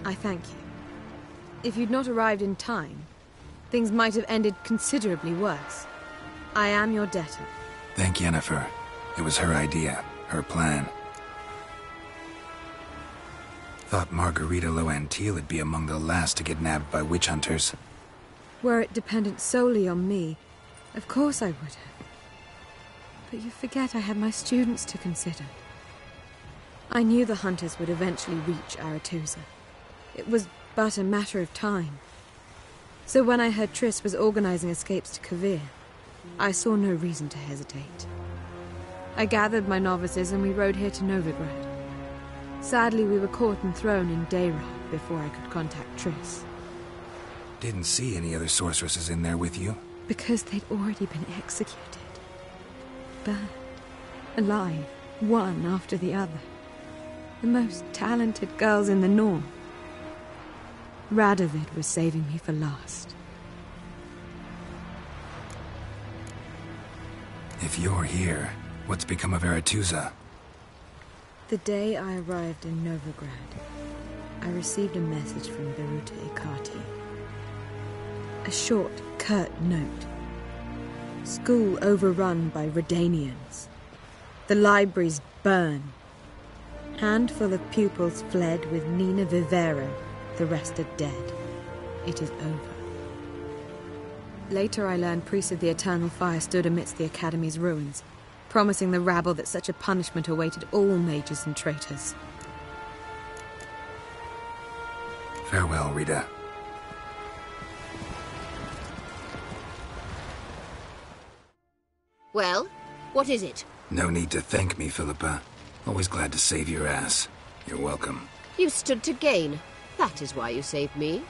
I thank you. If you'd not arrived in time, things might have ended considerably worse. I am your debtor. Thank Yennefer. It was her idea, her plan. Thought Margarita Loantil would be among the last to get nabbed by witch hunters. Were it dependent solely on me, of course I would have. But you forget I had my students to consider. I knew the hunters would eventually reach Aretusa. It was but a matter of time. So when I heard Triss was organizing escapes to Kovir, I saw no reason to hesitate. I gathered my novices and we rode here to Novigrad. Sadly, we were caught and thrown in Dayrod before I could contact Triss. Didn't see any other sorceresses in there with you? Because they'd already been executed. Burned. Alive. One after the other. The most talented girls in the North. Radovid was saving me for last. If you're here, what's become of Aretusa? The day I arrived in Novigrad, I received a message from Beruta Ikati. A short, curt note. School overrun by Redanians. The libraries burn. Handful of pupils fled with Nina Vivero. The rest are dead. It is over. Later I learned priests of the Eternal Fire stood amidst the Academy's ruins, promising the rabble that such a punishment awaited all mages and traitors. Farewell, Rita. Well, what is it? No need to thank me, Philippa. Always glad to save your ass. You're welcome. You stood to gain. That is why you saved me.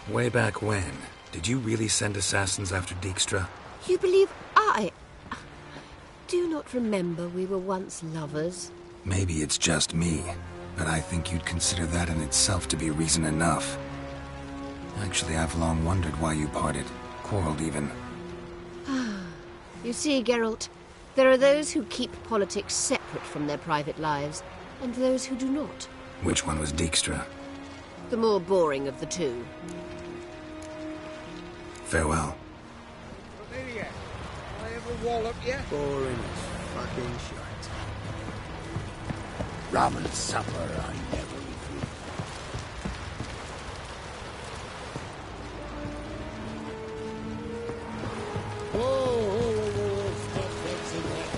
Way back when, did you really send assassins after Dijkstra? You believe I... Do you not remember we were once lovers? Maybe it's just me, but I think you'd consider that in itself to be reason enough. Actually, I've long wondered why you parted. Quarreled even. You see, Geralt, there are those who keep politics separate from their private lives, and those who do not. Which one was Dijkstra? The more boring of the two. Farewell. Familiar. I ever wallop you? Boring as fucking shite. Ramen supper I never refuse. Oh, stop fixing that.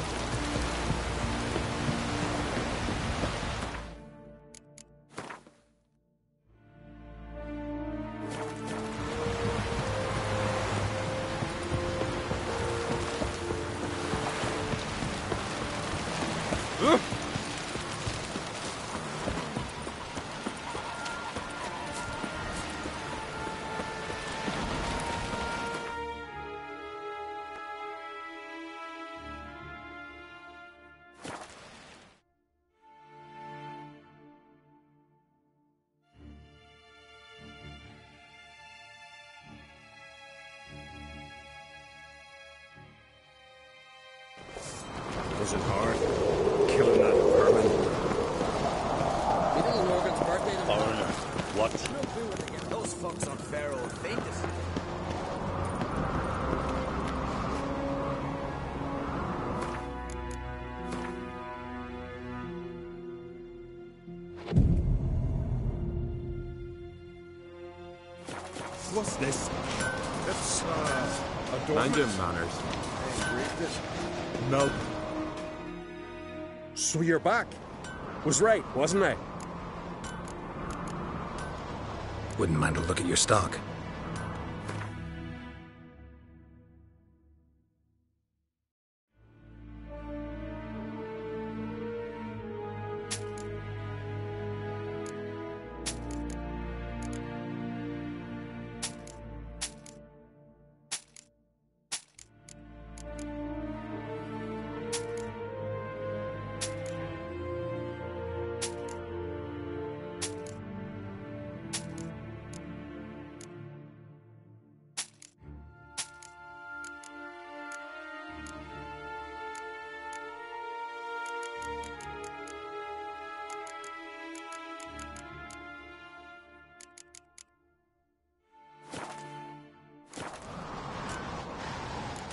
Wasn't hard. Killing that vermin. It is Morgan's birthday tomorrow. Foreigner, what? No clue when they get Those fucks on Pharaoh fainted. What's this? It's, a Mind your dormant. manners. No. So you're back. Was right, wasn't I? Wouldn't mind a look at your stock.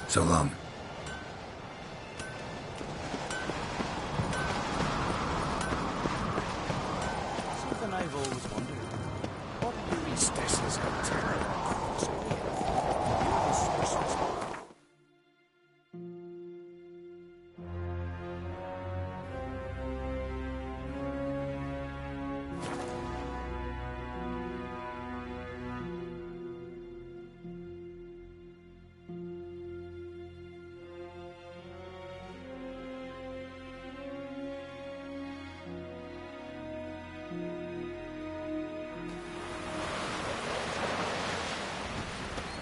So long. Something I've always wondered. What do you These Teslas have terrible clothes.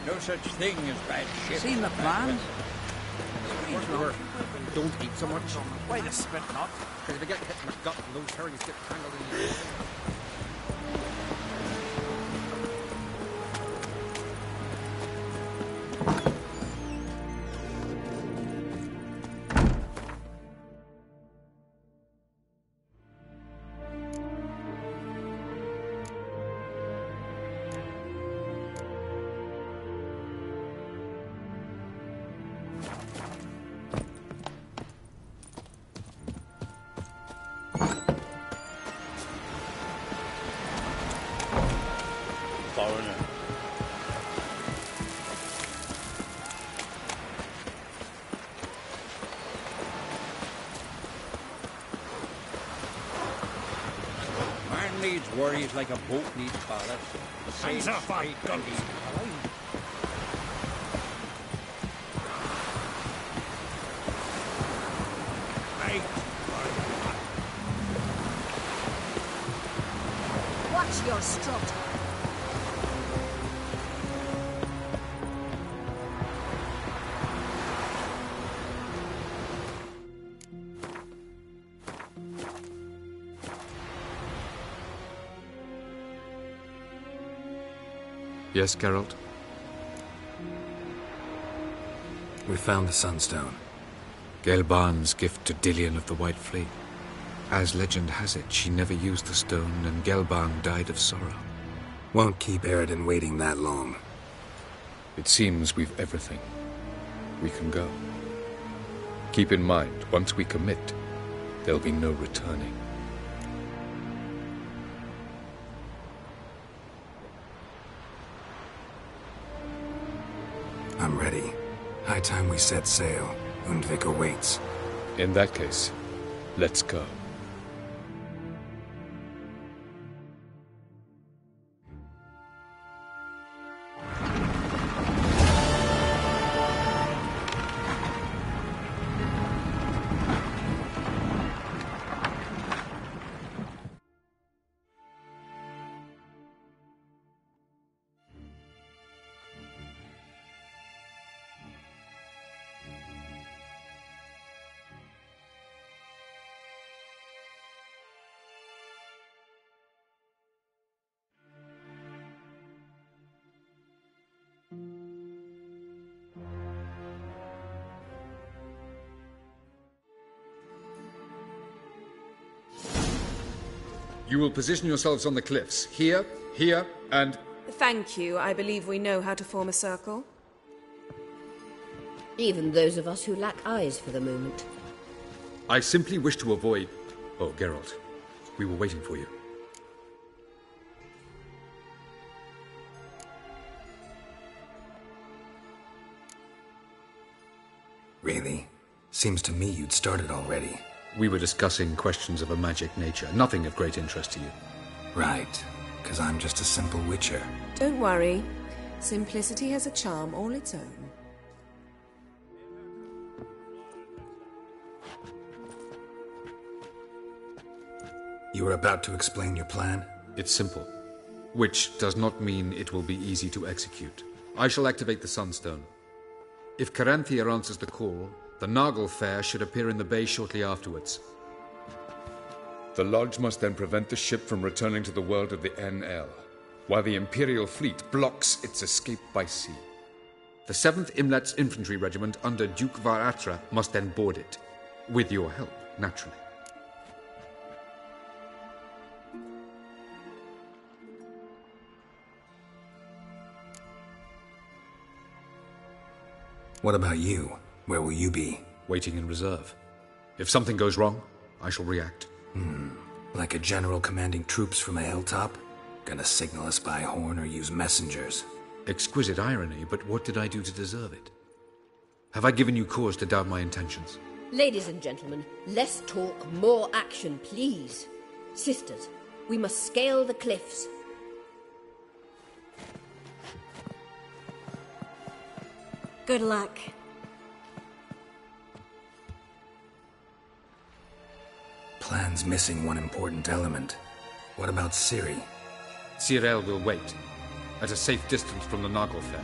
No such thing as bad shit. Seen the plan? Don't eat so much. Why the spit not? Because if you get hit in the gut and those hurries get tangled in your... Foreigner. Man needs worries like a boat needs ballast. Hands up, I don't. Watch your strut. Yes, Geralt? We found the Sunstone. Gelban's gift to Dillion of the White Fleet. As legend has it, she never used the stone, and Gelban died of sorrow. Won't keep Eridan waiting that long. It seems we've everything. We can go. Keep in mind, once we commit, there'll be no returning. I'm ready. High time we set sail. Undvik awaits. In that case, let's go. You will position yourselves on the cliffs. Here, here, and... Thank you. I believe we know how to form a circle. Even those of us who lack eyes for the moment. I simply wish to avoid... Oh, Geralt. We were waiting for you. Really? Seems to me you'd started already. We were discussing questions of a magic nature, nothing of great interest to you. Right, because I'm just a simple witcher. Don't worry. Simplicity has a charm all its own. You were about to explain your plan? It's simple, which does not mean it will be easy to execute. I shall activate the Sunstone. If Caranthea answers the call, the Nagel Fair should appear in the bay shortly afterwards. The Lodge must then prevent the ship from returning to the world of the NL, while the Imperial fleet blocks its escape by sea. The 7th Imlet's Infantry Regiment under Duke Var-Atra must then board it, with your help, naturally. What about you? Where will you be? Waiting in reserve. If something goes wrong, I shall react. Like a general commanding troops from a hilltop? Gonna signal us by horn or use messengers? Exquisite irony, but what did I do to deserve it? Have I given you cause to doubt my intentions? Ladies and gentlemen, less talk, more action, please. Sisters, we must scale the cliffs. Good luck. Plan's missing one important element. What about Ciri? Cyril will wait, at a safe distance from the Nagel Fair.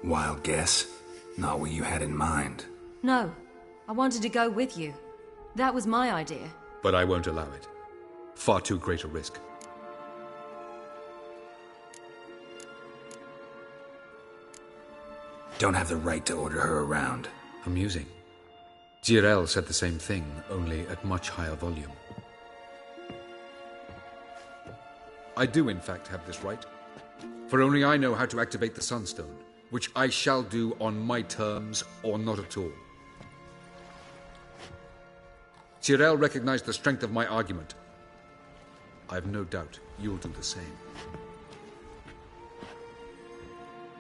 Wild guess? Not what you had in mind. No, I wanted to go with you. That was my idea. But I won't allow it. Far too great a risk. Don't have the right to order her around. Amusing. Jirel said the same thing, only at much higher volume. I do, in fact, have this right. For only I know how to activate the Sunstone, which I shall do on my terms or not at all. Jirel recognized the strength of my argument. I have no doubt you'll do the same.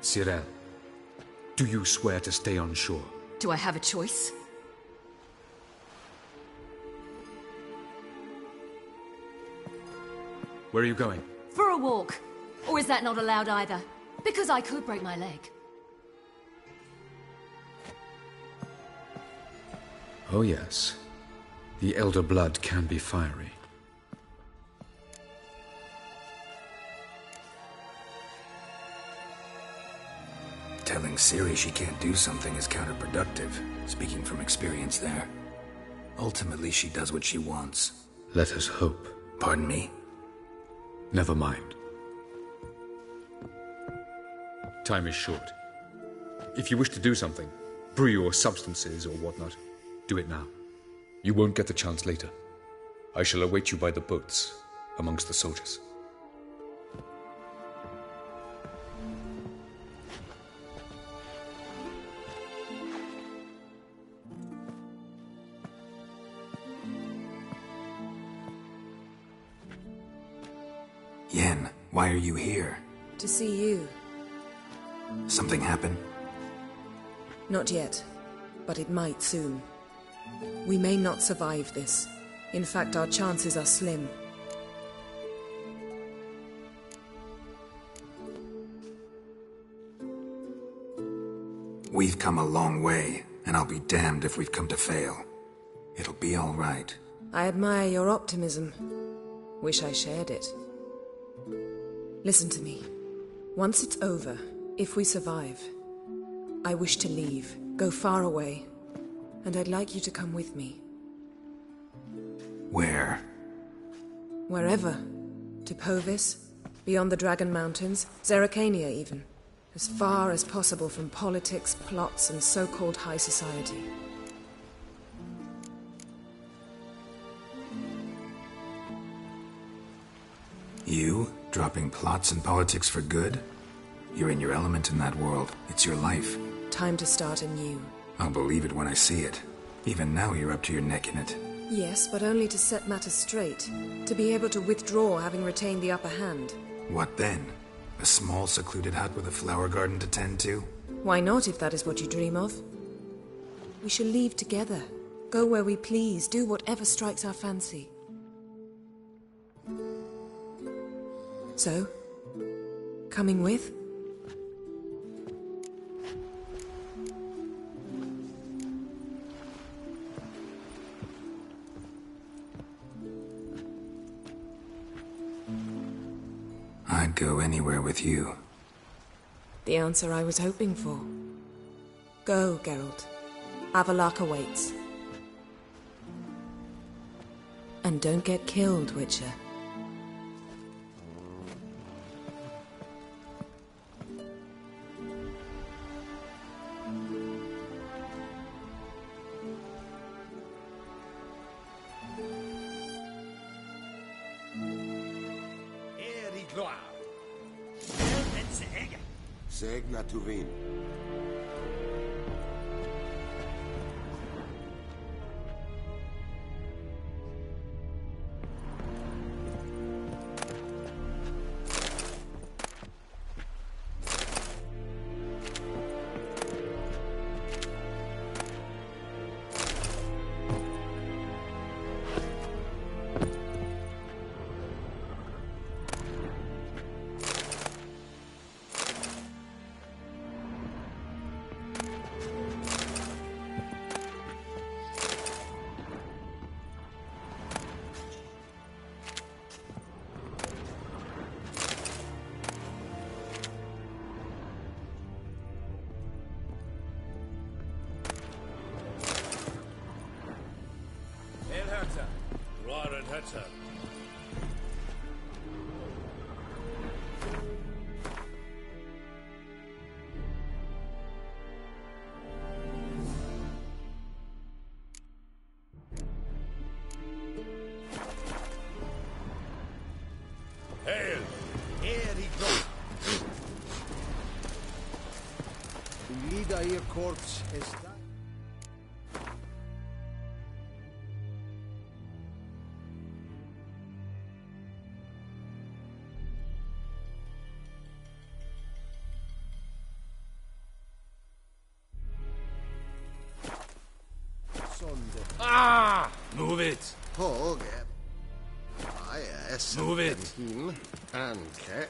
Cyril, do you swear to stay on shore? Do I have a choice? Where are you going? For a walk. Or is that not allowed either? Because I could break my leg. Oh yes. The elder blood can be fiery. Telling Ciri she can't do something is counterproductive, speaking from experience there. Ultimately, she does what she wants. Let us hope. Pardon me? Never mind. Time is short. If you wish to do something, brew your substances or whatnot, do it now. You won't get the chance later. I shall await you by the boats, amongst the soldiers. Why are you here? To see you. Something happen? Not yet, but it might soon. We may not survive this. In fact, our chances are slim. We've come a long way, and I'll be damned if we've come to fail. It'll be all right. I admire your optimism. Wish I shared it. Listen to me. Once it's over, if we survive, I wish to leave, go far away, and I'd like you to come with me. Where? Wherever. To Povis, beyond the Dragon Mountains, Zerrikania even. As far as possible from politics, plots, and so-called high society. You? Dropping plots and politics for good? You're in your element in that world. It's your life. Time to start anew. I'll believe it when I see it. Even now you're up to your neck in it. Yes, but only to set matters straight. To be able to withdraw having retained the upper hand. What then? A small secluded hut with a flower garden to tend to? Why not, if that is what you dream of? We shall leave together. Go where we please, do whatever strikes our fancy. So, coming with? I'd go anywhere with you. The answer I was hoping for. Go, Geralt. Avallac'h awaits. And don't get killed, Witcher. Segna Tuvin. Hail! Here he goes. Leader your corpse is that. Ah! Move it! Oh, okay. Ah, yes. Move it! Him and Cat.